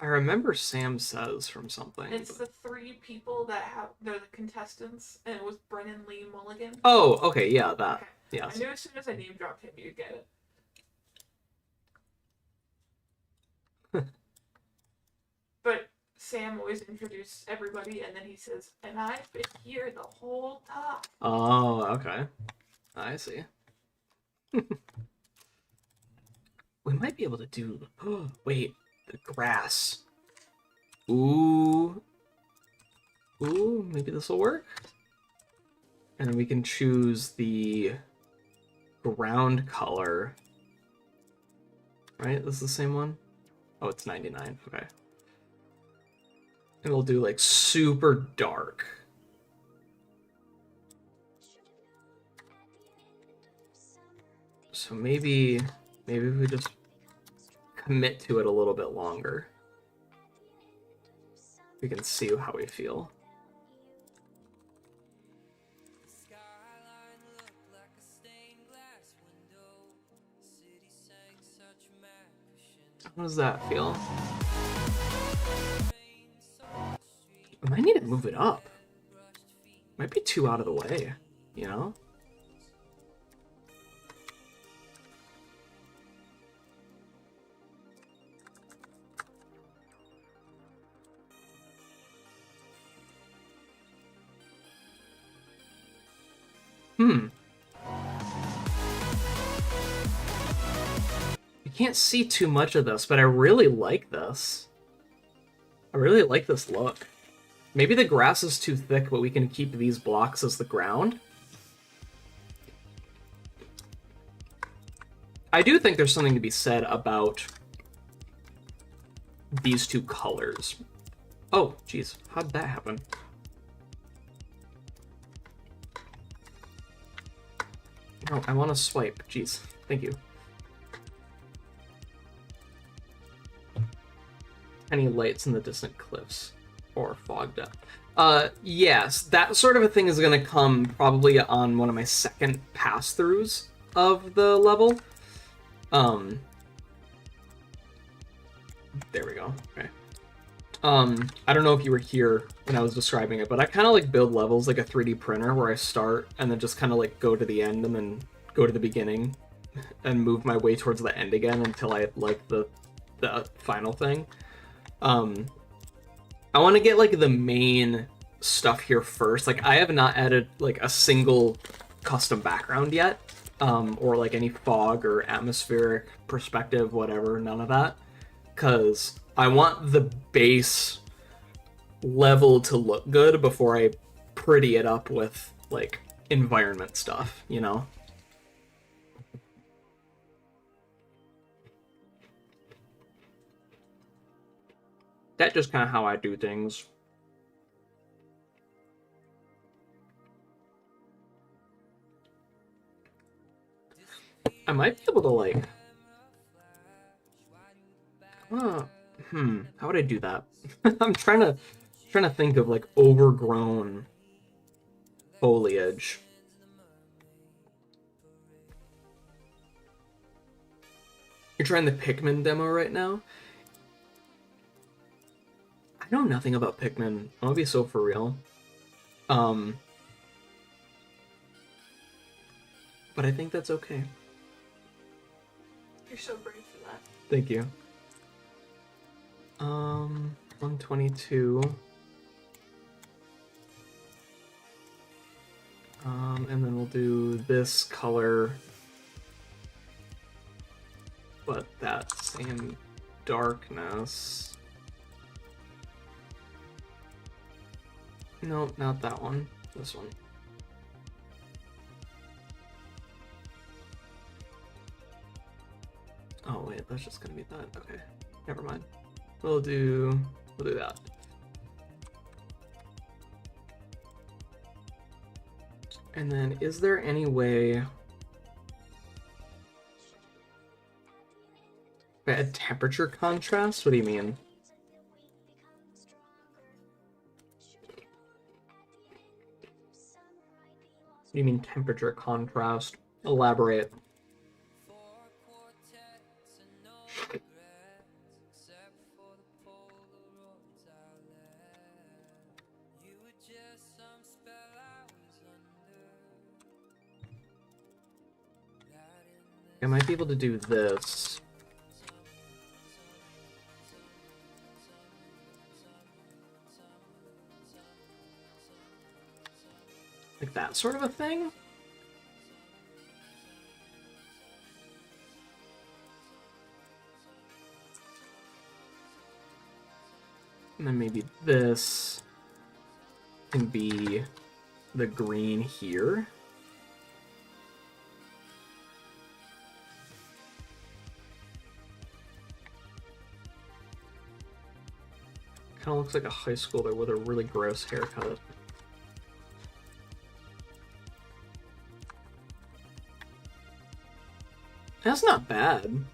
I remember Sam Says from something. It's but... the three people that they're the contestants, and it was Brennan Lee Mulligan. Oh, okay, yeah, that. Okay. Yes. I knew as soon as I name dropped him, you'd get it. But Sam always introduced everybody, and then he says, "And I've been here the whole time." Oh, okay. I see. We might be able to do... wait, the grass. Ooh, maybe this will work. And then we can choose the ground color. Right? This is the same one? Oh, it's 99. Okay. And we'll do, like, super dark. So maybe we just commit to it a little bit longer. We can see how we feel. How does that feel? I might need to move it up. Might be too out of the way, you know? You can't see too much of this, but I really like this. I really like this look. Maybe the grass is too thick, but we can keep these blocks as the ground. I do think there's something to be said about these two colors. Oh, geez. How did that happen? No, I want to swipe. Jeez. Thank you. Any lights in the distant cliffs or fog depth? Yes, that sort of a thing is going to come probably on one of my second pass-throughs of the level. There we go. Okay. I don't know if you were here when I was describing it, but I kind of like build levels like a 3D printer where I start and then just kind of like go to the end and then go to the beginning and move my way towards the end again until I like the final thing. I want to get like the main stuff here first. Like, I have not added like a single custom background yet, or like any fog or atmospheric perspective, whatever, none of that, because I want the base level to look good before I pretty it up with like environment stuff, you know? That's just kind of how I do things. I might be able to like... how would I do that? I'm trying to think of like overgrown foliage. You're trying the Pikmin demo right now? I know nothing about Pikmin. I'm gonna be so for real. But I think that's okay. You're so brave for that. Thank you. 122. And then we'll do this color, but that same darkness. No, not that one. This one. Oh wait, that's just gonna be that. Okay, never mind. We'll do that. And then, is there any way add temperature contrast? What do you mean? What do you mean temperature contrast? Elaborate. I might be able to do this. Like that sort of a thing? And then maybe this can be the green here. Kind of looks like a high schooler with a really gross haircut. That's not bad.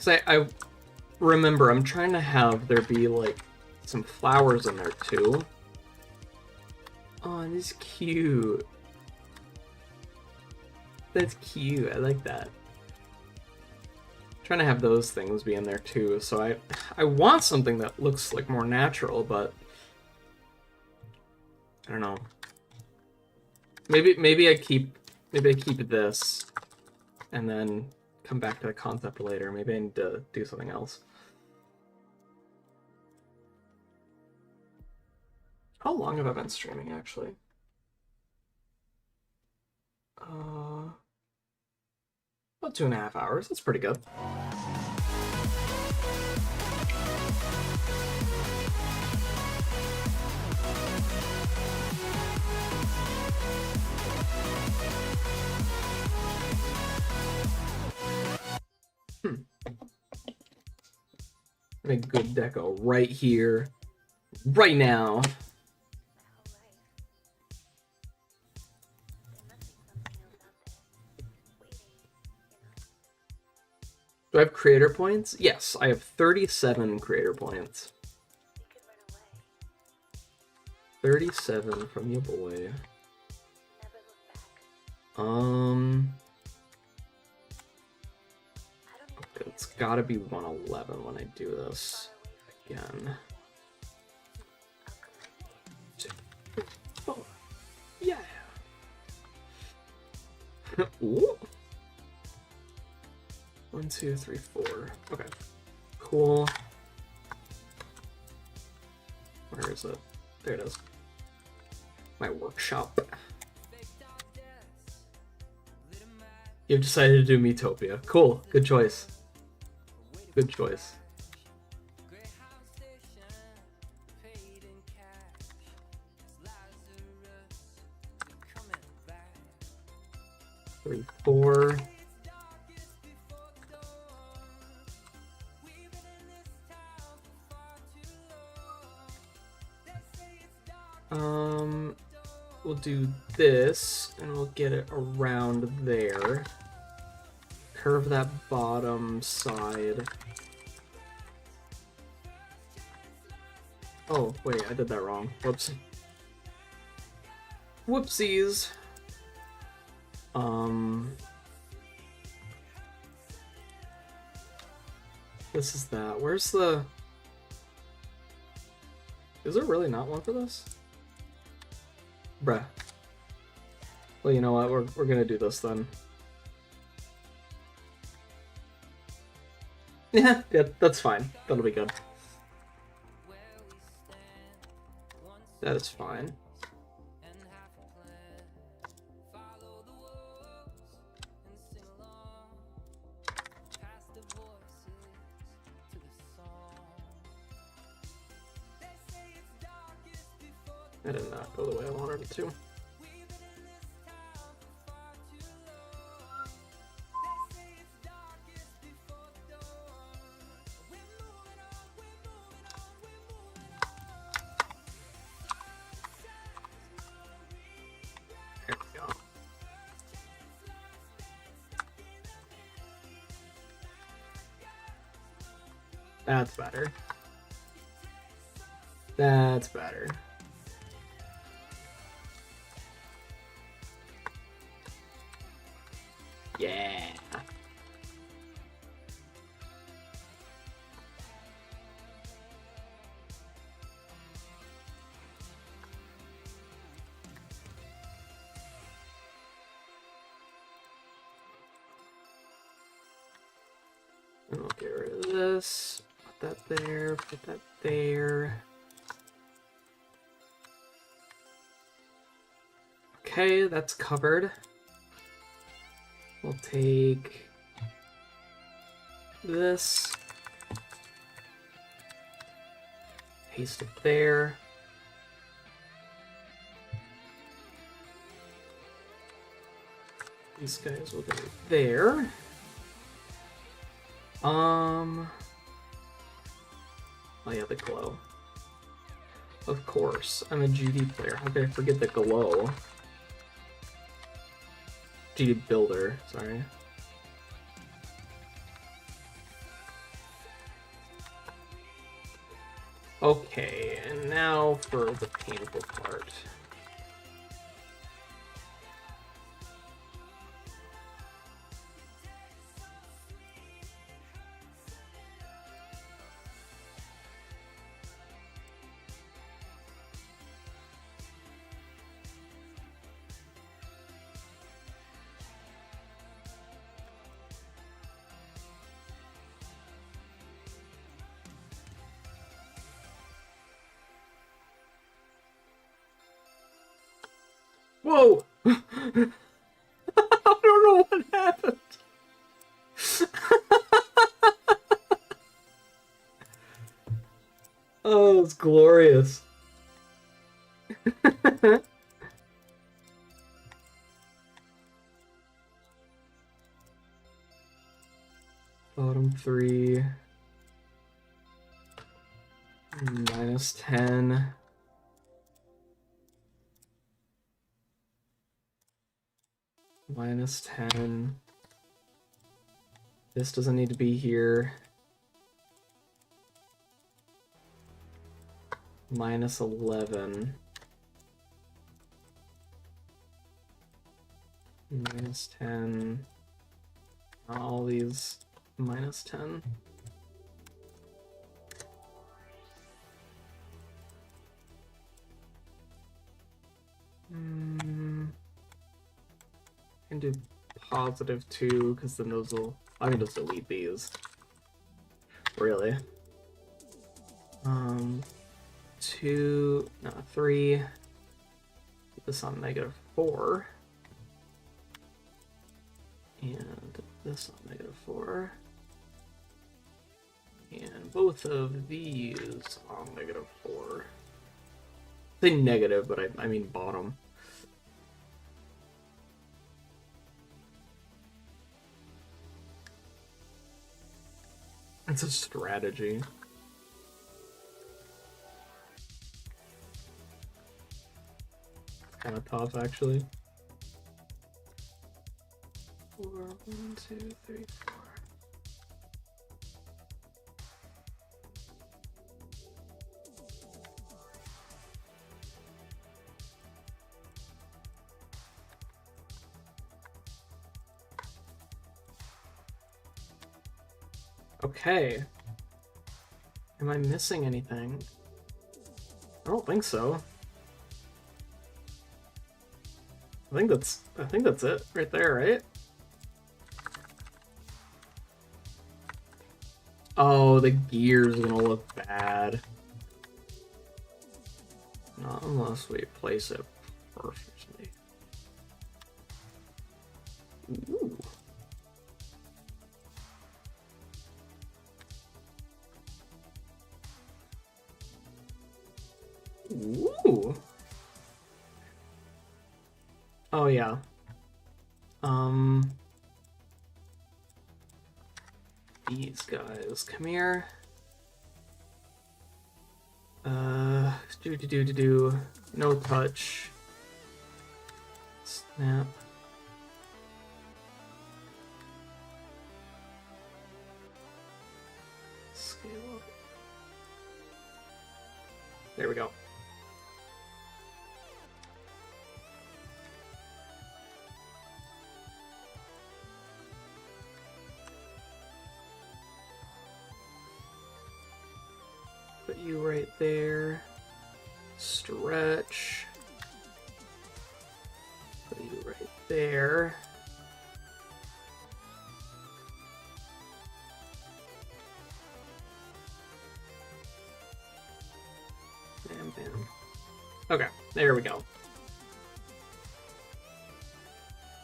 Because I remember I'm trying to have there be like some flowers in there too. Oh, this is cute. That's cute. I like that. Trying to have those things be in there too. So I want something that looks like more natural, but I don't know. Maybe I keep this and then come back to the concept later. Maybe I need to do something else. How long have I been streaming, actually? About 2.5 hours. That's pretty good. Make good deco right here, right now. Do I have creator points? Yes, I have 37 creator points. 37 from your boy. gotta be 111 when I do this again. 2, 3, 4. Yeah. Ooh. 1, 2, 3, 4. Okay. Cool. Where is it? There it is. My workshop. You've decided to do Metopia. Cool. Good choice. Good choice. Three, 4. We'll do this, and we'll get it around there. Curve that bottom side. Oh, wait, I did that wrong. Whoops. Whoopsies. This is that. Where's the... Is there really not one for this? Bruh. Well, you know what? We're gonna do this then. Yeah, that's fine. That'll be good. That is fine. That did not go the way I wanted it to. There we go. That's better. That's better. Yeah. And we'll get rid of this. Put that there. Put that there. Okay, that's covered. We'll take this, paste it there. These guys will go there. Oh yeah, the glow. Of course, I'm a GD player. How could I forget the glow? GD builder, sorry. Okay, and now for the painful part. Whoa! I don't know what happened. Oh, it's glorious. Bottom 3. -10. -10. This doesn't need to be here. -11. -10. All these -10. Can do +2 because then those will. I can just delete these. Really. 2, no, 3. Put this on -4. And this on -4. And both of these on -4. I say negative, but I mean bottom. It's a strategy. Kind of tough, actually. 4, 1, 2, 3, 4. Okay. Am I missing anything? I don't think so. I think that's it right there, right? Oh, the gear's gonna look bad. Not unless we place it perfectly. Ooh. Ooh. Oh yeah. These guys, come here. Do. No touch. Snap. Scale up. There we go. Put you right there. Stretch. Put you right there. Bam, bam. Okay, there we go.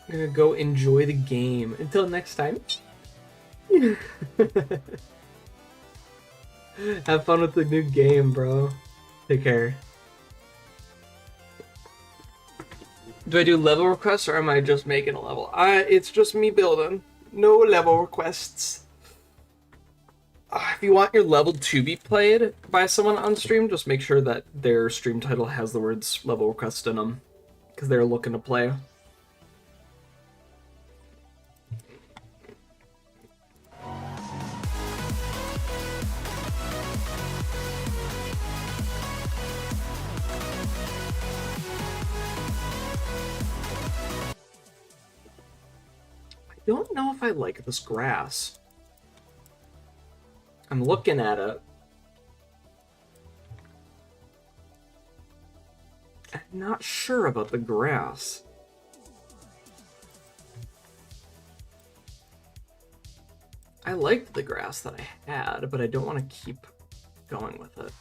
I'm gonna go enjoy the game. Until next time. Have fun with the new game, bro. Take care. Do I do level requests or am I just making a level? It's just me building. No level requests. If you want your level to be played by someone on stream, just make sure that their stream title has the words level request in them. Because they're looking to play. I don't know if I like this grass. I'm looking at it. I'm not sure about the grass. I liked the grass that I had, but I don't want to keep going with it.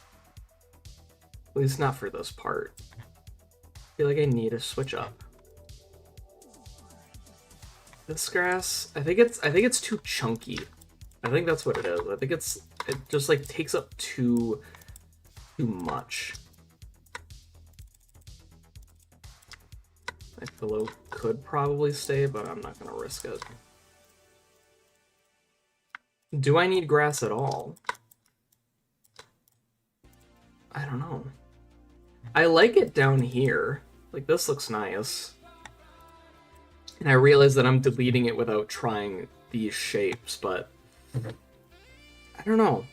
At least not for this part. I feel like I need to switch up. This grass, I think it's too chunky. I think that's what it is. I think it just like takes up too much. My pillow could probably stay, but I'm not gonna risk it. Do I need grass at all? I don't know. I like it down here. Like, this looks nice. And I realize that I'm deleting it without trying these shapes, but I don't know.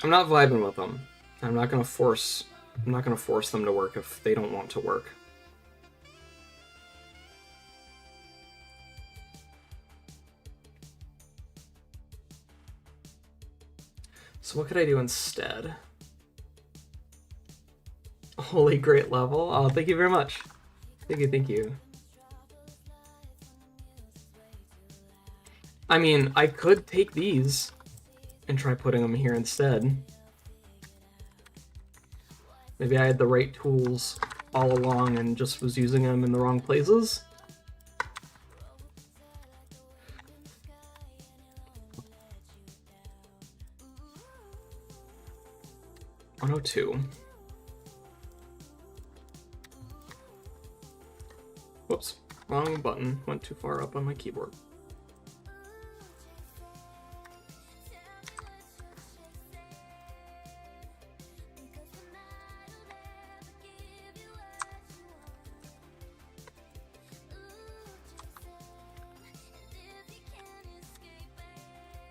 I'm not vibing with them. I'm not gonna force them to work if they don't want to work. So what could I do instead? Holy great level. Oh, thank you very much. Thank you, thank you. I mean, I could take these and try putting them here instead. Maybe I had the right tools all along and just was using them in the wrong places. $102. Whoops, wrong button. Went too far up on my keyboard.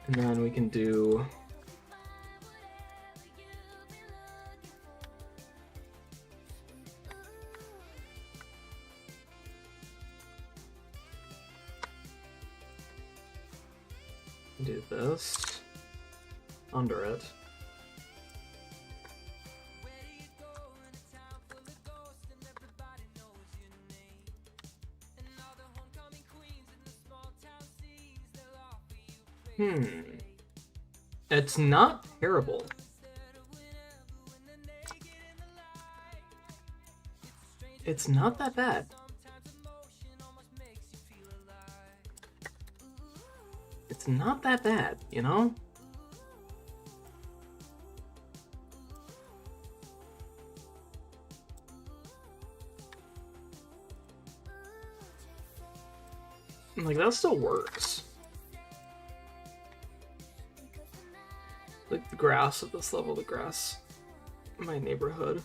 And then we can do this under it. It's not terrible. It's not that bad. It's not that bad, you know? Like, that still works. Like, the grass at this level, the grass in my neighborhood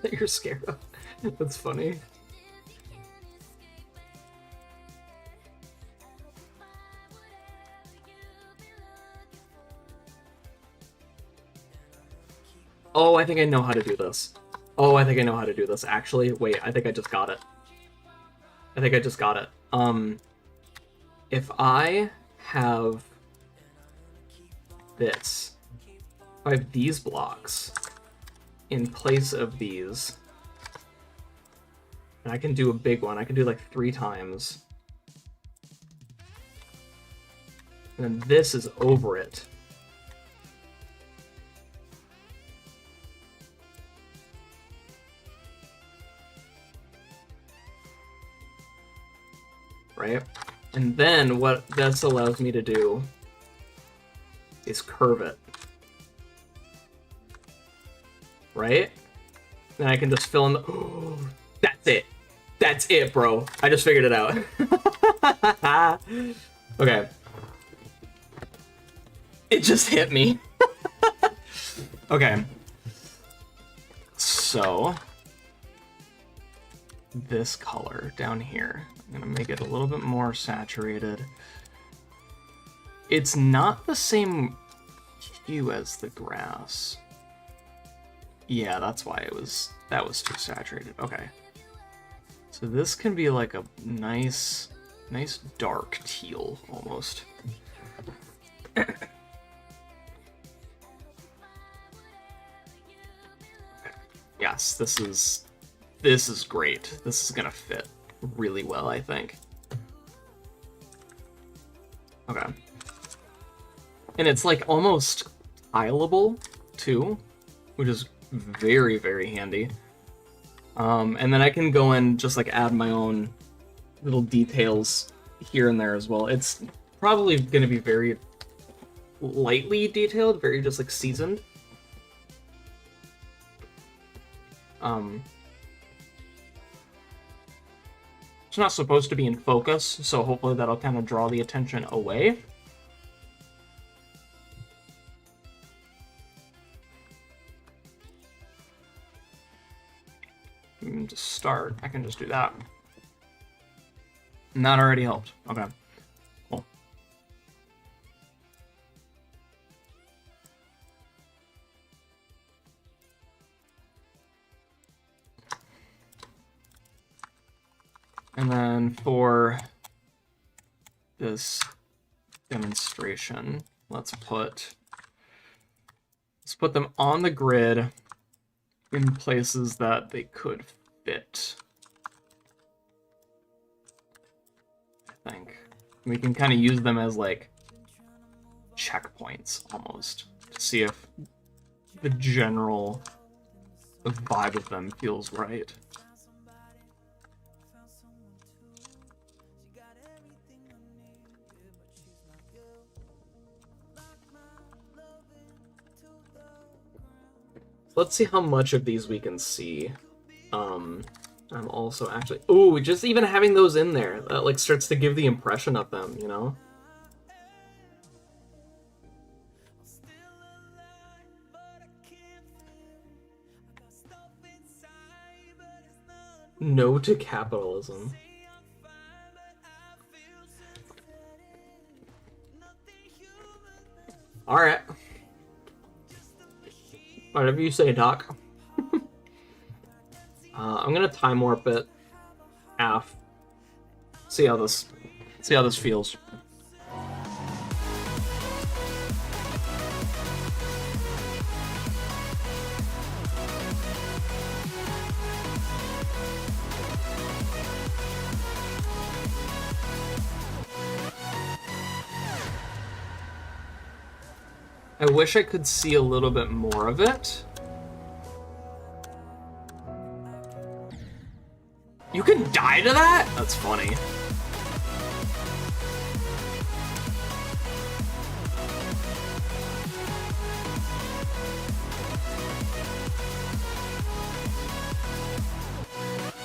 that you're scared of. That's funny. Oh, I think I know how to do this. Oh, I think I know how to do this. Actually, wait, I think I just got it. I think I just got it. If I have this, if I have these blocks in place of these, and I can do a big one. I can do like 3 times. And then this is over it. Right? And then what this allows me to do is curve it. Right? Then I can just fill in the... Oh, that's it. That's it, bro. I just figured it out. Okay. It just hit me. Okay. So... this color down here. I'm gonna make it a little bit more saturated. It's not the same hue as the grass. Yeah, that's why that was too saturated. Okay. So this can be like a nice dark teal almost. Okay. Yes, this is great. This is gonna fit really well, I think. Okay. And it's like almost tileable too, which is very, very handy. And then I can go and just like add my own little details here and there as well. It's probably gonna be very lightly detailed, very just like seasoned. It's not supposed to be in focus, so hopefully that'll kind of draw the attention away. To start, I can just do that. And that already helped. Okay. Cool. And then for this demonstration, let's put Let's put them on the grid in places that they could fit. I think we can kind of use them as like checkpoints almost to see if the general vibe of them feels right. Let's see how much of these we can see. I'm also actually... Ooh, just even having those in there, that like starts to give the impression of them, you know? No to capitalism. Alright. Whatever you say, Doc. I'm gonna time warp it. See how this feels. I wish I could see a little bit more of it. You can die to that? That's funny.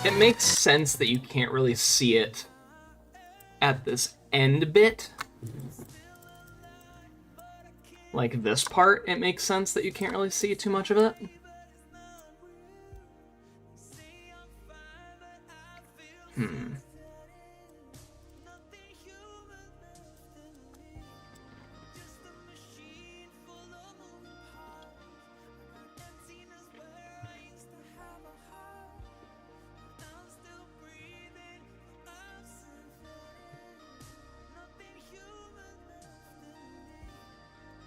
It makes sense that you can't really see it at this end bit. Like this part, it makes sense that you can't really see too much of it.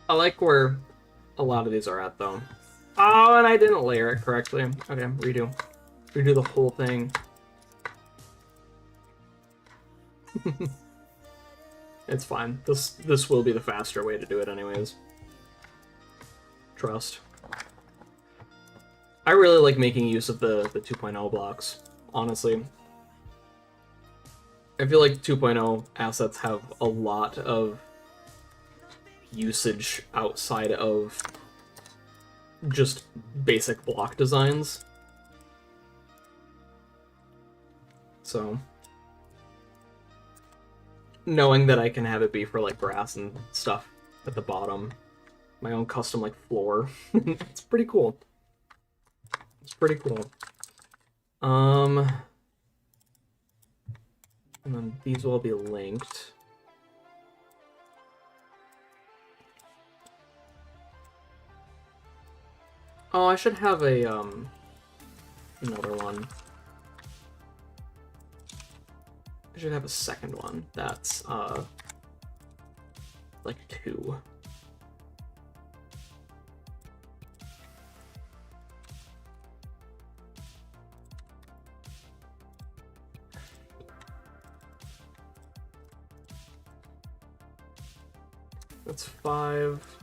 I like where a lot of these are at, though. Oh, and I didn't layer it correctly. Okay, redo. Redo the whole thing. It's fine. This will be the faster way to do it anyways. Trust. I really like making use of the 2.0 blocks, honestly. I feel like 2.0 assets have a lot of usage outside of just basic block designs. So knowing that I can have it be for like grass and stuff at the bottom, my own custom like floor, it's pretty cool. It's pretty cool. And then these will be linked. Oh, I should have a another one. I should have a second one that's like 2. That's 5.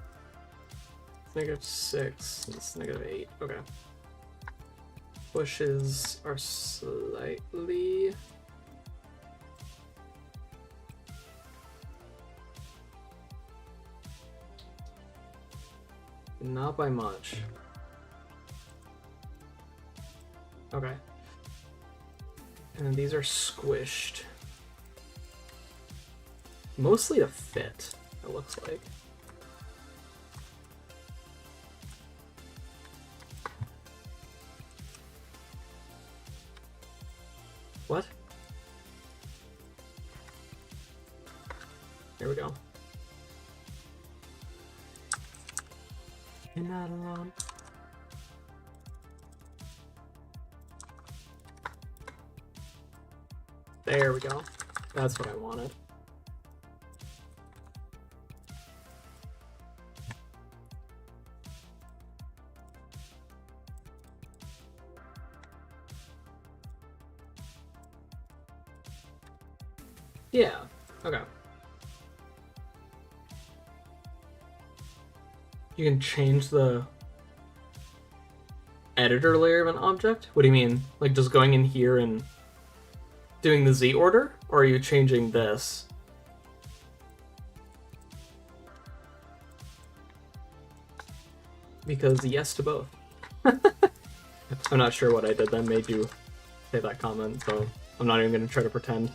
-6. It's -8. Okay. Bushes are slightly... Not by much. Okay. And then these are squished. Mostly to fit, it looks like. What? Here we go. You're not alone. There we go. That's what I wanted. Yeah, okay. You can change the editor layer of an object? What do you mean? Like just going in here and doing the Z order? Or are you changing this? Because yes to both. I'm not sure what I did that made you say that comment, so I'm not even going to try to pretend.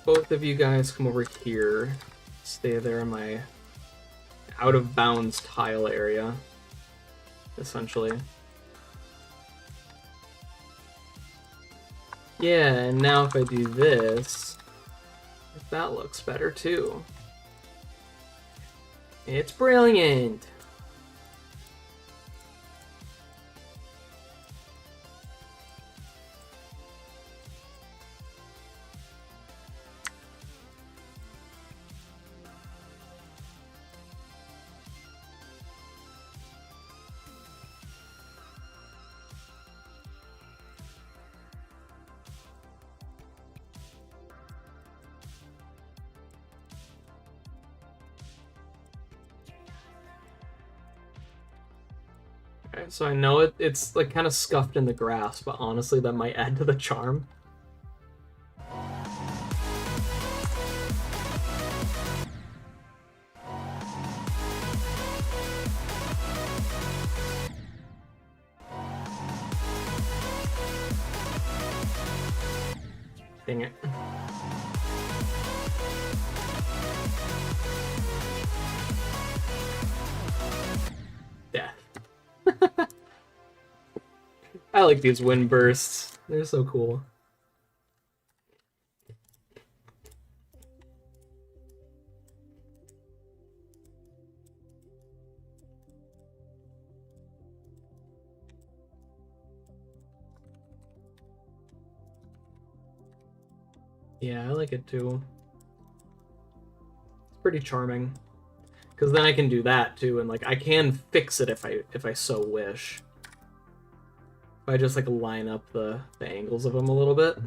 Both of you guys come over here. Stay there in my out of bounds tile area, essentially. Yeah, and now if I do this, that looks better too. It's brilliant! Okay, so I know it's like kind of scuffed in the grass, but honestly that might add to the charm. Dang it. Death. I like these wind bursts. They're so cool. Yeah, I like it too. It's pretty charming. Because then I can do that too, and like I can fix it if I so wish. If I just like line up the angles of them a little bit.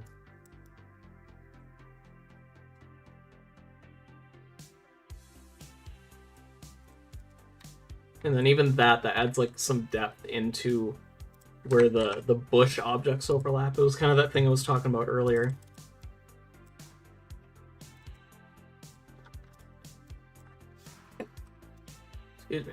And then even that adds like some depth into where the bush objects overlap. It was kind of that thing I was talking about earlier. Excuse me.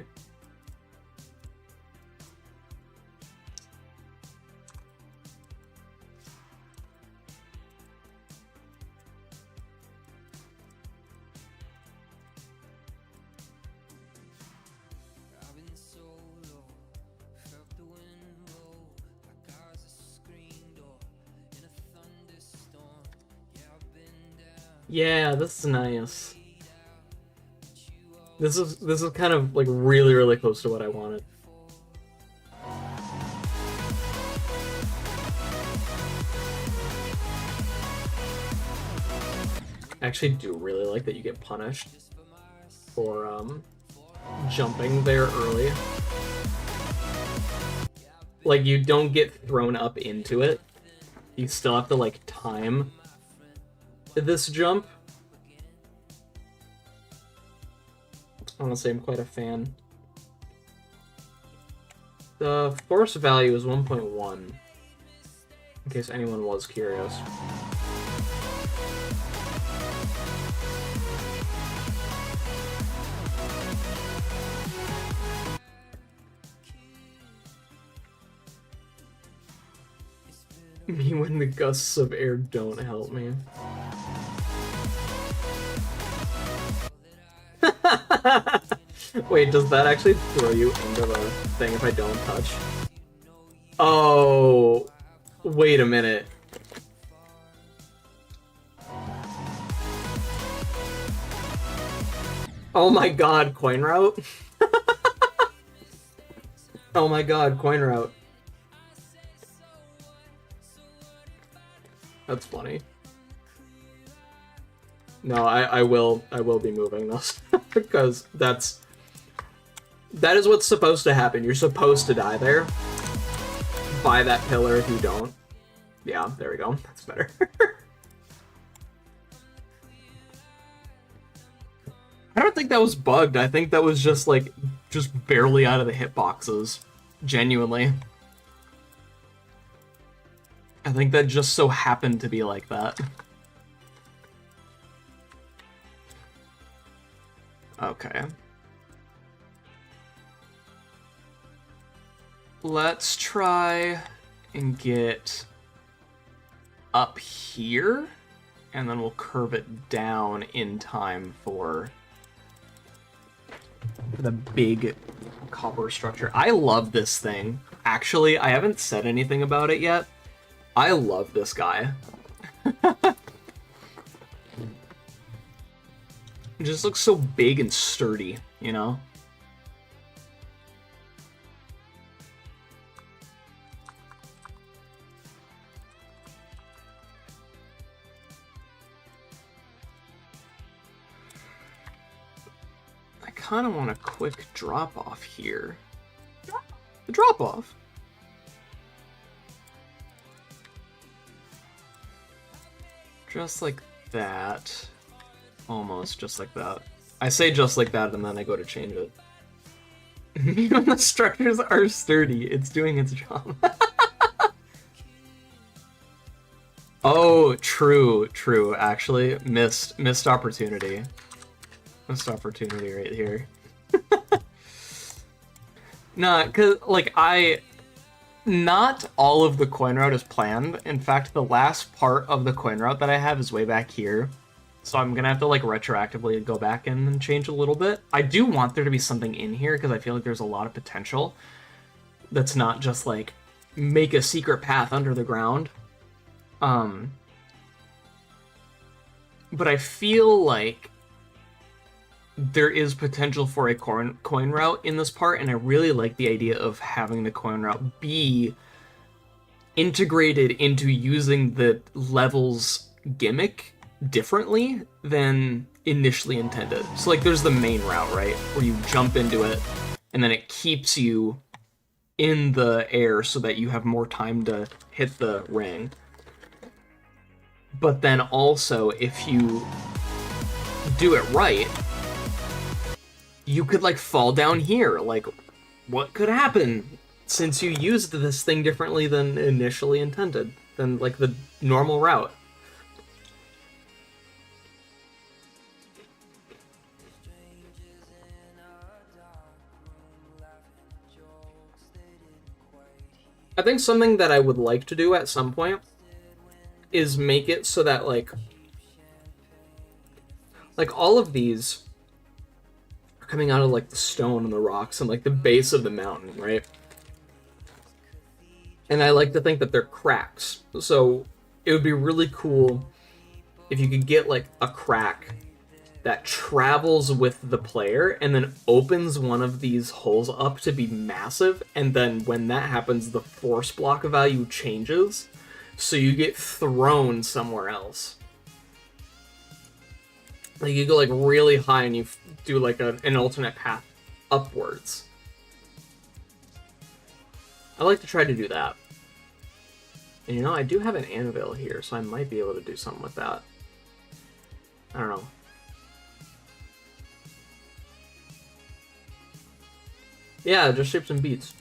Yeah, this is nice. This is kind of like really close to what I wanted. I actually do really like that you get punished for jumping there early. Like you don't get thrown up into it. You still have to like time this jump. Honestly, I'm quite a fan. The force value is 1.1, in case anyone was curious. Me when the gusts of air don't help me. Wait, does that actually throw you into the thing if I don't touch? Oh, wait a minute. Oh my god, coin route? Oh my god, coin route. That's funny. No, I will be moving this because that is what's supposed to happen. You're supposed to die there by that pillar if you don't. Yeah, there we go. That's better. I don't think that was bugged. I think that was just, like, just barely out of the hitboxes. Genuinely. I think that just so happened to be like that. Okay. Let's try and get up here, and then we'll curve it down in time for the big copper structure. I love this thing. Actually, I haven't said anything about it yet. I love this guy. It just looks so big and sturdy, you know? I kind of want a quick drop-off here. The drop-off? Just like that. Almost just like that. I say just like that and then I go to change it. Even the structures are sturdy. It's doing its job. Oh, true, actually. Missed opportunity. Missed opportunity right here. Nah, cause like not all of the coin route is planned. In fact, the last part of the coin route that I have is way back here. So I'm gonna have to like retroactively go back in and change a little bit. I do want there to be something in here because I feel like there's a lot of potential. That's not just like make a secret path under the ground. But I feel like there is potential for a coin route in this part, and I really like the idea of having the coin route be integrated into using the levels gimmick differently than initially intended. So like there's the main route, right, where you jump into it and then it keeps you in the air so that you have more time to hit the ring. But then also if you do it right, you could like fall down here. Like, what could happen since you used this thing differently than initially intended, than like the normal route? I think something that I would like to do at some point is make it so that like all of these are coming out of like the stone and the rocks and like the base of the mountain, right? And I like to think that they're cracks. So it would be really cool if you could get like a crack that travels with the player and then opens one of these holes up to be massive, and then when that happens, the force block value changes, so you get thrown somewhere else. Like you go like really high and you do like an alternate path upwards. I like to try to do that. And you know, I do have an anvil here, so I might be able to do something with that. I don't know. Yeah, just shape some beats.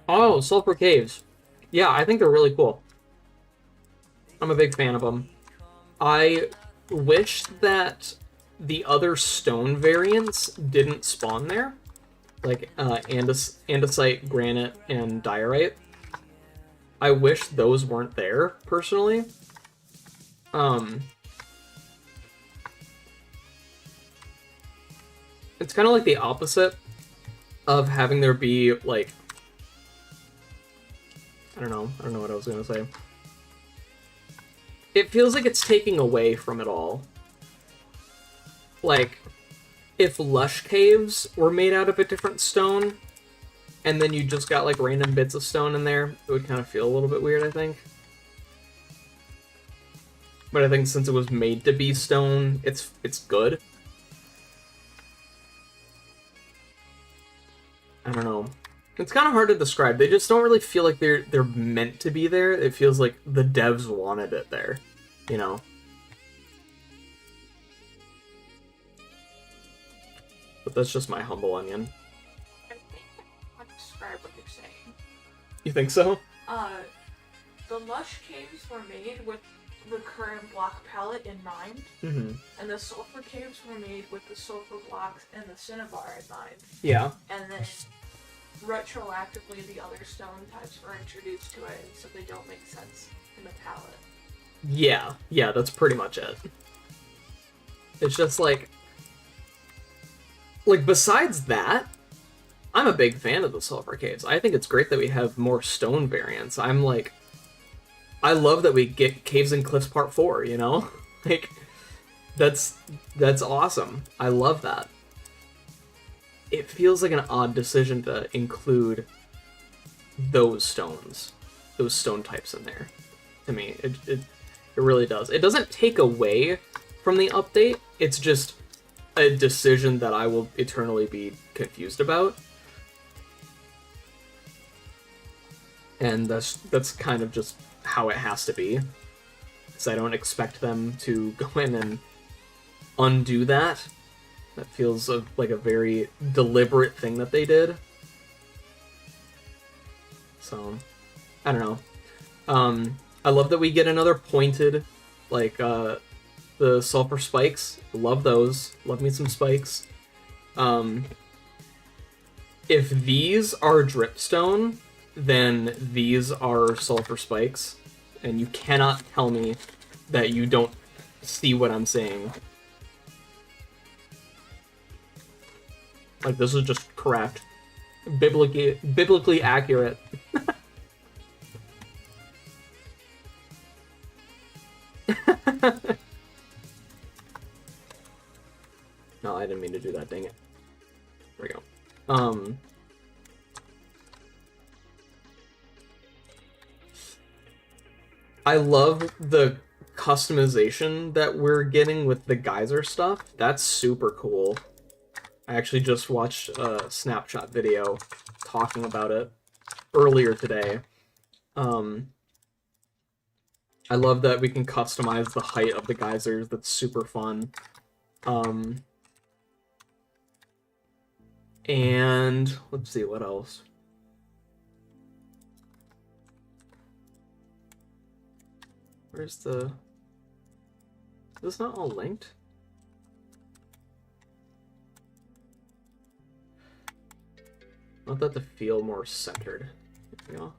Oh, sulfur caves. Yeah, I think they're really cool. I'm a big fan of them. I wish that the other stone variants didn't spawn there. Like andesite, granite, and diorite. I wish those weren't there, personally. It's kind of like the opposite of having there be, like... I don't know what I was gonna say. It feels like it's taking away from it all. Like... if lush caves were made out of a different stone, and then you just got like random bits of stone in there, it would kind of feel a little bit weird, I think. But I think since it was made to be stone, it's good. I don't know. It's kind of hard to describe. They just don't really feel like they're meant to be there. It feels like the devs wanted it there, you know? But that's just my humble onion. I think I can describe what you're saying. You think so? The lush caves were made with the current block palette in mind, and the sulfur caves were made with the sulfur blocks and the cinnabar in mind. Yeah. And then retroactively the other stone types were introduced to it, so they don't make sense in the palette. Yeah, that's pretty much it. It's just like besides that, I'm a big fan of the sulfur caves. I think it's great that we have more stone variants. I love that we get Caves and Cliffs Part 4, you know? Like, that's awesome. I love that. It feels like an odd decision to include those stone types in there. To me, it really does. It doesn't take away from the update, it's just a decision that I will eternally be confused about. And that's kind of just how it has to be. Because I don't expect them to go in and undo that. That feels like a very deliberate thing that they did. So, I don't know. I love that we get another pointed, like, the sulfur spikes. Love those. Love me some spikes. If these are dripstone, then these are sulfur spikes. And you cannot tell me that you don't see what I'm saying. Like, this is just correct. Biblically accurate. No, I didn't mean to do that, dang it. There we go. I love the customization that we're getting with the geyser stuff. That's super cool. I actually just watched a Snapchat video talking about it earlier today. I love that we can customize the height of the geysers. That's super fun. And let's see, what else? Where's the... Is this not all linked? I want that to feel more centered. You know?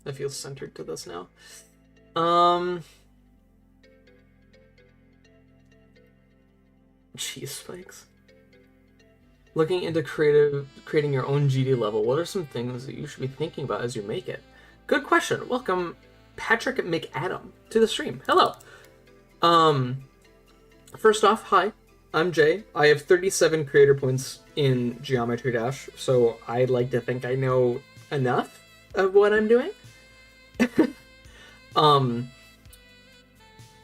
That feels centered to this now. Cheese spikes. Looking into creating your own GD level, what are some things that you should be thinking about as you make it? Good question. Welcome, Patrick McAdam, to the stream. Hello. First off, hi. I'm Jay. I have 37 creator points in Geometry Dash, so I'd like to think I know enough of what I'm doing.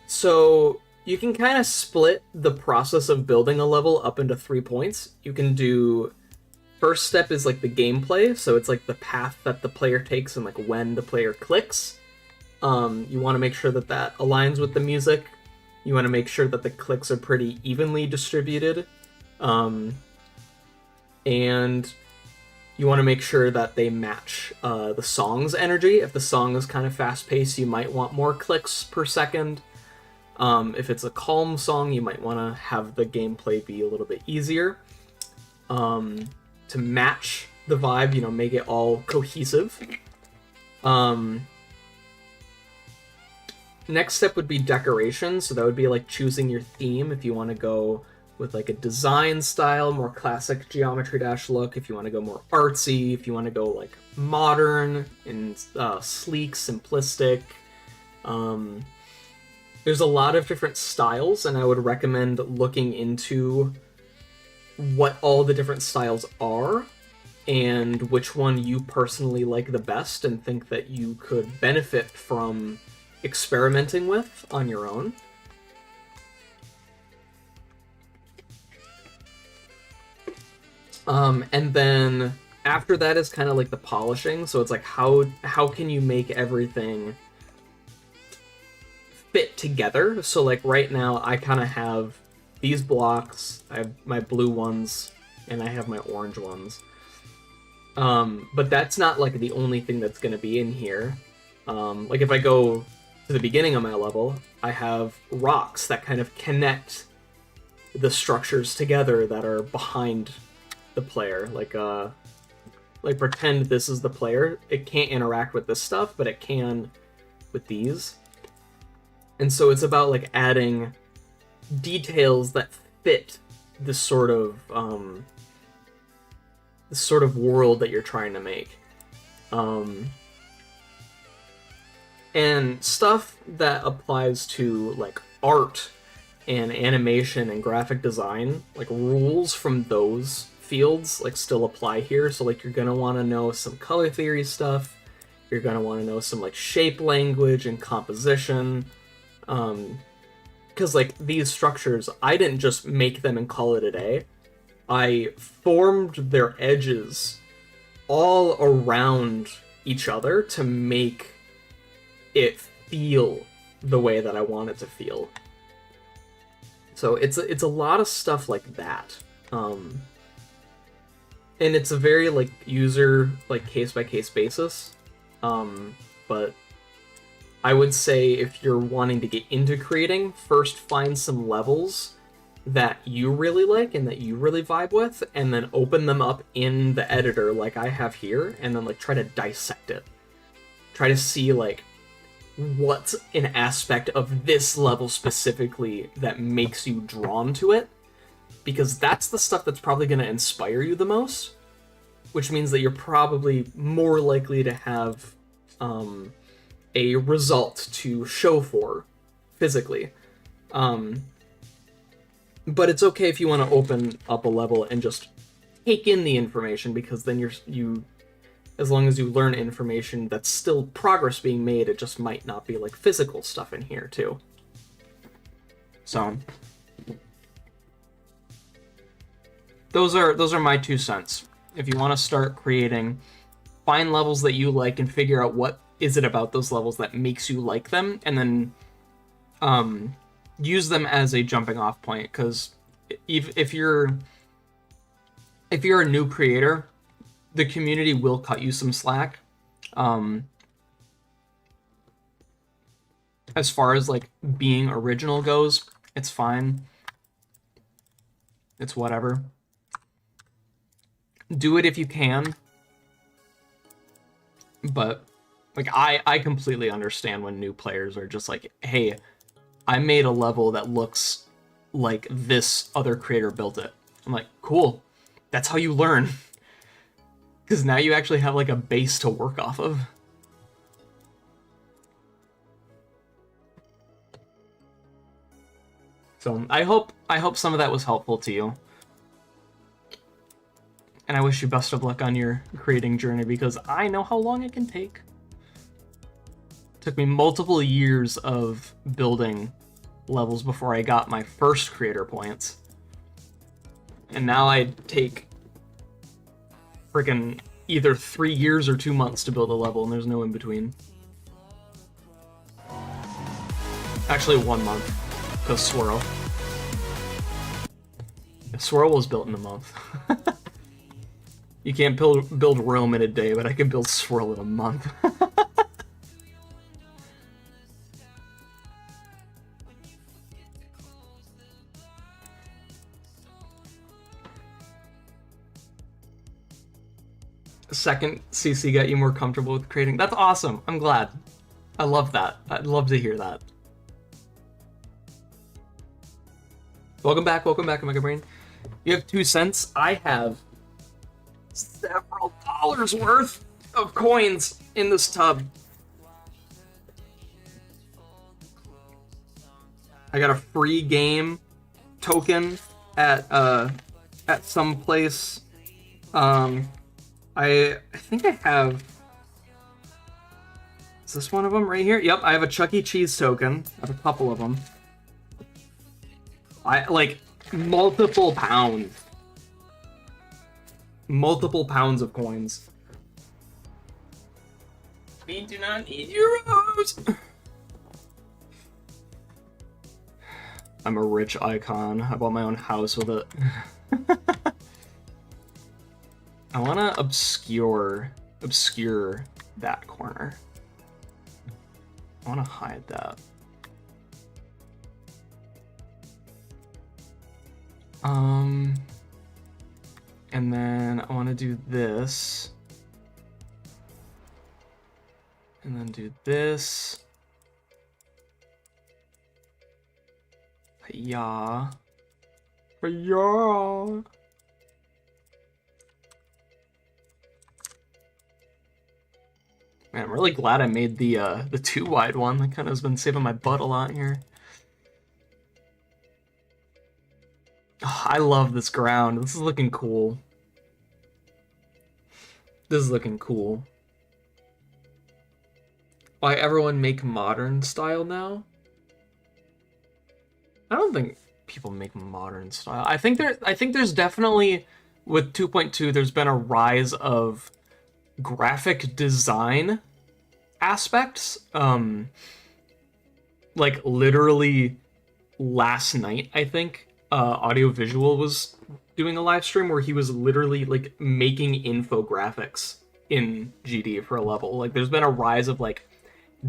So you can kind of split the process of building a level up into 3 points. You can do... First step is like the gameplay, so it's like the path that the player takes and like when the player clicks. You want to make sure that that aligns with the music. You want to make sure that the clicks are pretty evenly distributed. And you want to make sure that they match the song's energy. If the song is kind of fast-paced, you might want more clicks per second. If it's a calm song, you might want to have the gameplay be a little bit easier. To match the vibe, you know, make it all cohesive. Next step would be decoration, so that would be like choosing your theme if you want to go with like a design style, more classic Geometry Dash look, if you want to go more artsy, if you want to go like modern and sleek, simplistic. There's a lot of different styles, and I would recommend looking into what all the different styles are and which one you personally like the best and think that you could benefit from experimenting with on your own. And then after that is kind of like the polishing. So it's like how can you make everything fit together? So like right now I kind of have these blocks, I have my blue ones, and I have my orange ones. But that's not like the only thing that's going to be in here. Like if I go to the beginning of my level, I have rocks that kind of connect the structures together that are behind the player. Like pretend this is the player. It can't interact with this stuff, but it can with these. And so it's about like adding details that fit this sort of world that you're trying to make. And stuff that applies to like art and animation and graphic design, like rules from those fields like still apply here. So like you're gonna want to know some color theory stuff, you're gonna want to know some like shape language and composition, because like these structures, I didn't just make them and call it a day. I formed their edges all around each other to make it feel the way that I want it to feel. So it's a lot of stuff like that. And it's a very like user like case by case basis. But I would say if you're wanting to get into creating, first find some levels that you really like and that you really vibe with, and then open them up in the editor like I have here, and then like try to dissect it. Try to see like what's an aspect of this level specifically that makes you drawn to it, because that's the stuff that's probably going to inspire you the most, which means that you're probably more likely to have a result to show for physically. But it's okay if you want to open up a level and just take in the information, because then you as long as you learn information, that's still progress being made. It just might not be like physical stuff in here too. So those are my 2 cents. If you want to start creating, find levels that you like and figure out what is it about those levels that makes you like them, and then use them as a jumping off point. Because if you're a new creator, the community will cut you some slack. As far as like being original goes, it's fine. It's whatever. Do it if you can. But like I completely understand when new players are just like, hey, I made a level that looks like this other creator built it. I'm like, cool. That's how you learn. Because now you actually have like a base to work off of. So I hope some of that was helpful to you. And I wish you best of luck on your creating journey, because I know how long it can take. It took me multiple years of building levels before I got my first creator points. And now I take freaking either 3 years or 2 months to build a level, and there's no in between. Actually 1 month, because Swirl. Swirl was built in a month. You can't build Rome in a day, but I can build Swirl in a month. Second CC got you more comfortable with creating. That's awesome. I'm glad. I love that. I'd love to hear that. Welcome back, Omega Brain. You have 2 cents. I have several dollars worth of coins in this tub. I got a free game token at some place. I think I have... Is this one of them right here? Yep, I have a Chuck E. Cheese token. I have a couple of them. I like multiple pounds. Multiple pounds of coins. We do not need euros! I'm a rich icon. I bought my own house with it. I want to obscure that corner. I want to hide that. And then I want to do this. And then do this. Yeah. Yeah. Man, I'm really glad I made the too wide one. That kind of has been saving my butt a lot here. Oh, I love this ground. This is looking cool. This is looking cool. Why everyone make modern style now? I don't think people make modern style. I think there's definitely, with 2.2, there's been a rise of graphic design aspects. Like literally last night, I think, Audiovisual was doing a live stream where he was literally like making infographics in GD for a level. Like there's been a rise of like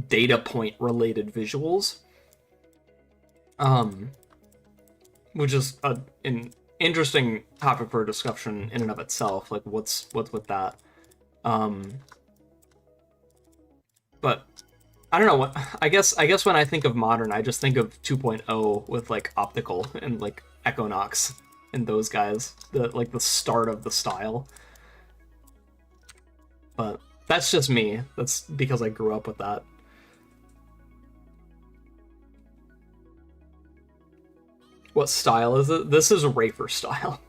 data point related visuals. Which is an interesting topic for discussion in and of itself. Like what's with that? But I don't know what. I guess when I think of modern, I just think of 2.0 with like optical and like Equinox and those guys. The start of the style. But that's just me. That's because I grew up with that. What style is it? This is Rafer style.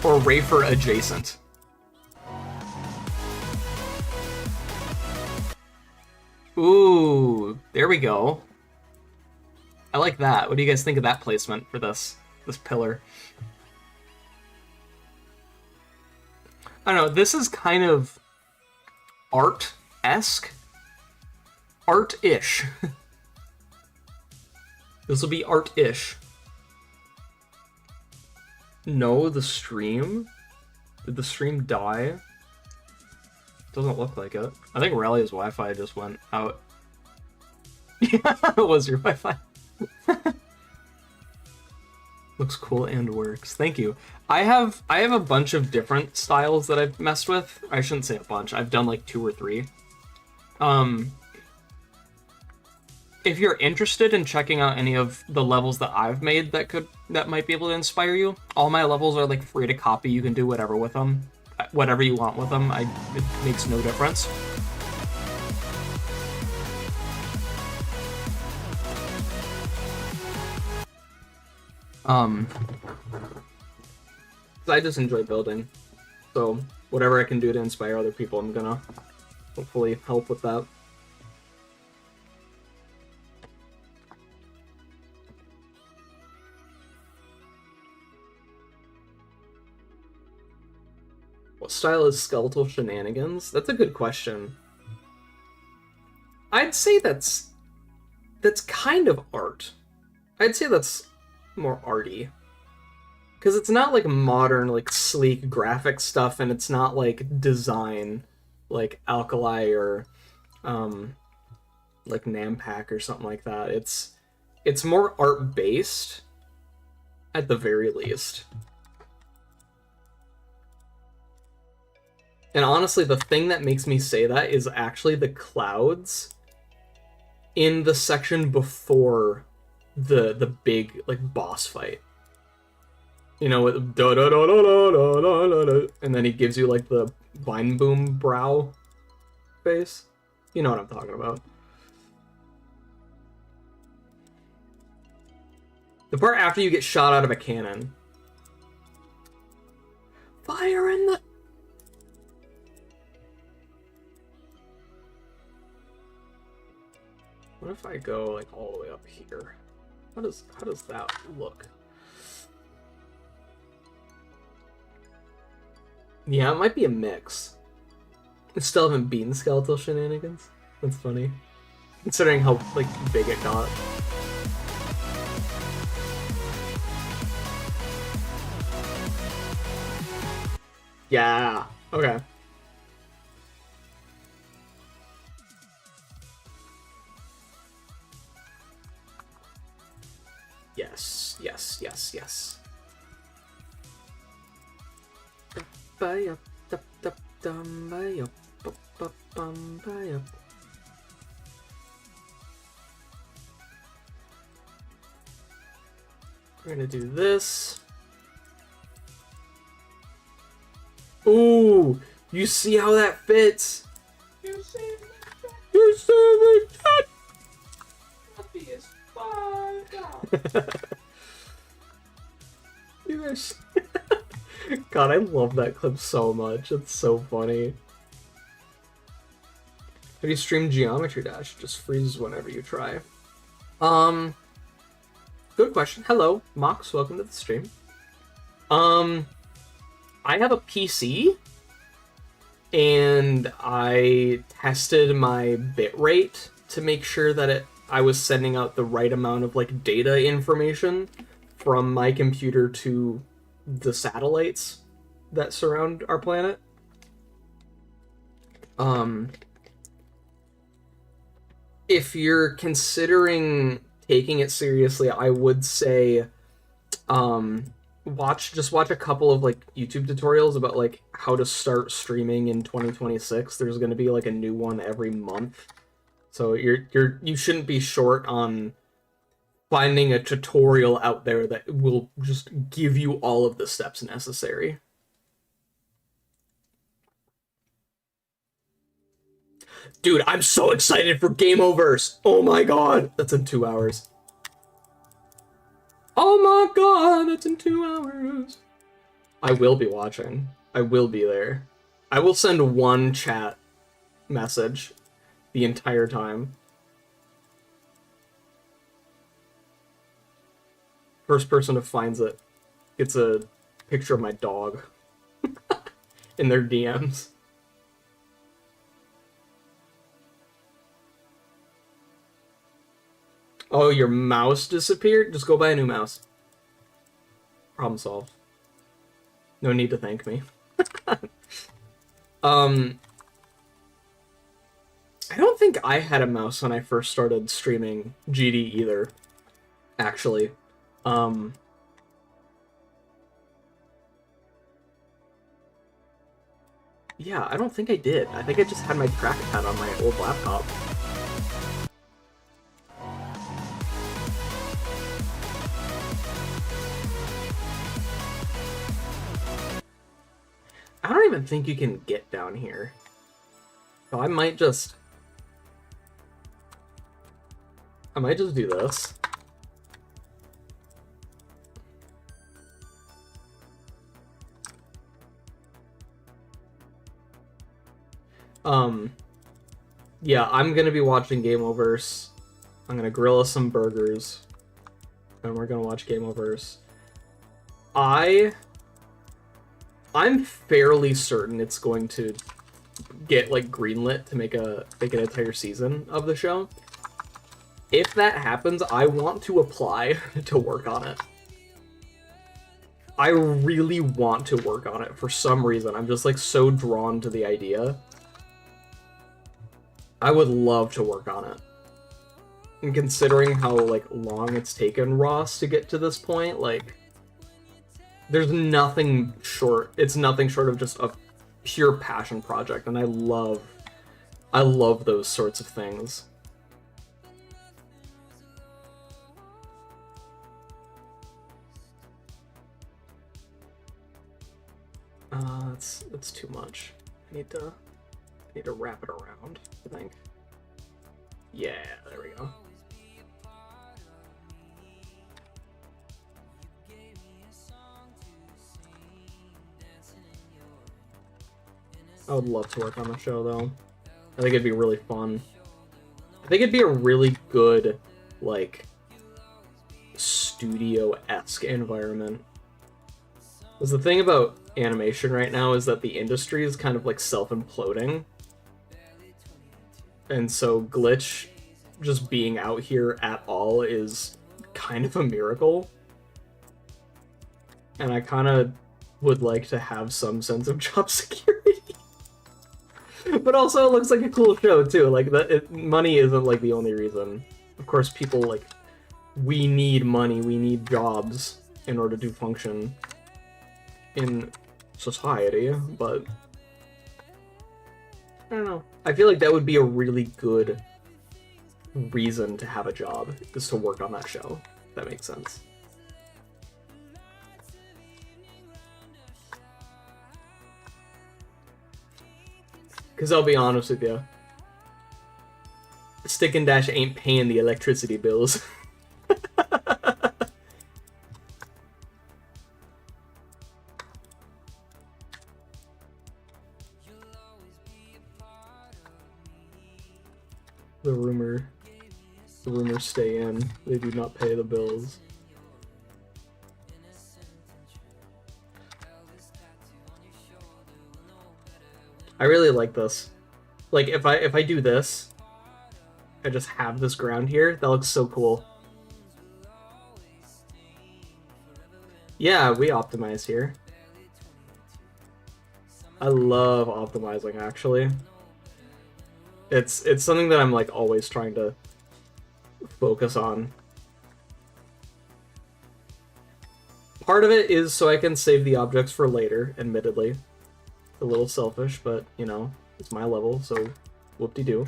Or Rafer adjacent. Ooh, there we go. I like that. What do you guys think of that placement for this pillar? I don't know, this is kind of art-esque. Art-ish. This will be art-ish. No, the stream? Did the stream die? Doesn't look like it. I think Relia's Wi-Fi just went out. Yeah, it was your Wi-Fi. Looks cool and works. Thank you. I have a bunch of different styles that I've messed with. I shouldn't say a bunch. I've done like 2 or 3. If you're interested in checking out any of the levels that I've made that might be able to inspire you, all my levels are like free to copy. You can do whatever with them, whatever you want with them. It makes no difference. I just enjoy building, so whatever I can do to inspire other people, I'm gonna hopefully help with that. What style is skeletal shenanigans? That's a good question. I'd say that's kind of art. I'd say that's more arty. Because it's not like modern, like sleek graphic stuff, and it's not like design like Alkali or like Nampak or something like that. It's more art based at the very least. And honestly, the thing that makes me say that is actually the clouds in the section before the big like boss fight. You know, with da da da da da da da da, and then he gives you like the vine boom brow face. You know what I'm talking about. The part after you get shot out of a cannon. Fire in the... What if I go like all the way up here? How does that look? Yeah, it might be a mix. I still haven't beaten Skeletal Shenanigans. That's funny. Considering how, like, big it got. Yeah. Okay. Yes, yes, yes, yes. We're gonna do this. Ooh, you see how that fits? You see me? You see me? Happy as fuck. You guys. God, I love that clip so much. It's so funny. Have you streamed Geometry Dash? It just freezes whenever you try. Good question. Hello, Mox. Welcome to the stream. I have a PC, and I tested my bitrate to make sure that I was sending out the right amount of like data information from my computer to the satellites that surround our planet. If you're considering taking it seriously, I would say watch a couple of like YouTube tutorials about like how to start streaming in 2026. There's going to be like a new one every month. So you shouldn't be short on finding a tutorial out there that will just give you all of the steps necessary. Dude, I'm so excited for Game Overs! Oh my god! That's in 2 hours. Oh my god, that's in 2 hours. I will be watching. I will be there. I will send one chat message the entire time. First person who finds it gets a picture of my dog in their DMs. Oh, your mouse disappeared? Just go buy a new mouse. Problem solved. No need to thank me. I don't think I had a mouse when I first started streaming GD either, actually. Yeah, I don't think I did. I think I just had my trackpad on my old laptop. I don't even think you can get down here. So I might just do this. Yeah, I'm gonna be watching Game Overs. I'm gonna grill us some burgers. And we're gonna watch Game Overs. I'm fairly certain it's going to get like greenlit to make an entire season of the show. If that happens, I want to apply to work on it. I really want to work on it for some reason. I'm just like so drawn to the idea. I would love to work on it. And considering how like long it's taken Ross to get to this point, like there's nothing short. It's nothing short of just a pure passion project, and I love those sorts of things. That's too much. I need to wrap it around, I think. Yeah, there we go. I would love to work on the show, though. I think it'd be really fun. I think it'd be a really good, like, studio-esque environment. Because the thing about animation right now is that the industry is kind of like self-imploding. And so Glitch just being out here at all is kind of a miracle. And I kind of would like to have some sense of job security. But also it looks like a cool show too. Like money isn't like the only reason. Of course people like, we need money, we need jobs in order to function in society, but I don't know. I feel like that would be a really good reason to have a job, is to work on that show. If that makes sense. Because I'll be honest with you, Stick and Dash ain't paying the electricity bills. The rumors stay in. They do not pay the bills. I really like this. Like if I do this, I just have this ground here. That looks so cool. Yeah, we optimize here. I love optimizing, actually. It's something that I'm like always trying to focus on. Part of it is so I can save the objects for later, admittedly. A little selfish, but, you know, it's my level, so whoop-de-doo.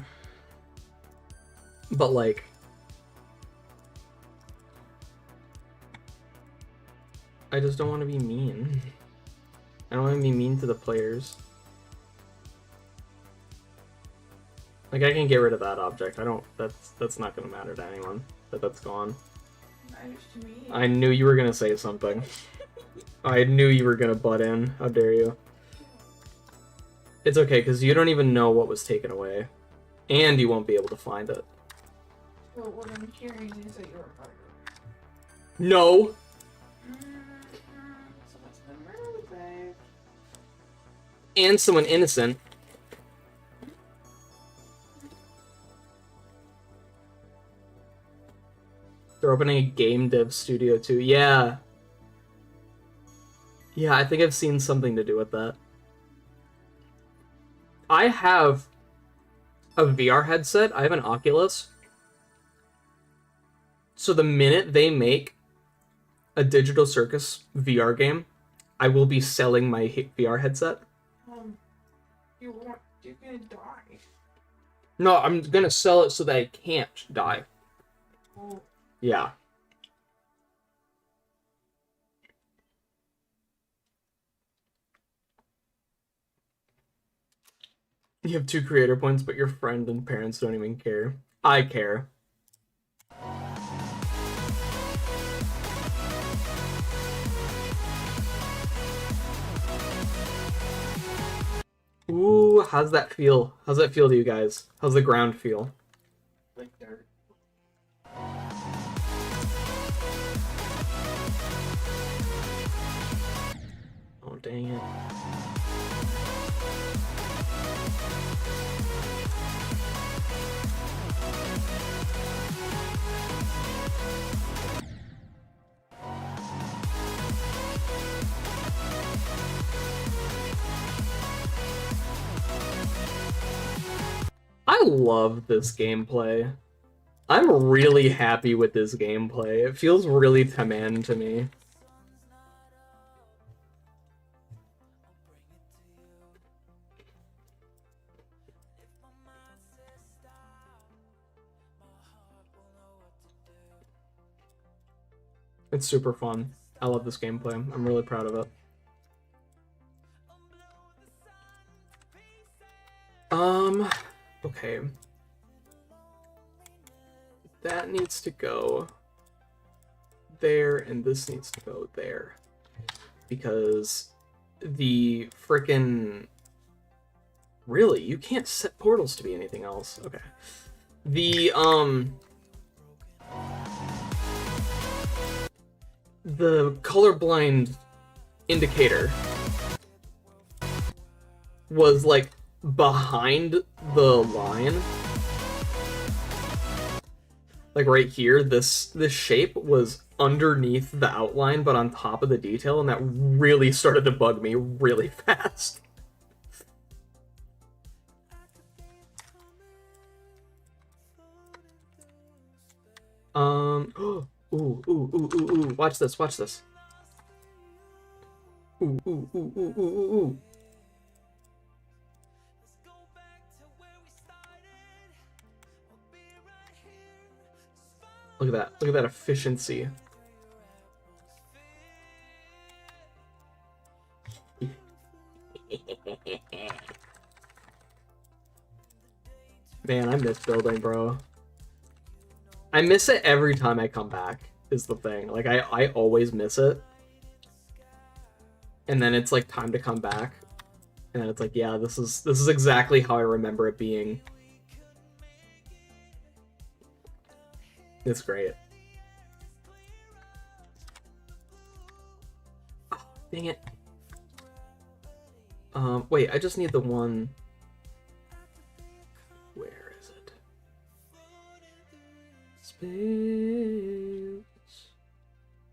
But, like, I just don't want to be mean. I don't want to be mean to the players. Like, I can get rid of that object. That's not gonna matter to anyone. That's gone. Matters to me. I knew you were gonna say something. I knew you were gonna butt in. How dare you? It's okay, because you don't even know what was taken away. And you won't be able to find it. Well, what I'm hearing is that you're a murderer. No! So that's the murder thing. And someone innocent. They're opening a game dev studio too. Yeah. Yeah, I think I've seen something to do with that. I have a VR headset. I have an Oculus. So the minute they make a Digital Circus VR game, I will be selling my VR headset. You're gonna die. No, I'm gonna sell it so that I can't die. Oh. Yeah. You have 2 creator points, but your friend and parents don't even care. I care. Ooh, how's that feel? How's that feel to you guys? How's the ground feel? Like dirt. Oh, dang it. I love this gameplay. I'm really happy with this gameplay. It feels really Taman to me. It's super fun. I love this gameplay. I'm really proud of it. Okay. That needs to go there, and this needs to go there. Because the frickin'... Really? You can't set portals to be anything else. Okay. The colorblind indicator was like behind the line, like right here, this shape was underneath the outline but on top of the detail, and that really started to bug me really fast. Ooh, watch this, watch this. Ooh. Look at that efficiency. Man, I miss building, bro. I miss it every time I come back, is the thing. Like, I always miss it. And then it's like time to come back. And then it's like, yeah, this is exactly how I remember it being. It's great. Oh, dang it. Wait, I just need the one. Where is it? Space.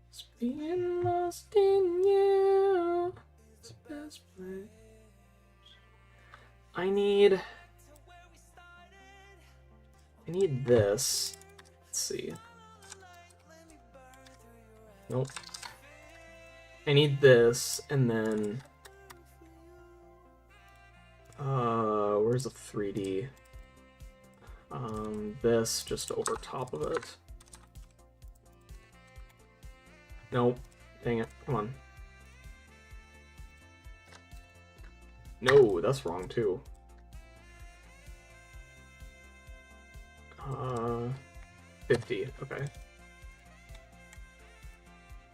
It's being lost in you. It's the best place. I need this. Let's see. Nope. I need this, and then where's the 3D? This just over top of it. Nope. Dang it. Come on. No, that's wrong too. 50. Okay.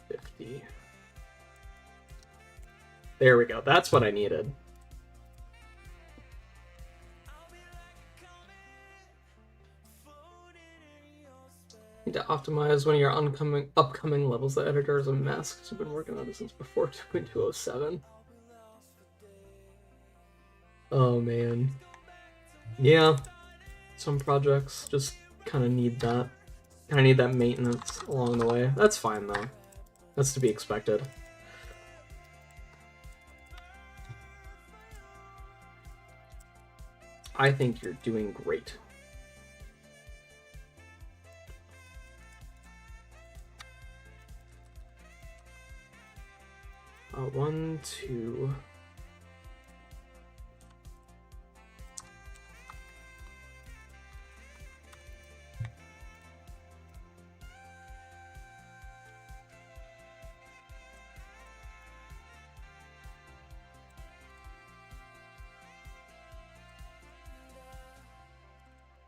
50. There we go. That's what I needed. Need to optimize one of your upcoming levels. The editor is a mess because I've been working on it since before 2.207. Oh man. Yeah. Some projects just kind of need that. Kind of need that maintenance along the way. That's fine though. That's to be expected. I think you're doing great. One, two.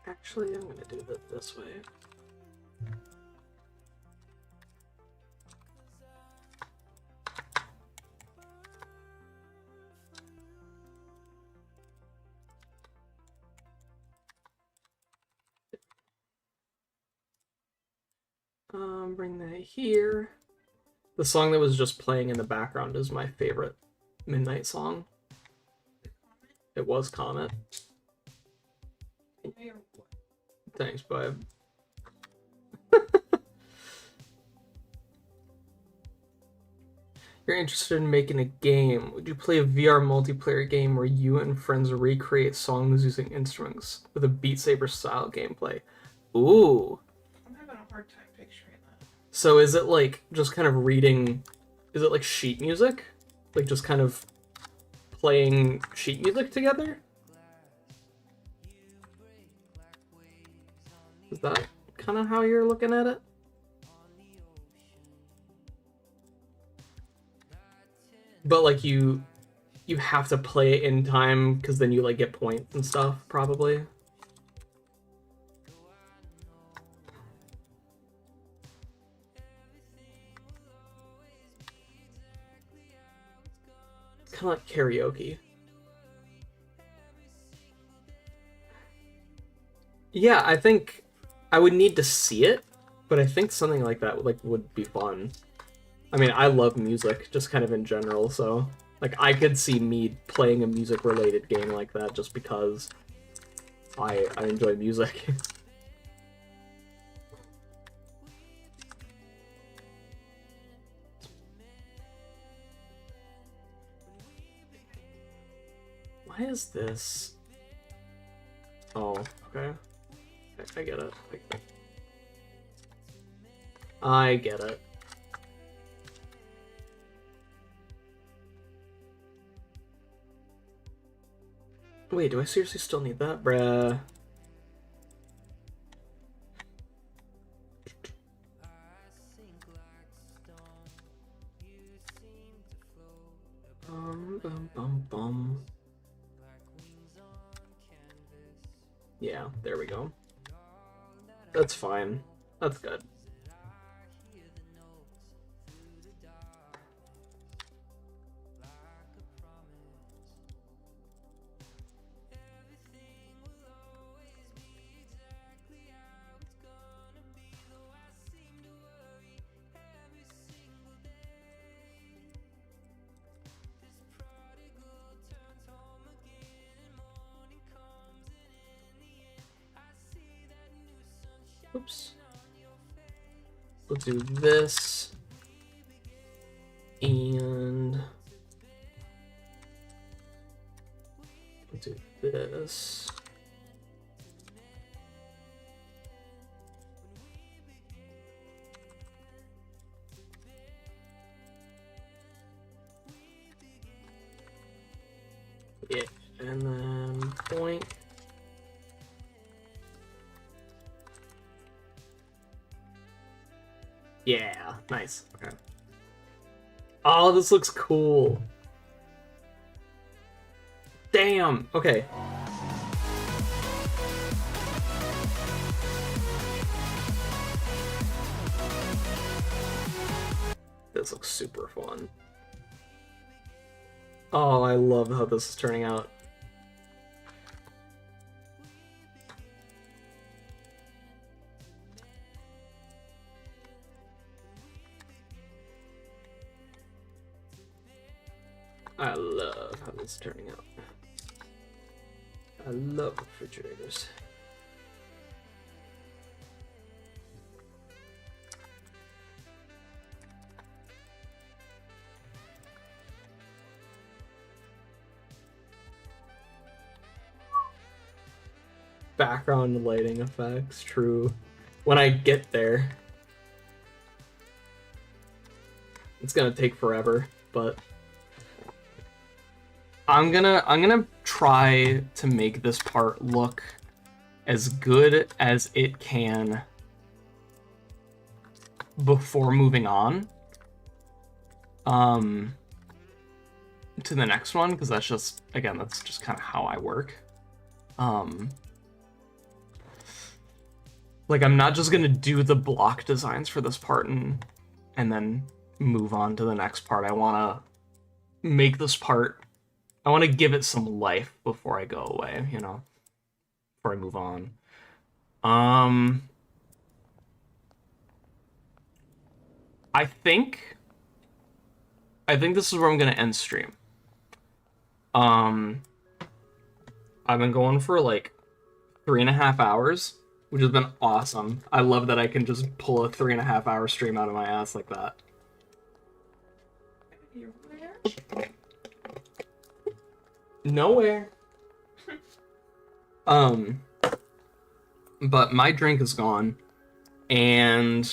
Actually, I'm going to do it this way. Bring that here. The song that was just playing in the background is my favorite Midnight song. It was Comet. Thanks, babe. You're interested in making a game. Would you play a VR multiplayer game where you and friends recreate songs using instruments with a Beat Saber style gameplay? Ooh. I'm having a hard time picturing that. So is it like just kind of reading, is it like sheet music? Like just kind of playing sheet music together? Is that kind of how you're looking at it? But like you have to play it in time because then you like get points and stuff, probably. It's kind of like karaoke. Yeah, I think I would need to see it, but I think something like that would be fun. I mean, I love music, just kind of in general, so... Like, I could see me playing a music-related game like that just because I enjoy music. Why is this? Oh, okay. I get it. I get it. Wait, do I seriously still need that? Bruh. Bum. Yeah, there we go. That's fine. That's good. Oops. We'll do this. And we'll do this. Yeah, and then point. Yeah, nice. Okay. Oh, this looks cool. Damn. Okay. This looks super fun. Oh, I love how this is turning out. I love how this is turning out. I love refrigerators. Background lighting effects, true. When I get there. It's gonna take forever, but I'm gonna try to make this part look as good as it can before moving on to the next one, because that's just, again, that's just kind of how I work. Like, I'm not just gonna do the block designs for this part and then move on to the next part. I want to make this part, I want to give it some life before I go away, you know, before I move on. I think this is where I'm gonna end stream. I've been going for like 3.5 hours, which has been awesome. I love that I can just pull a 3.5 hour stream out of my ass like that. Nowhere. But my drink is gone, and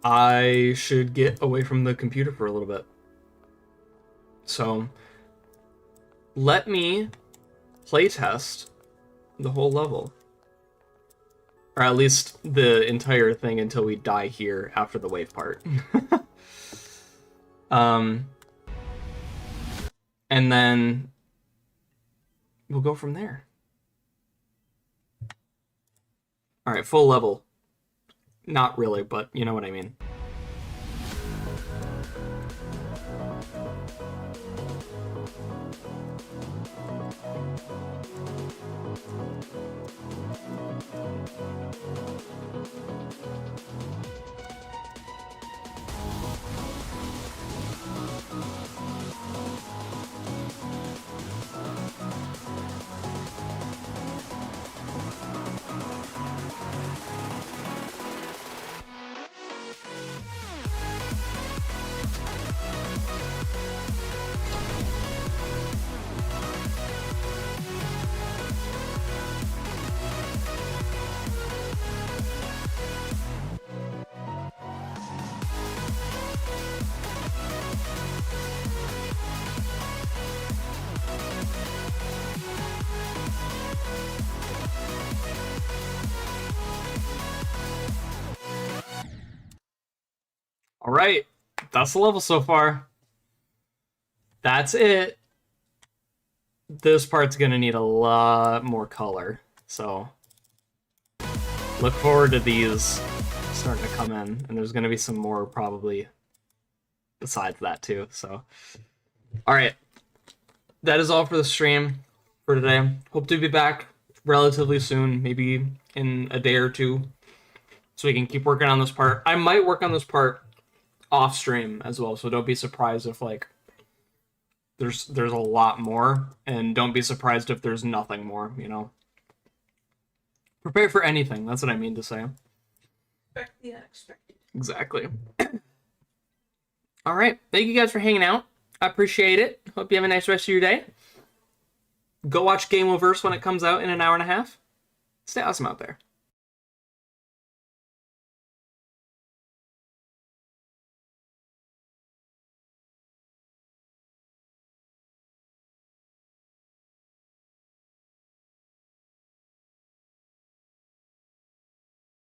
I should get away from the computer for a little bit. So, let me playtest the whole level. Or at least the entire thing until we die here after the wave part. And then we'll go from there. Alright, full level. Not really, but you know what I mean. All right, that's the level so far. That's it. This part's gonna need a lot more color, so look forward to these starting to come in, and there's gonna be some more probably besides that too. So, all right, that is all for the stream for today. Hope to be back relatively soon, maybe in a day or two, so we can keep working on this part. I might work on this part off stream as well, so don't be surprised if like there's a lot more, and don't be surprised if there's nothing more, you know. Prepare for anything, that's what I mean to say. Expect the unexpected. Exactly. All right, thank you guys for hanging out. I appreciate it. Hope you have a nice rest of your day. Go watch Gameoverse when it comes out in an hour and a half. Stay awesome out there.